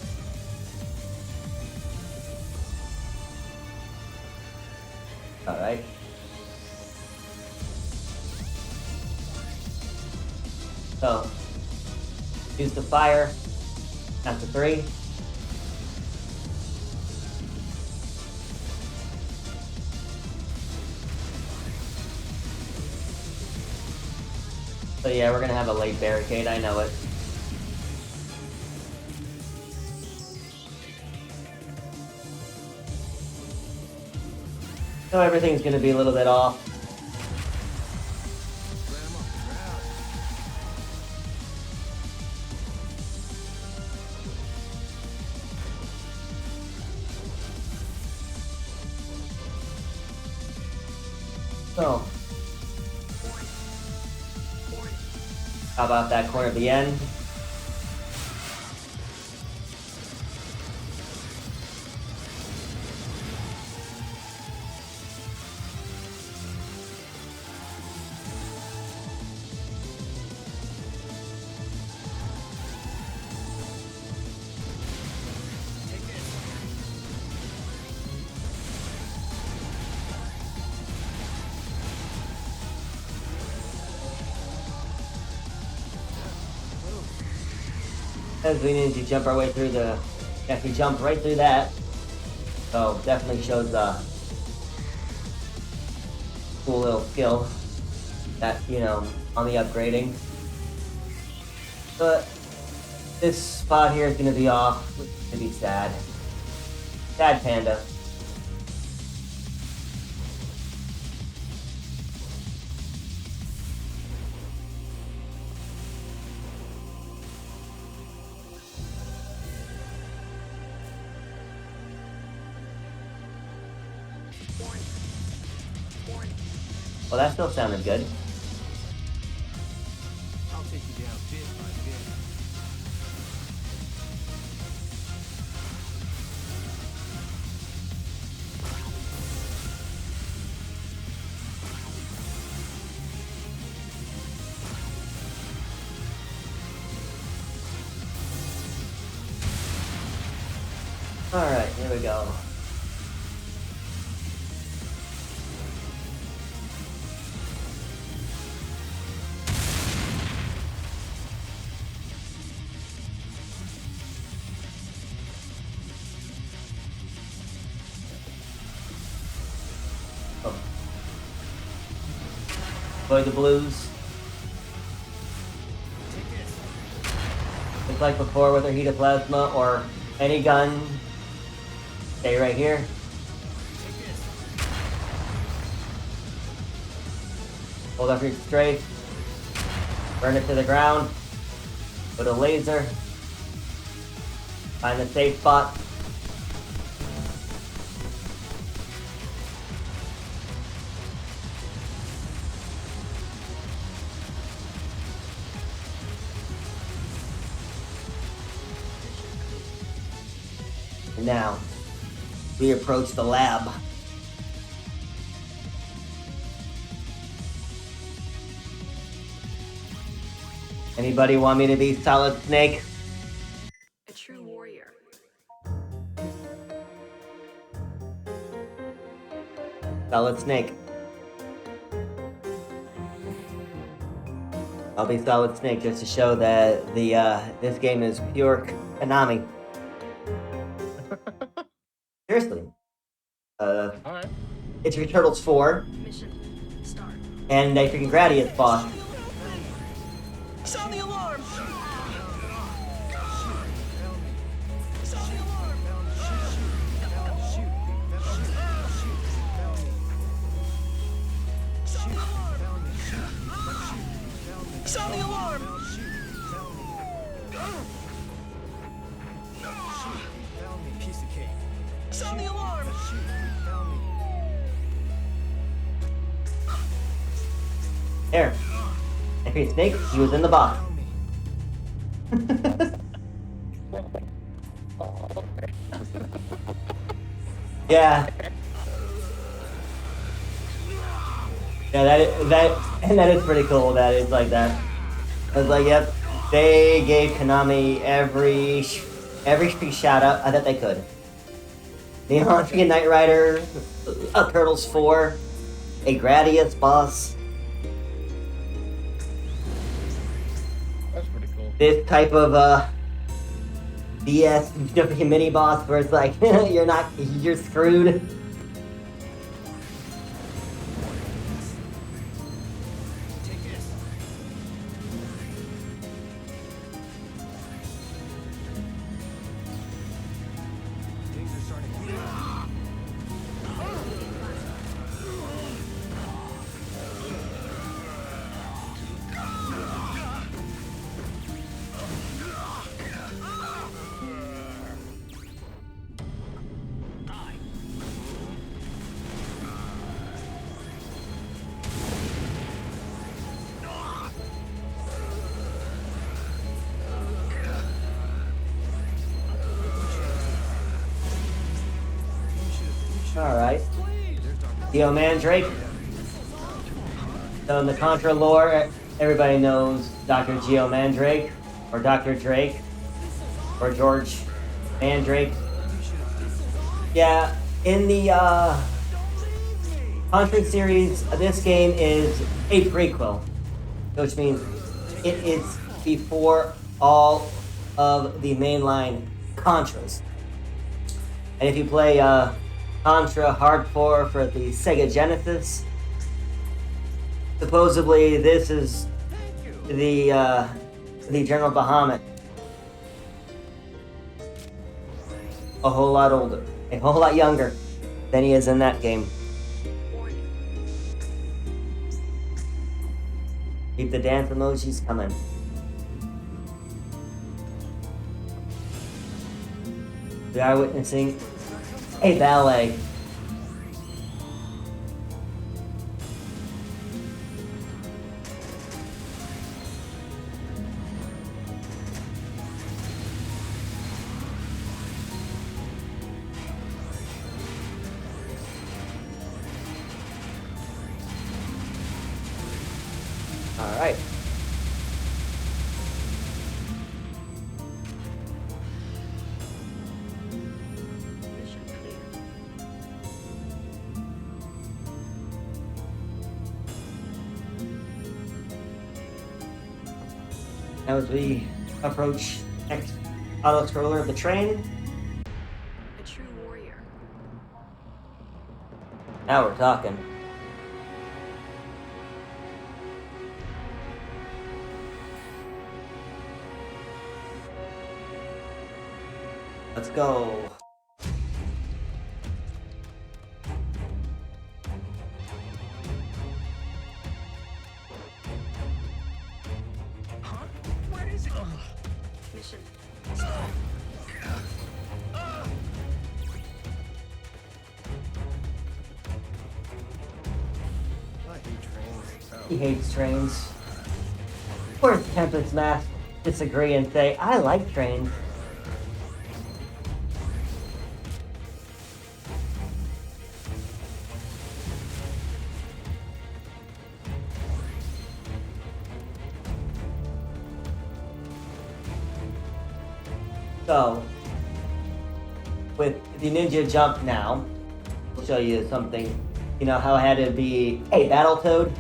All right. So, use the fire. Count to 3. So yeah, we're gonna have a late barricade, I know it. So everything's gonna be a little bit off. So, how about that corner at the end? As we need to jump our way through the, if we jump right through that, so definitely shows cool little skill that, you know, on the upgrading. But this spot here is gonna be off, which is gonna be sad. Sad panda. Well, that still sounded good. I'll take you down bit by bit. Alright, here we go. Avoid the blues. Just like before with our heated plasma or any gun, stay right here. Hold up your strafe. Burn it to the ground. Put a laser. Find a safe spot. And now, we approach the lab. Anybody want me to be Solid Snake? A true warrior. Solid Snake. I'll be Solid Snake just to show that the this game is pure Konami. Seriously. Alright. It's your Turtles 4, Mission start. and a freaking Gradius boss. Sound the alarm! Sound the alarm! Piece of cake. Sound the alarm! There. If he's Snake, he was in the box. Yeah. Yeah, that is pretty cool that it's like that. I was like, yep, they gave Konami every shout out that they could. Neon Tree Knight Rider, Turtles 4, a Gradius boss. That's pretty cool. This type of BS mini boss where it's like you're screwed. Things are starting to heat up. Alright. Geo Mandrake. So in the Contra lore, everybody knows Dr. Geo Mandrake, or Dr. Drake, or George Mandrake. Yeah, in the Contra series, this game is a prequel, which means it is before all of the mainline Contras. And if you play Contra Hardcore for the Sega Genesis, supposedly this is the General Bahamut. A whole lot older, a whole lot younger than he is in that game. Keep the dance emojis coming. We are witnessing a ballet. All right. Now as we approach next auto scroller of the train, A true warrior. now we're talking. Let's go. Mission. I hate trains. He hates trains. Where's Tempest Mask disagree and say, I like trains. So, with the ninja jump now, I'll show you something. You know how I had to be a Battletoad?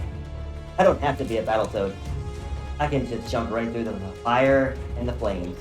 I don't have to be a Battletoad. I can just jump right through the fire and the flames.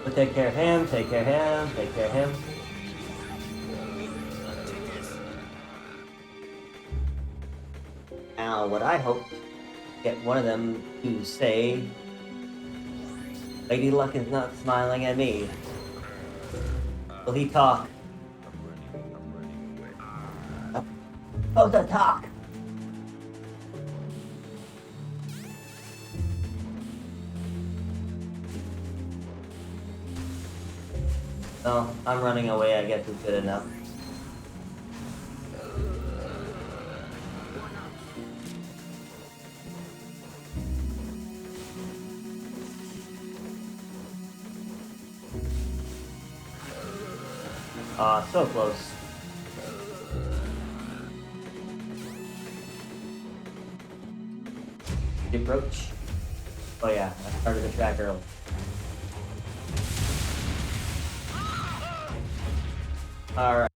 We'll take care of him, take care of him, take care of him. Now, what I hope to get one of them to say, Lady Luck is not smiling at me. Will he talk? Oh, the talk! Oh, I'm running away, I guess it's good enough. So close. The approach. Oh yeah, I started the track early. Alright.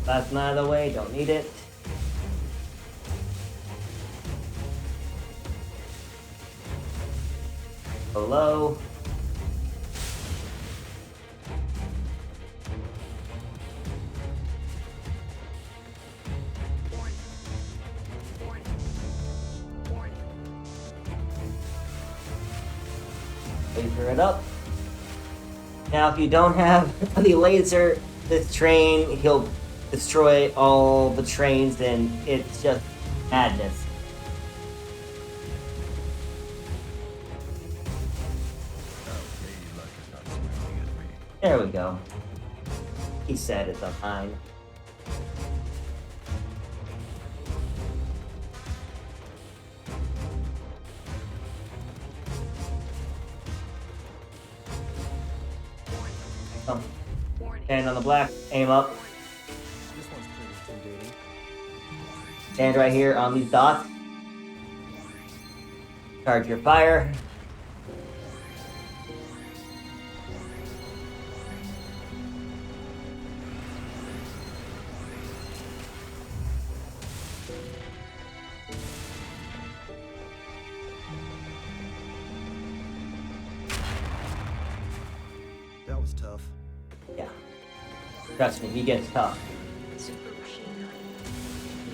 That's not the way, don't need it. Hello. Laser it up. Now, if you don't have the laser, this train, he'll destroy all the trains, and it's just madness. There we go. He said it's a mine. Stand on the black, aim up. This one's pretty intimidating. Stand right here on these dots. Charge your fire. That was tough. Yeah. Trust me, he gets tough. If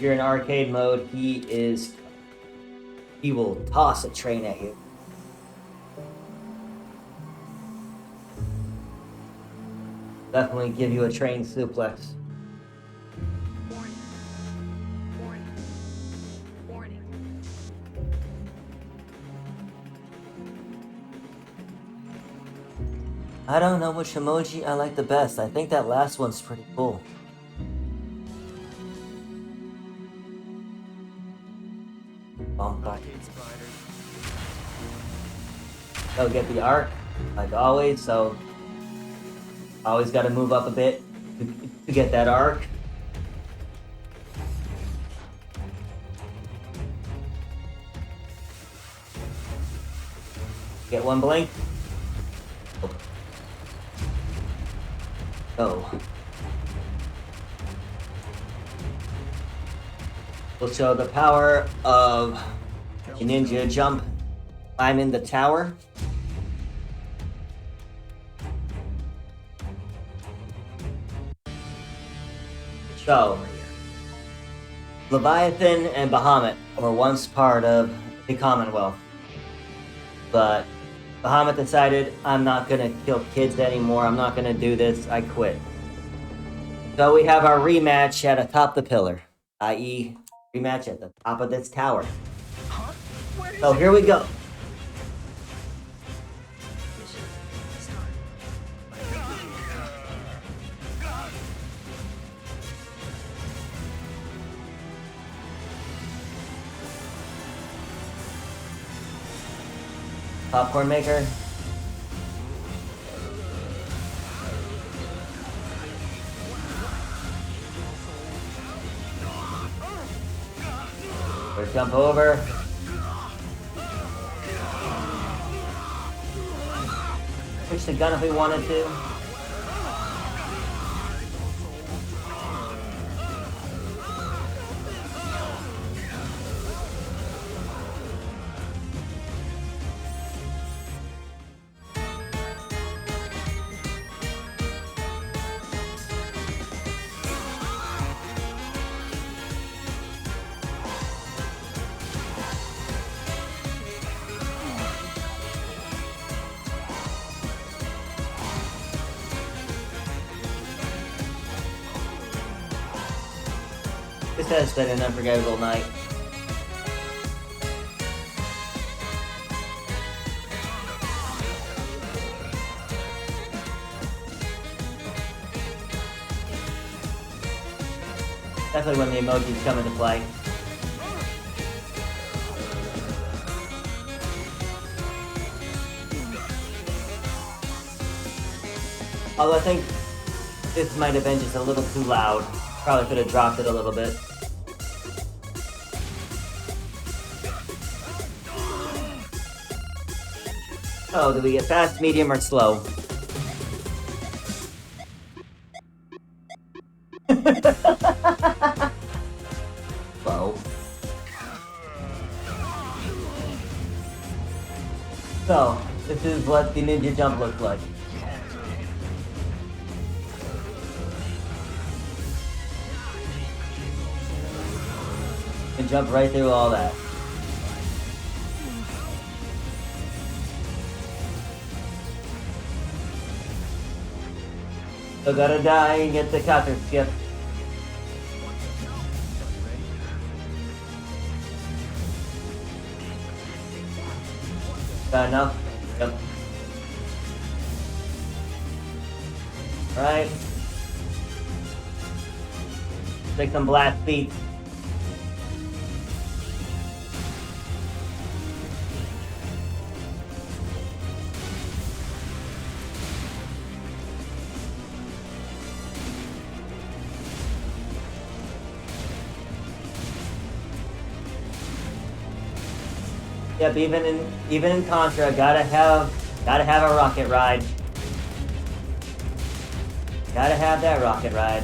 you're in arcade mode, he will toss a train at you. Definitely give you a train suplex. I don't know which emoji I like the best. I think that last one's pretty cool. Bump, bump. Arcade spider. They'll get the arc, like always, so always gotta move up a bit to get that arc. Get one blink. Go. We'll show the power of a ninja jump. I'm in the tower. So, Leviathan and Bahamut were once part of the Commonwealth. But Bahamut decided, I'm not gonna kill kids anymore, I'm not gonna do this, I quit. So we have our rematch at atop the pillar, i.e. rematch at the top of this tower. So here we go. Popcorn maker. Or jump over. Switch the gun if we wanted to. This has been an unforgettable night. Definitely when the emojis come into play. Although I think this might have been just a little too loud. Probably could have dropped it a little bit. Oh, do we get fast, medium, or slow? Slow. So, this is what the ninja jump looks like. And jump right through all that. So gotta die and get the counter skip. Got enough? Yep. Alright. Take some blast beats. Yep, even in Contra, gotta have a rocket ride. Gotta have that rocket ride.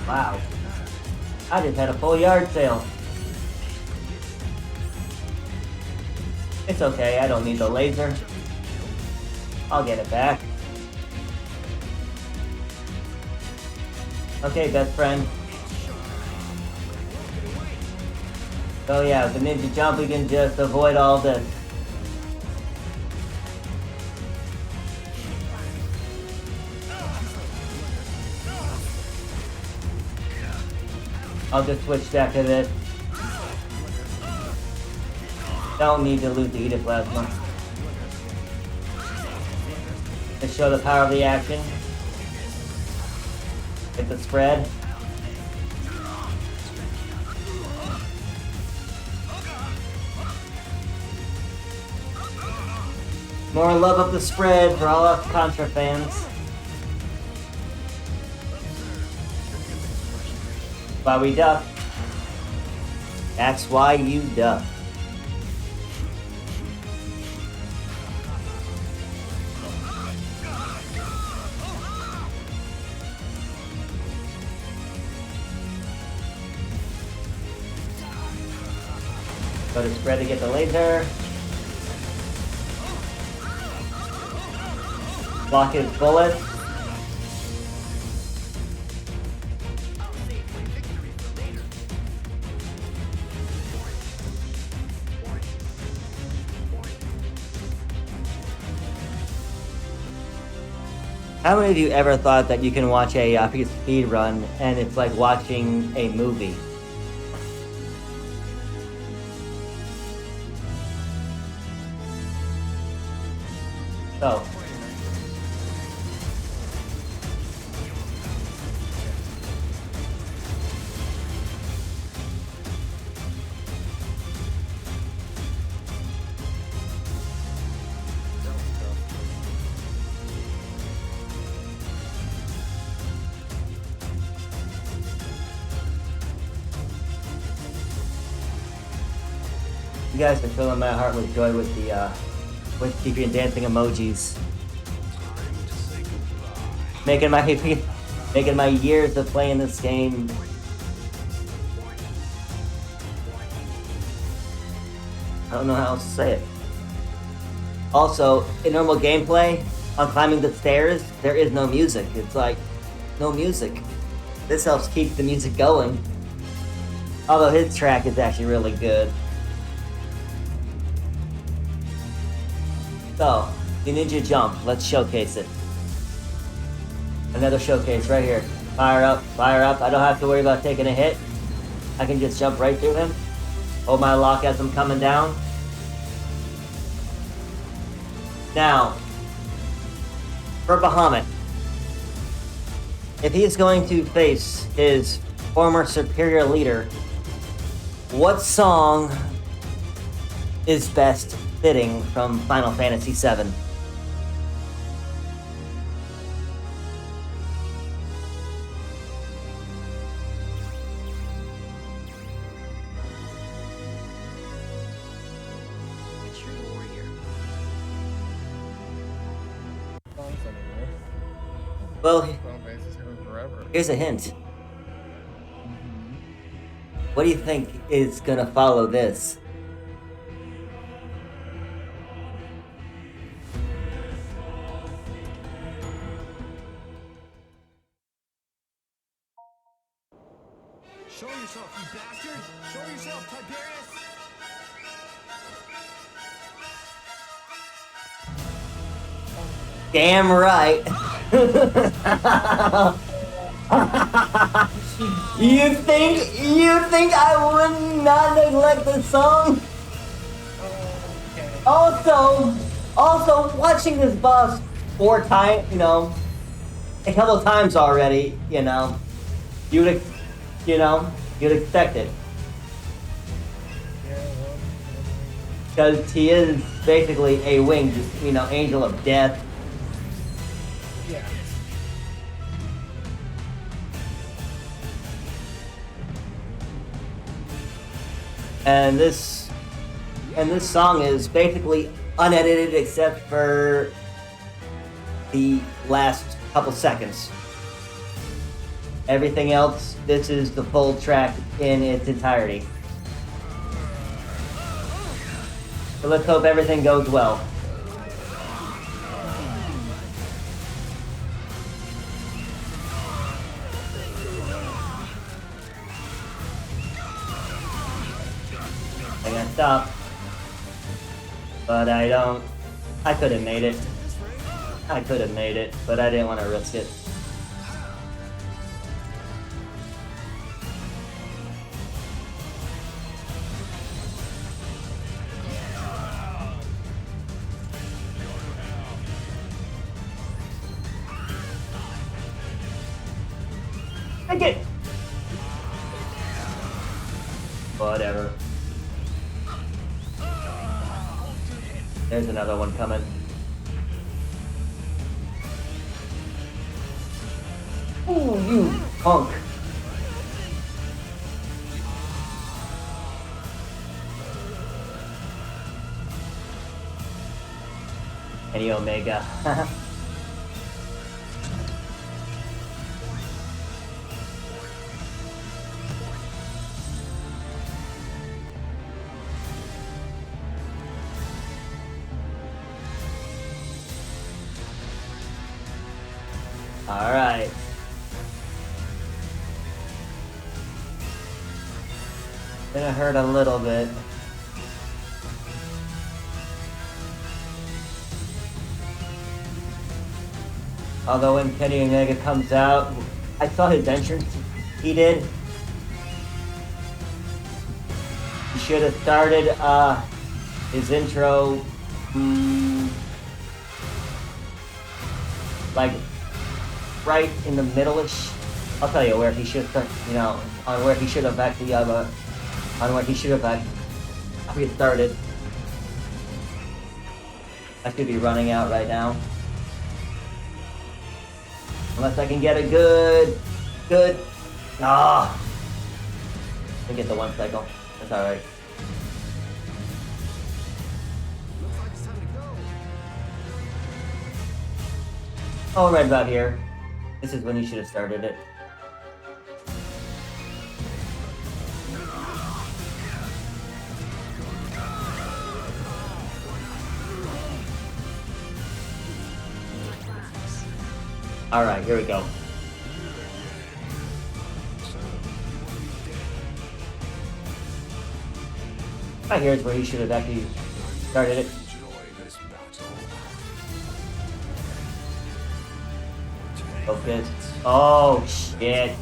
Wow. I just had a full yard sale. It's okay, I don't need the laser. I'll get it back. Okay, best friend. So yeah, with the ninja jump we can just avoid all this. I'll just switch back to this. Don't need to lose the heated plasma. Just show the power of the action. Get the spread. More love of the spread for all us Contra fans. Why we duck. That's why you duck. Go to spread to get the laser. Block his bullets. How many of you ever thought that you can watch a speed run and it's like watching a movie? So. You guys are filling my heart with joy with the keeping dancing emojis. Making my years of playing this game I don't know how else to say it. Also, in normal gameplay, on climbing the stairs, there is no music. It's like, no music. This helps keep the music going. Although his track is actually really good. So, the ninja jump, let's showcase it. Another showcase right here. Fire up, fire up. I don't have to worry about taking a hit. I can just jump right through him. Hold my lock as I'm coming down. Now, for Bahamut, if he is going to face his former superior leader, what song is best fitting from Final Fantasy VII? Songs anymore. Well, Final Fantasy VII forever. here's a hint. What do you think is gonna follow this? Show yourself, you bastard! Show yourself, Tiberius! Damn right. You think I would not neglect this song? Also, watching this boss 4 times, a couple of times already, you'd expect it. Yeah, well, Because he is basically a winged, angel of death. yeah. And this song is basically unedited except for the last couple seconds. Everything else, this is the full track in its entirety. So let's hope everything goes well. I got stopped. But I could have made it. But I didn't want to risk it. Take it! Whatever. There's another one coming. Ooh, you punk. Any Omega. Alright. Gonna hurt a little bit. Although when Kenny Omega comes out, I saw his entrance. He did. He should have started his intro like right in the middle-ish. I'll tell you where he should start, on where he should have actually started. I could be running out right now. Unless I can get a good. I get the 1 cycle. That's alright. Looks like it's time to go. Oh, right about here. This is when you should have started it. Alright, here we go. Right here's where he should have actually started it. Focus. Oh, shit.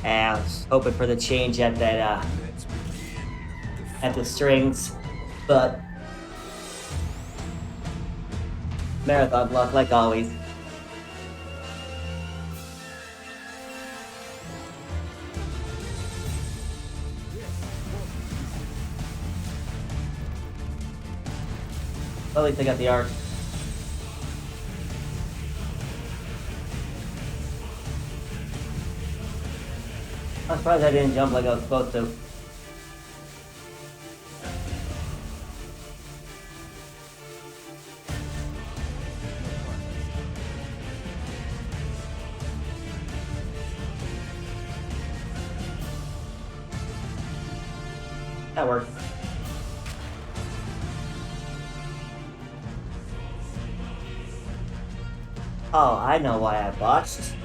I was hoping for the change at that, at the strings, but marathon luck like always. Well, at least I got the arc. I'm surprised I didn't jump like I was supposed to. That worked. Oh, I know why I botched.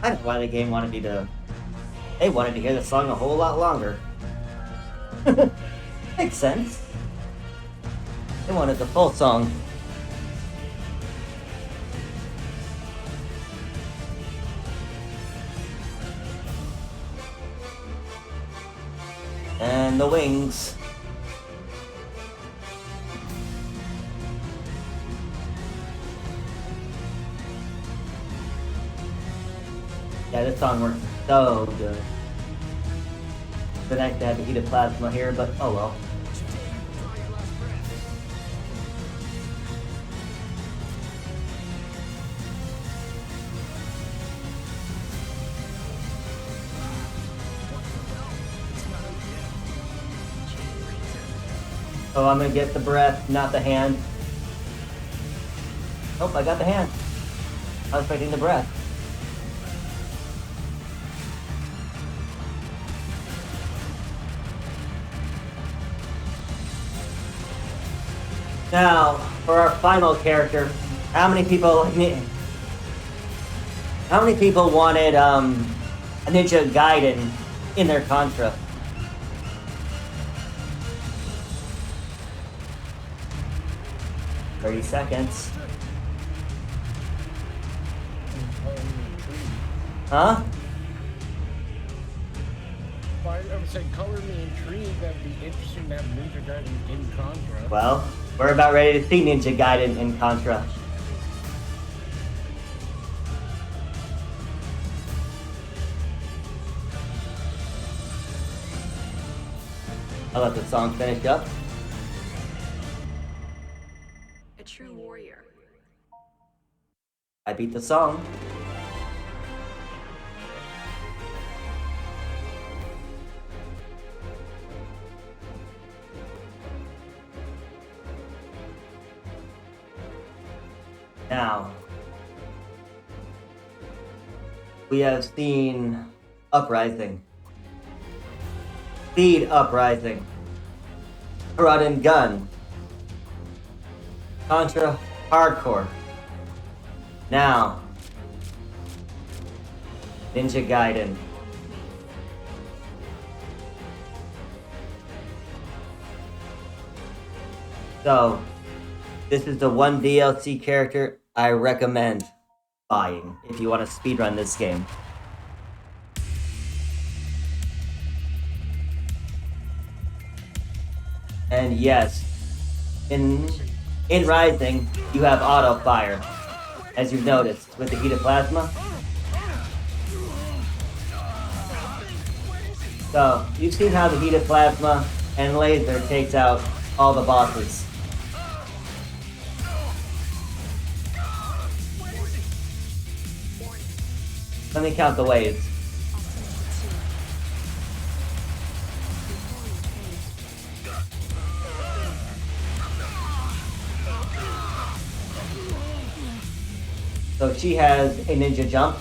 I know why the game wanted me to... They wanted to hear the song a whole lot longer. Makes sense. They wanted the full song. And the wings. Yeah, this song works so good. It's nice to have the heated plasma here, but oh well. Oh, I'm gonna get the breath, not the hand. Nope, I got the hand. I was expecting the breath. Now, for our final character, how many people wanted a Ninja Gaiden in their Contra? "30 seconds. Huh? I would say color me intrigued. That'd be interesting to have Ninja Gaiden in Contra. Well, we're about ready to see Ninja Gaiden in Contra. I'll let the song finish up. A true warrior. I beat the song. Now, we have seen Uprising, Speed Uprising, Run and Gun, Contra Hardcore. Now, Ninja Gaiden. So, this is the one DLC character I recommend buying if you want to speedrun this game. And yes, in Rising, you have auto fire, as you've noticed with the heated plasma. So, you've seen how the heated plasma and laser takes out all the bosses. Let me count the waves. So she has a ninja jump,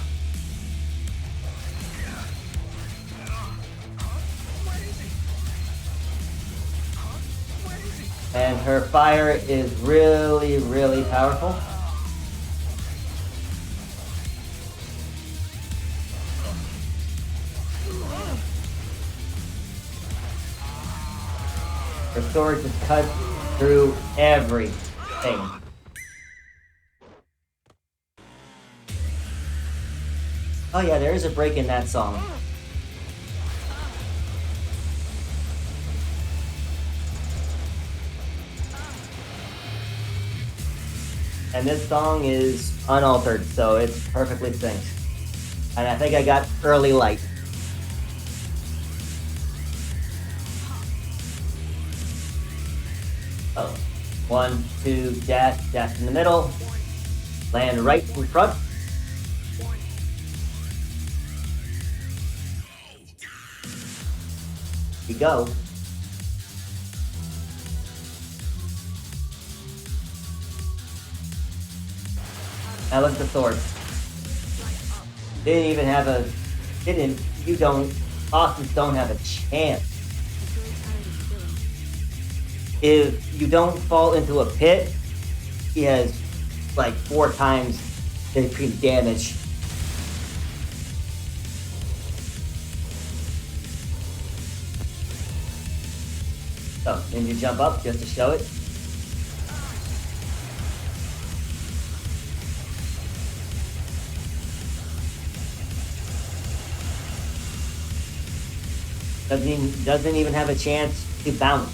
And her fire is really, really powerful. Her sword just cuts through everything. Oh yeah, there is a break in that song. And this song is unaltered, so it's perfectly synced. And I think I got early light. Oh, 1, 2, dash in the middle, land right in front. We go. Now look at the sword. Didn't even have a, Bosses don't have a chance. If you don't fall into a pit, he has like 4 times the damage. So, then you jump up just to show it. Doesn't even have a chance to bounce.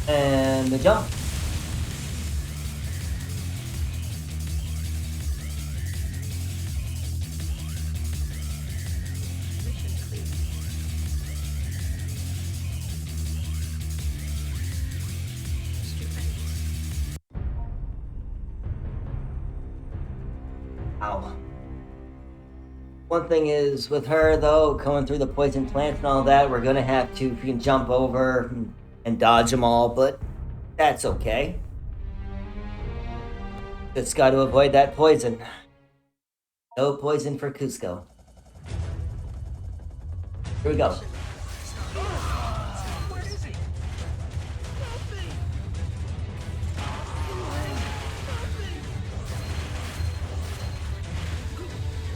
And the jump. Ow. One thing is, with her though, going through the poison plants and all that, we're gonna have to freaking jump over and dodge them all, but that's okay. Just gotta avoid that poison. No poison for Cusco. Here we go.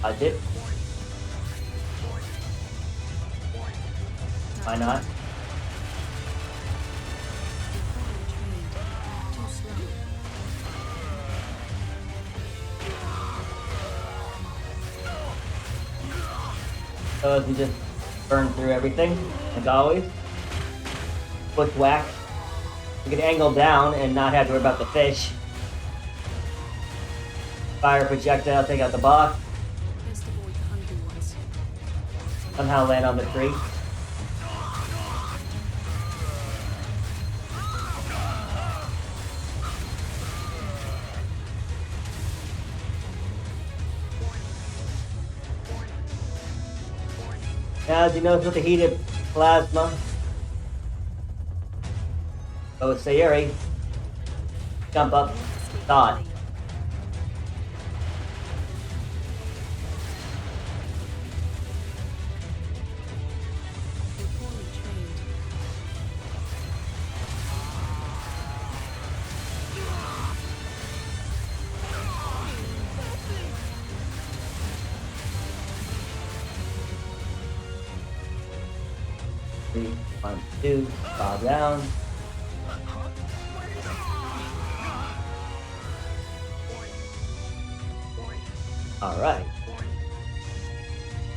Dodge it. Why not? So as we just burn through everything, like always. Bushwhack. We can angle down and not have to worry about the fish. Fire projectile, take out the box. Somehow land on the tree. Now, as you notice with the heated plasma, Sayuri, jump up, dodge. Three, 1, 2, bow down. Alright.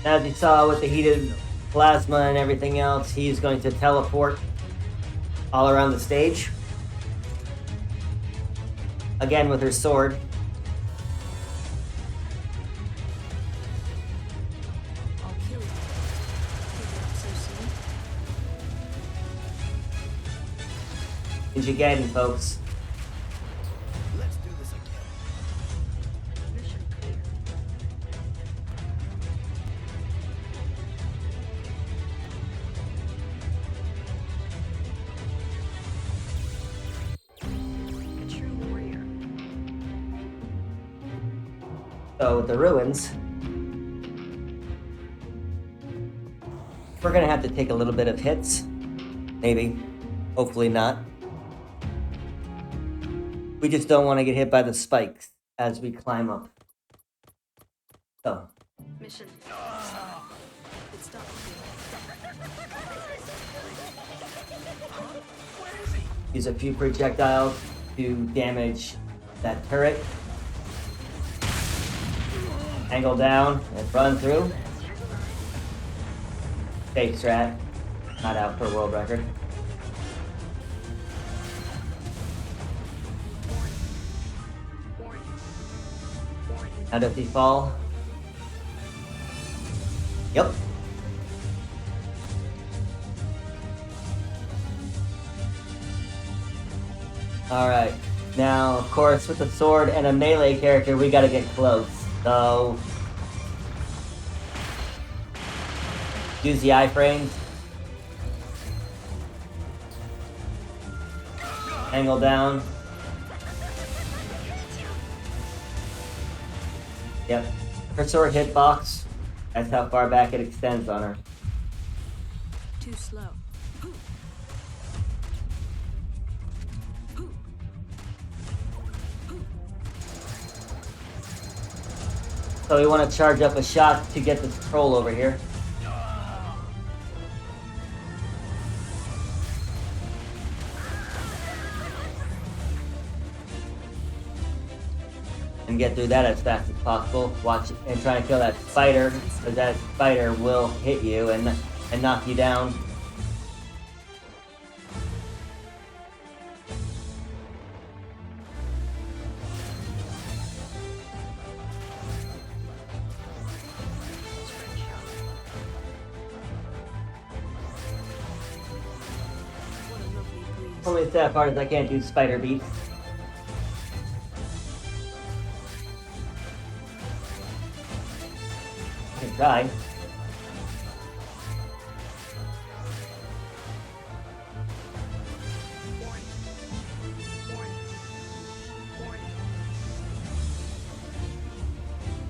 As you saw with the heated plasma and everything else, he's going to teleport all around the stage. Again with her sword. Again, folks. Let's do this again. Mission clear. A true warrior. So with the ruins, We're gonna have to take a little bit of hits. Maybe. Hopefully not. We just don't want to get hit by the spikes as we climb up. So. Mission. It's done. Use a few projectiles to damage that turret. Angle down and run through. Safe strat. Not out for world record. Now does he fall? Yep. Alright. Now, of course, with a sword and a melee character, we gotta get close. So... use the iframes. Angle down. Yep. Her sword hitbox. That's how far back it extends on her. Too slow. So we want to charge up a shot to get this troll over here. And get through that as fast as possible. Watch it and try and kill that spider, because that spider will hit you and knock you down. What a lovely breeze. Only sad part is I can't do spider beats. I can try.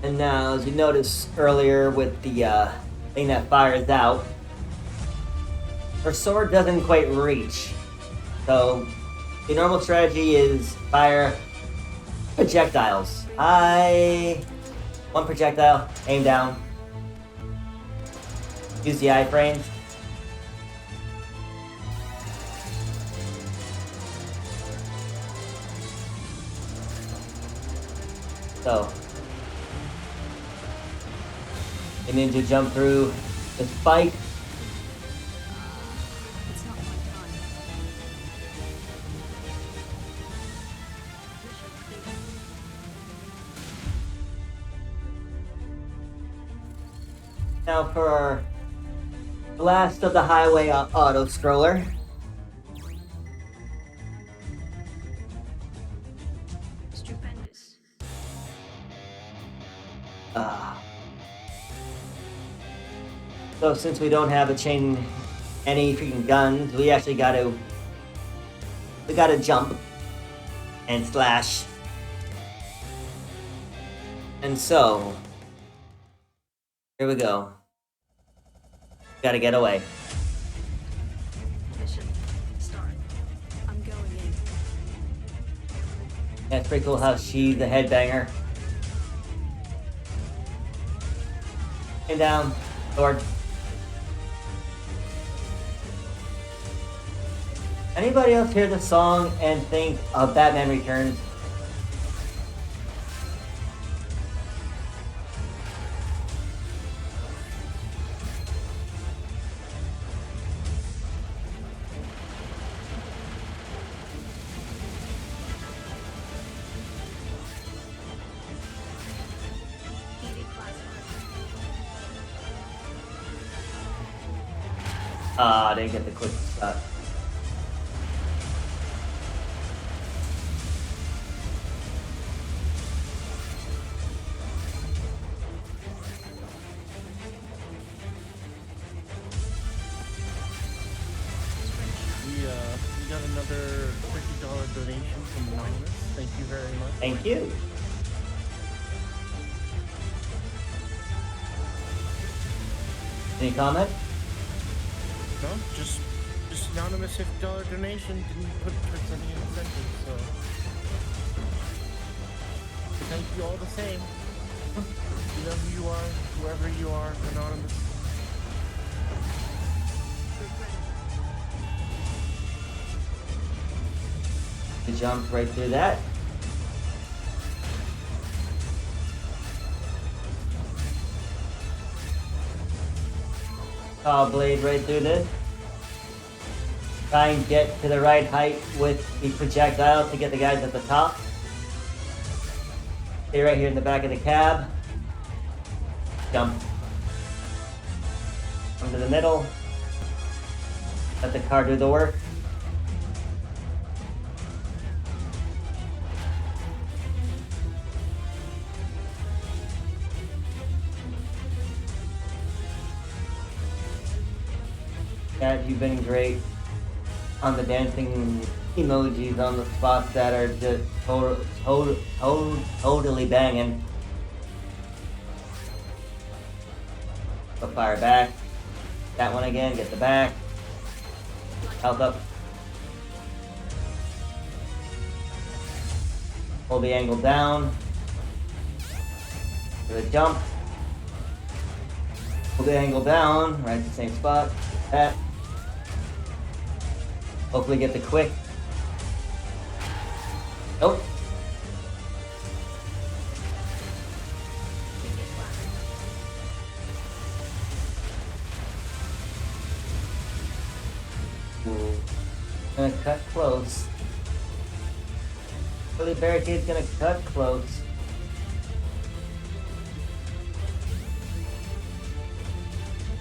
And now, as you noticed earlier with the thing that fires out, her sword doesn't quite reach. So, the normal strategy is fire projectiles. One projectile, aim down. Use the iframes. So, the ninja jump through the spike. It's not my time. Mission clear. Now for our Blast of the Highway auto scroller. Stupendous. So since we don't have any freaking guns, we actually gotta jump and slash. And so, here we go. Gotta get away. Mission start. I'm going in. That's pretty cool how she's a headbanger. And down, sword. Anybody else hear the song and think of Batman Returns? I didn't get the quick shot. We got another $50 donation from Anonymous. Thank you very much. Thank you. Any comment? No, just anonymous $50 donation didn't put towards any incentive, so thank you all the same. You know who you are, whoever you are, anonymous. You jumped right through that. Blade right through this. Try and get to the right height with the projectile to get the guys at the top. Stay right here in the back of the cab. Jump. Come to the middle. Let the car do the work. Dad, you've been great on the dancing emojis on the spots that are just totally banging. But fire back. That one again, get the back. Health up. Hold the angle down. Do the jump. Hold the angle down, right at the same spot. That. Hopefully get the quick. Nope. Gonna cut close. Early barricade's gonna cut close.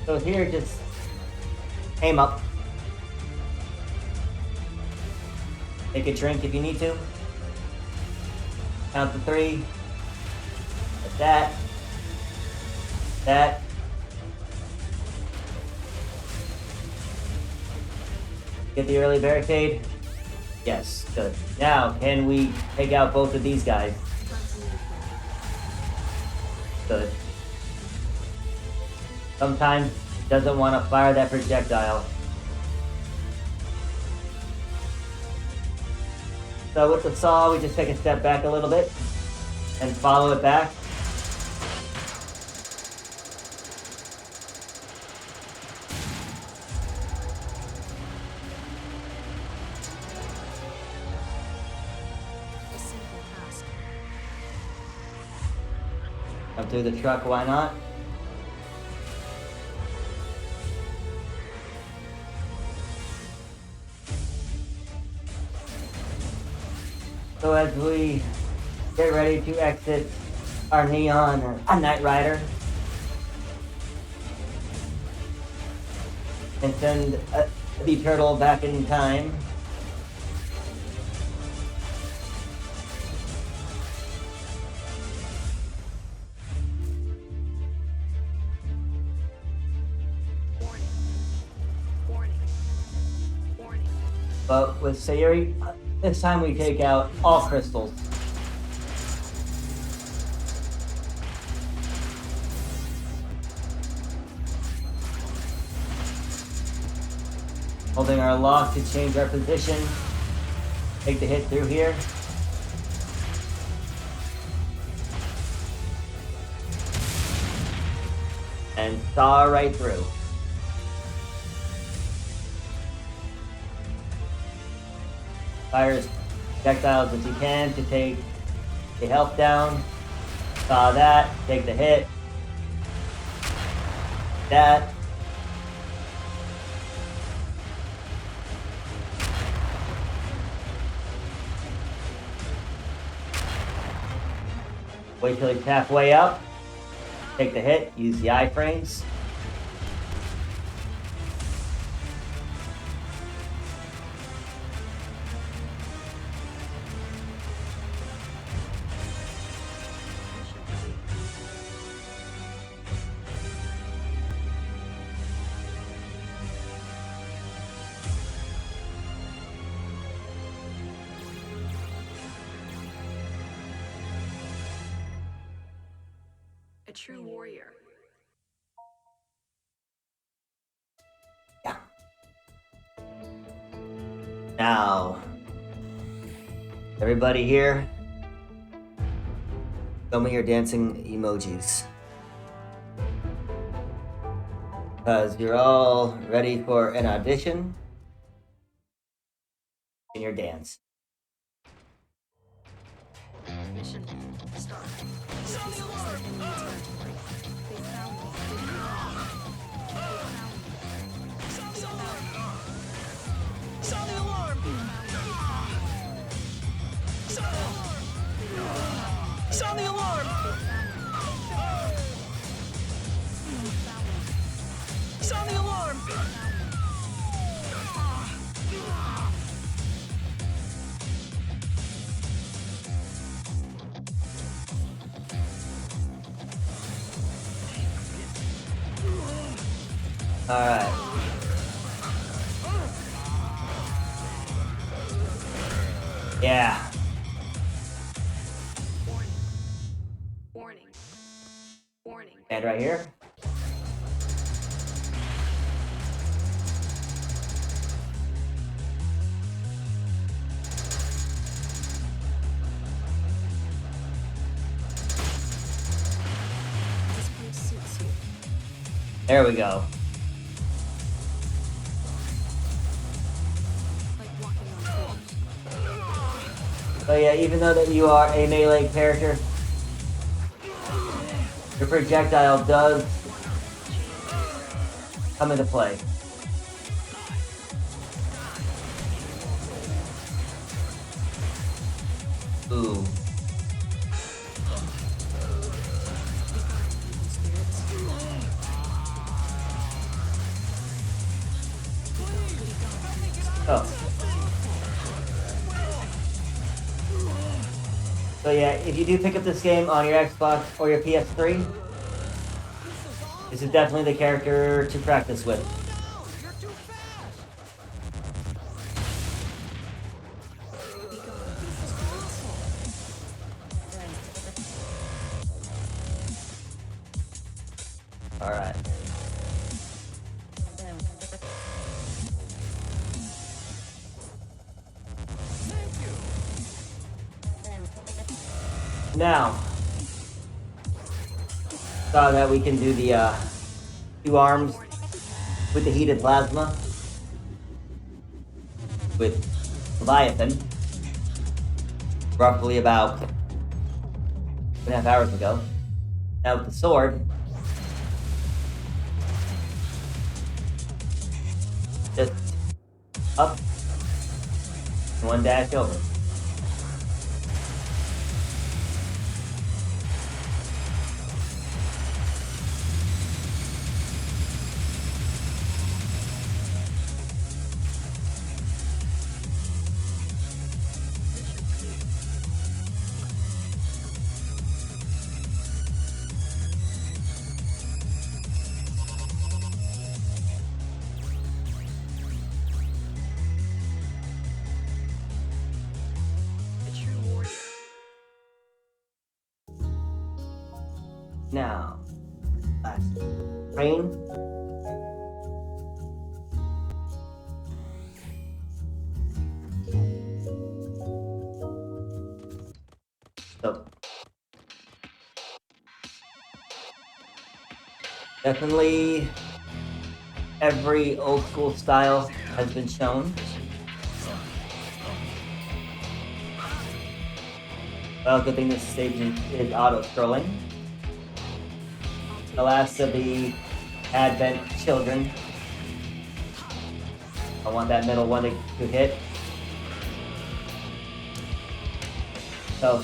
So here, just aim up. Take a drink if you need to. Count to 3. Like that. That. Get the early barricade. Yes, good. Now, can we take out both of these guys? Good. Sometimes it doesn't want to fire that projectile. So with the saw, we just take a step back a little bit and follow it back. A simple task. Up through the truck, why not? So as we get ready to exit our neon Knight Rider and send the turtle back in time, but with Sayuri, this time we take out all crystals. Holding our lock to change our position. Take the hit through here. And saw right through. Fire as projectiles as you can to take the health down. Saw that, take the hit. That. Wait till he's halfway up. Take the hit, use the iframes. A true warrior. Yeah. Now, everybody here, show me your dancing emojis. Because you're all ready for an audition in your dance. Mission start. Sound the alarm! They found me. Sound the alarm! Sound the alarm! Sound the alarm! Alright. Yeah. Warning. Warning. And right here. This place suits you. There we go. Like walking on coals. So yeah, even though that you are a melee character, your projectile does come into play. Ooh. Oh. So yeah, if you do pick up this game on your Xbox or your PS3, this is definitely the character to practice with. Alright. Now, saw that we can do the two arms with the heated plasma with Leviathan roughly about 2.5 hours ago. Now with the sword, just up and one dash over. Now, last train. So, definitely every old school style has been shown. Well, good thing this stage is auto-scrolling. The last of the Advent children. I want that middle one to hit. So.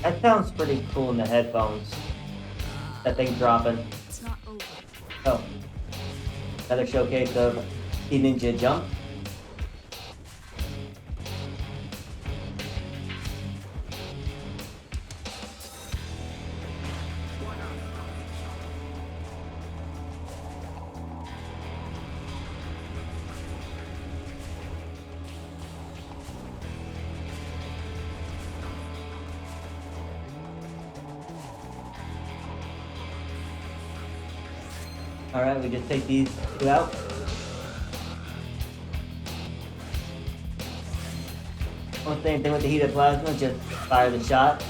That sounds pretty cool in the headphones. That thing dropping. It's not over. Oh. Another showcase of the ninja jump. Alright, we just take these two out. Same thing with the heated plasma, just fire the shot.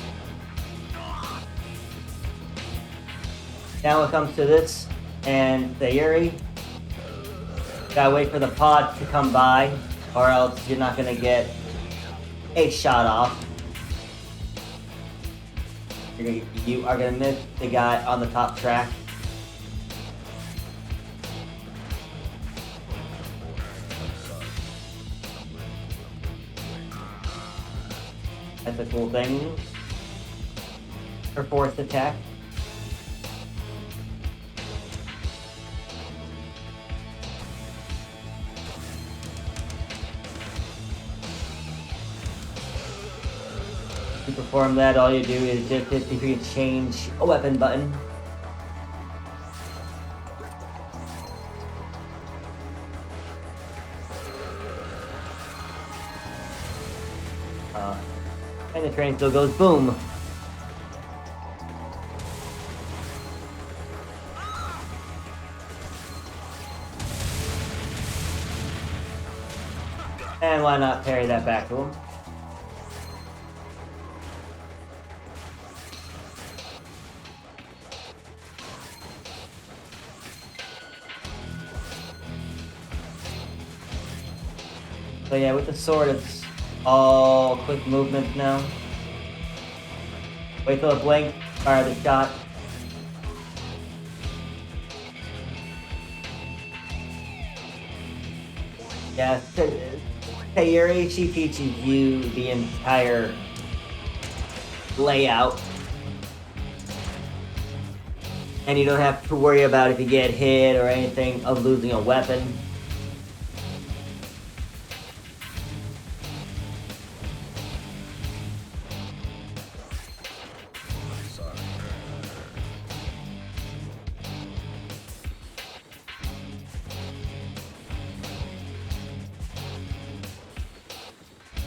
Now it comes to this, and Sayuri, gotta wait for the pod to come by, or else you're not gonna get a shot off. You are gonna miss the guy on the top track. That's a cool thing. Her fourth attack. To perform that, all you do is just hit the change a weapon button. And the train still goes boom. And why not parry that back to him? So yeah, with the sword, it's all quick movements now. Wait till it blinks, fire the shot. Yeah, Sayuri, she teaches you the entire layout. And you don't have to worry about if you get hit or anything of losing a weapon.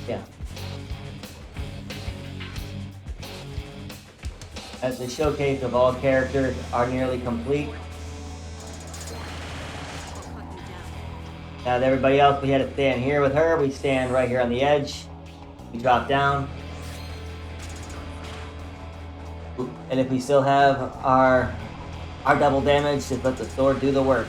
Yeah. As the showcase of all characters are nearly complete. Now with everybody else, we had to stand here with her. We stand right here on the edge. We drop down. And if we still have our double damage, just let the sword do the work.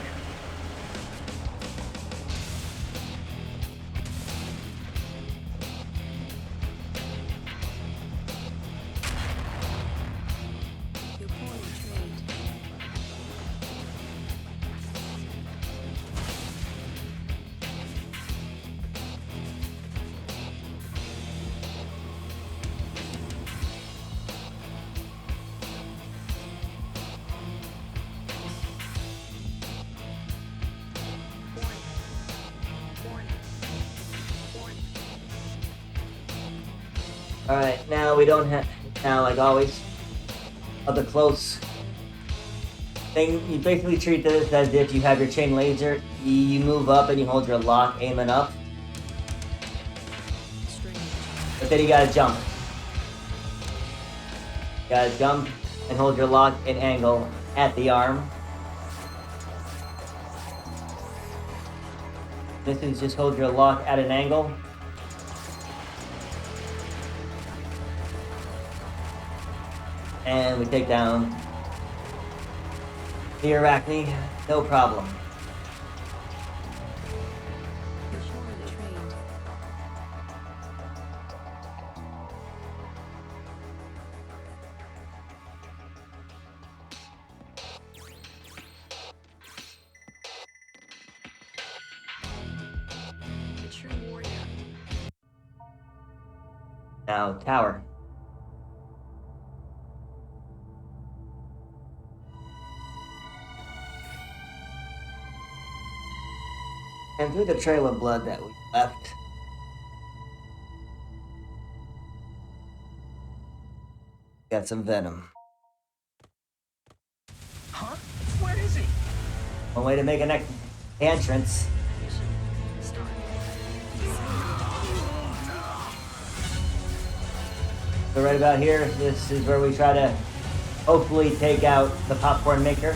You're poorly trained. Alright, now we don't have, now like always, of the close thing, you basically treat this as if you have your chain laser, you move up and you hold your lock aiming up. But then you gotta jump. You gotta jump and hold your lock and angle at the arm. This is just hold your lock at an angle. And we take down the Arachne, no problem. You're poorly trained. A true warrior. Now, tower. And through the trail of blood that we left, got some venom. Huh? Where is he? One way to make an entrance. So right about here, this is where we try to hopefully take out the popcorn maker.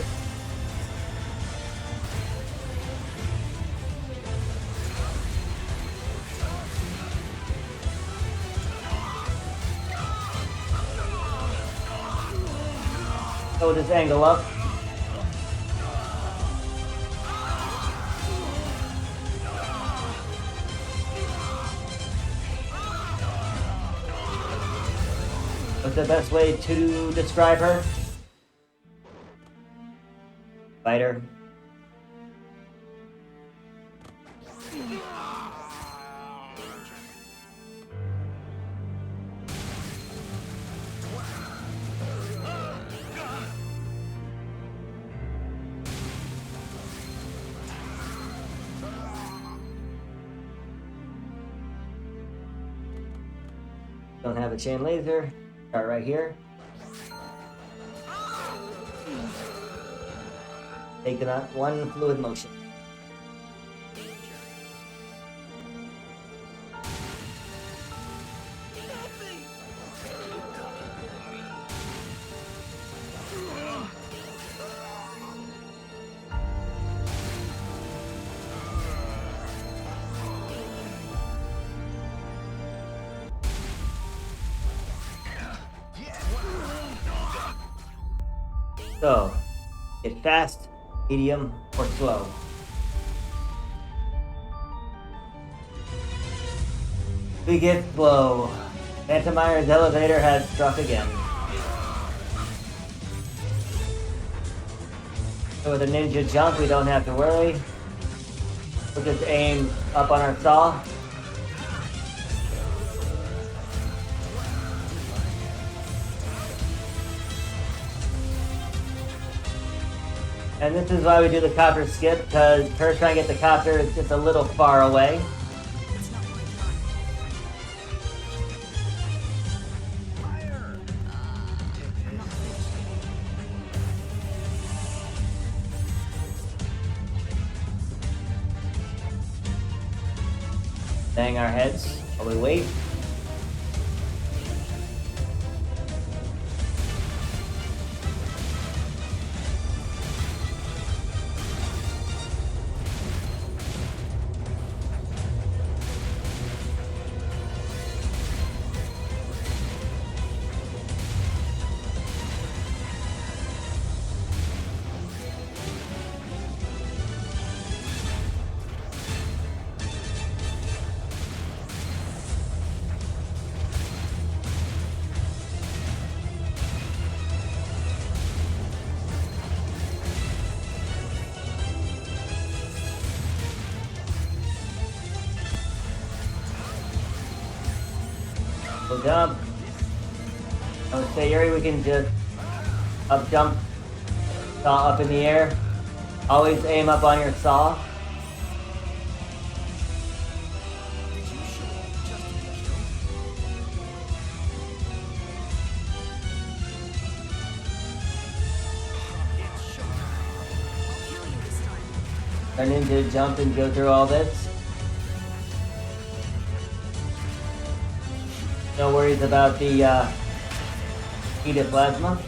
So this angle up. What's the best way to describe her? Fighter. Don't have a chain laser. Start right here. Take it on one fluid motion. So, get fast, medium, or slow. We get slow. AntiAaron's elevator has struck again. So with a ninja jump, we don't have to worry. We'll just aim up on our saw. And this is why we do the copter skip, because her trying to get the copter is just a little far away. It's not my time. I'm not finished. Bang our heads while we wait. We'll jump. I would say, Yuri, we can just up jump, saw up in the air. Always aim up on your saw. Turn into jump and go through all this. No worries about the heated plasma.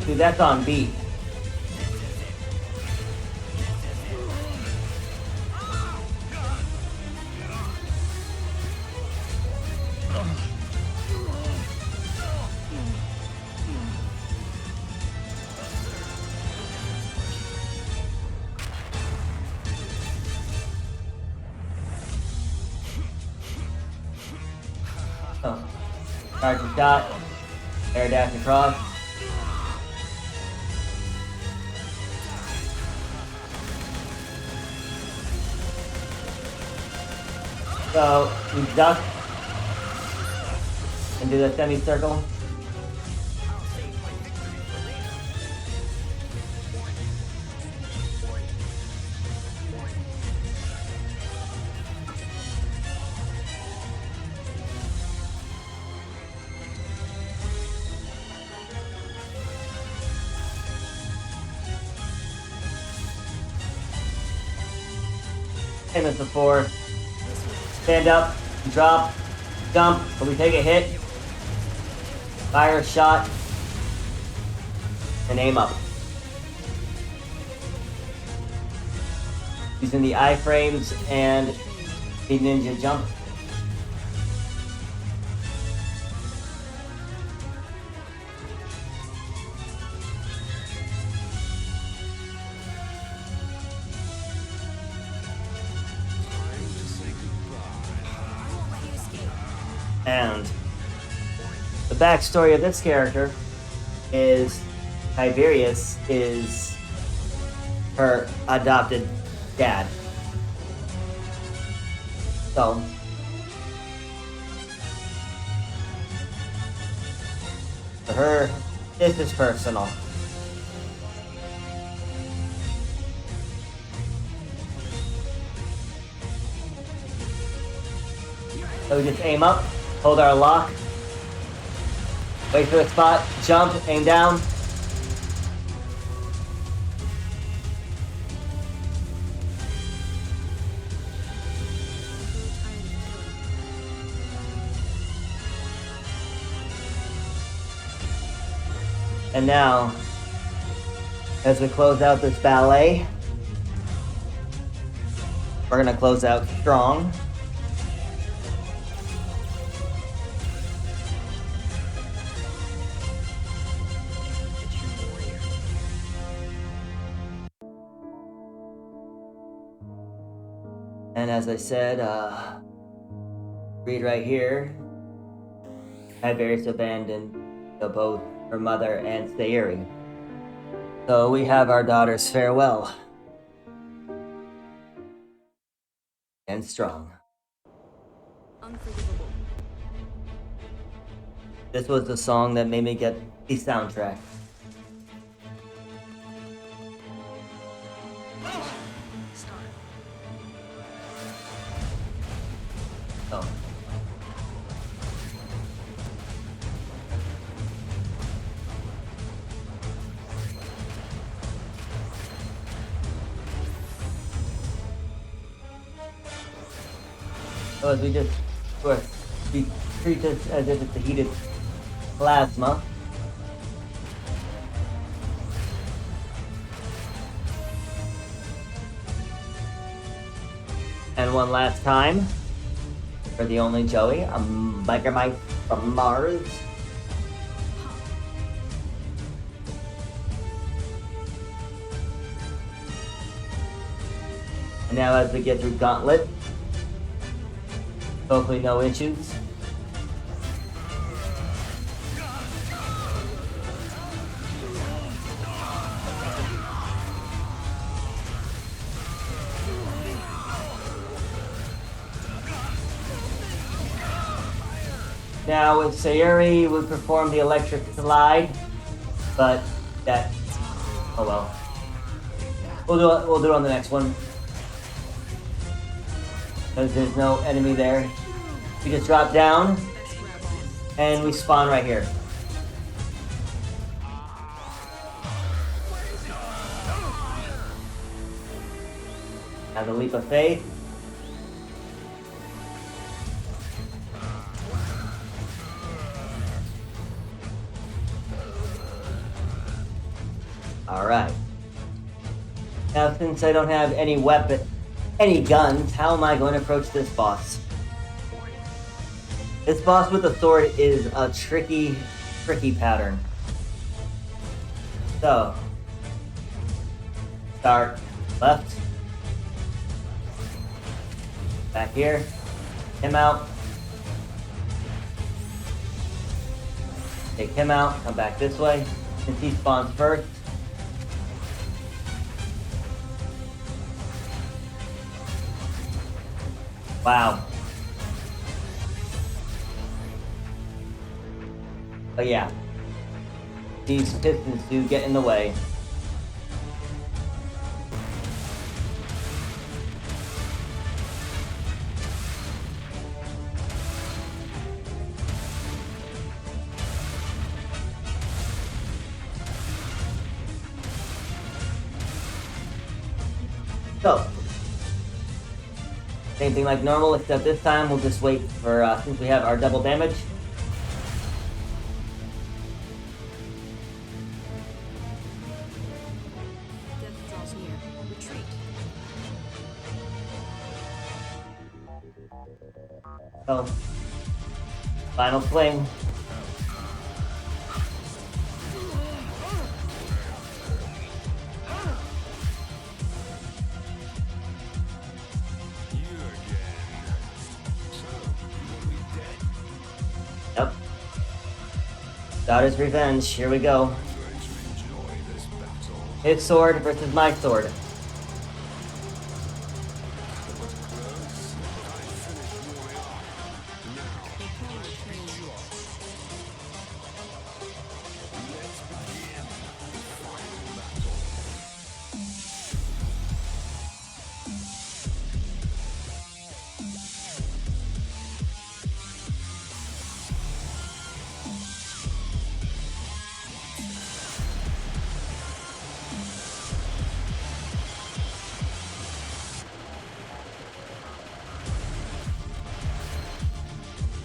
Dude, that's on beat. Oh. Charge the shot. Air dash across. So we duck and do the semicircle. Same as before. Stand up, drop, jump, but we take a hit, fire a shot, and aim up. using the iframes and the ninja jump. And the backstory of this character is Tiberius is her adopted dad. So for her, this is personal. So we just aim up, hold our lock, wait for the spot, jump, aim down. And now, as we close out this ballet, we're gonna close out strong. And as I said, read right here, Tiberius abandoned both her mother and Sayuri. So we have our daughter's farewell. And strong. Unforgivable. This was the song that made me get the soundtrack. So. So as we treat this as if it's a heated plasma. And one last time, for the only Joey, a biker Mike from Mars. And now as we get through Gauntlet, hopefully no issues. Now with Sayuri, we perform the electric slide, but that, oh well. We'll do it on the next one. Because there's no enemy there. We just drop down, and we spawn right here. Now the leap of faith. Alright. Now since I don't have any guns, how am I going to approach this boss? This boss with a sword is a tricky pattern. So, start left, back here, him out, take him out, come back this way, since he spawns first. Wow. But yeah, these pistons do get in the way. So, same thing like normal, except this time we'll just wait for, since we have our double damage. Death draws near. Retreat. So, final fling. Yep. Daughter's revenge. Here we go. His sword versus my sword.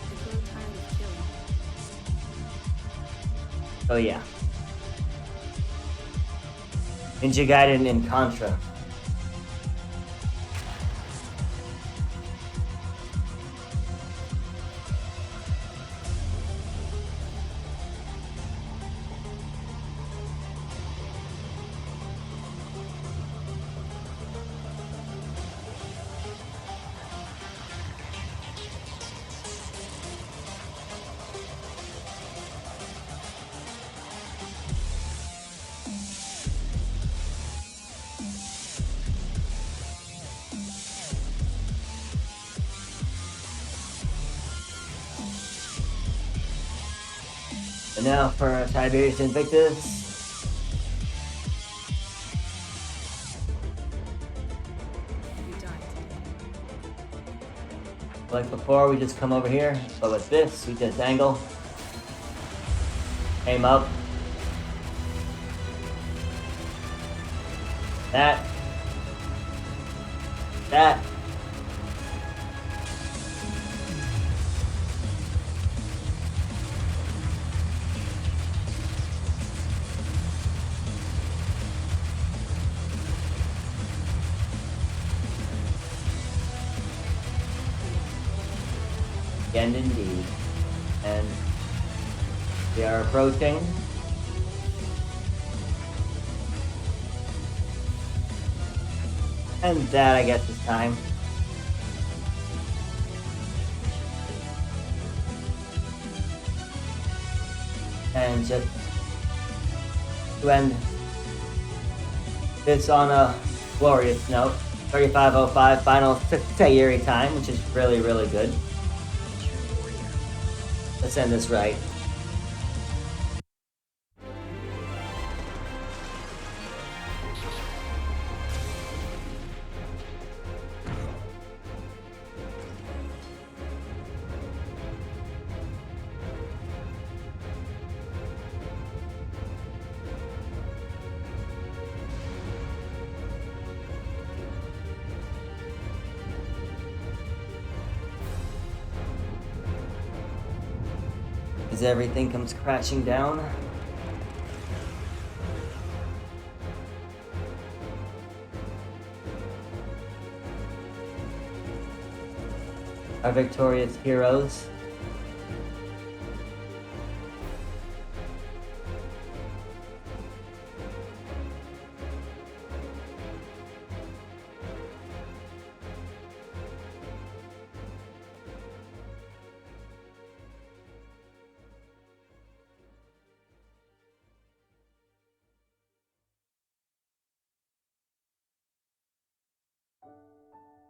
I grow tired of killing. Oh yeah. Ninja Gaiden in Contra. And now for Tiberius Invictus. You die today. Like before, we just come over here, but with this, we just angle. Aim up. That. That. And indeed. And we are approaching. And that, I guess, is time. And just to end this on a glorious note, 35:05 final Sayuri time, which is really, really good. Let's end this right. As everything comes crashing down. Our victorious heroes.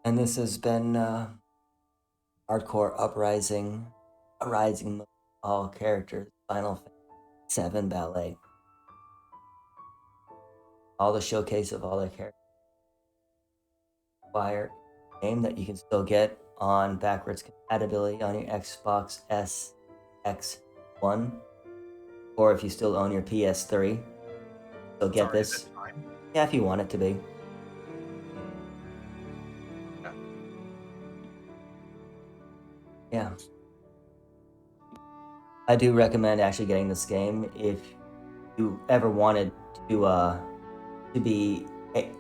And this has been Hardcore Uprising, a rising mode, all characters, Final Fantasy 7 Ballet. All the showcase of all their characters. Acquire game that you can still get on backwards compatibility on your Xbox S, X1, or if you still own your PS3, so get Sorry, is this. it time? Yeah, if you want it to be. Yeah. I do recommend actually getting this game if you ever wanted to be a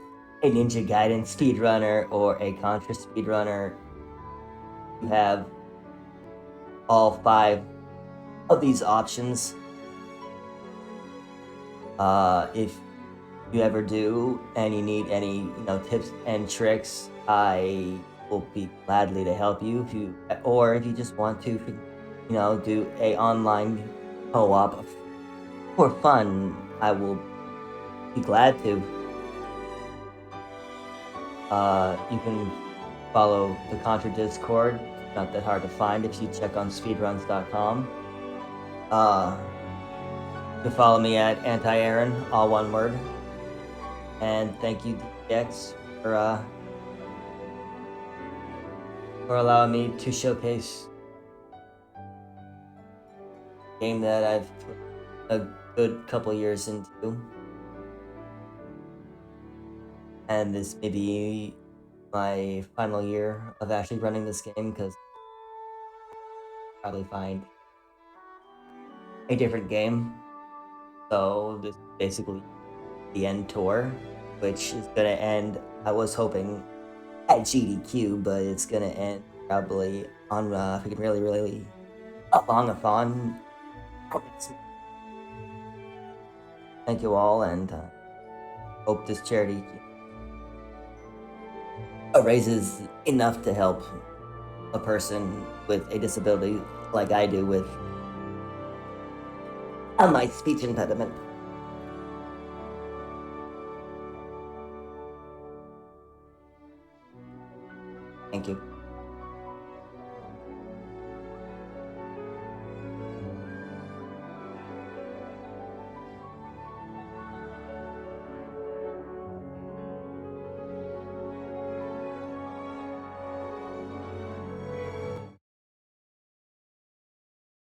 Ninja Gaiden speedrunner or a Contra speedrunner. you have all 5 of these options. If you ever do and you need any tips and tricks, I will be gladly to help you. If you just want to do a online co-op for fun, I will be glad to. You can follow the Contra Discord. It's not that hard to find if you check on speedruns.com. You can follow me at AntiAaron, all one word. And thank you, DPX, for allowing me to showcase a game that I've put a good couple years into. And this may be my final year of actually running this game, because I'll probably find a different game. So this is basically the end tour, which is gonna end, I was hoping, at GDQ, but it's gonna end probably on freaking really a long-a-thon. Thank you all, and hope this charity raises enough to help a person with a disability like I do with my speech impediment. Thank you.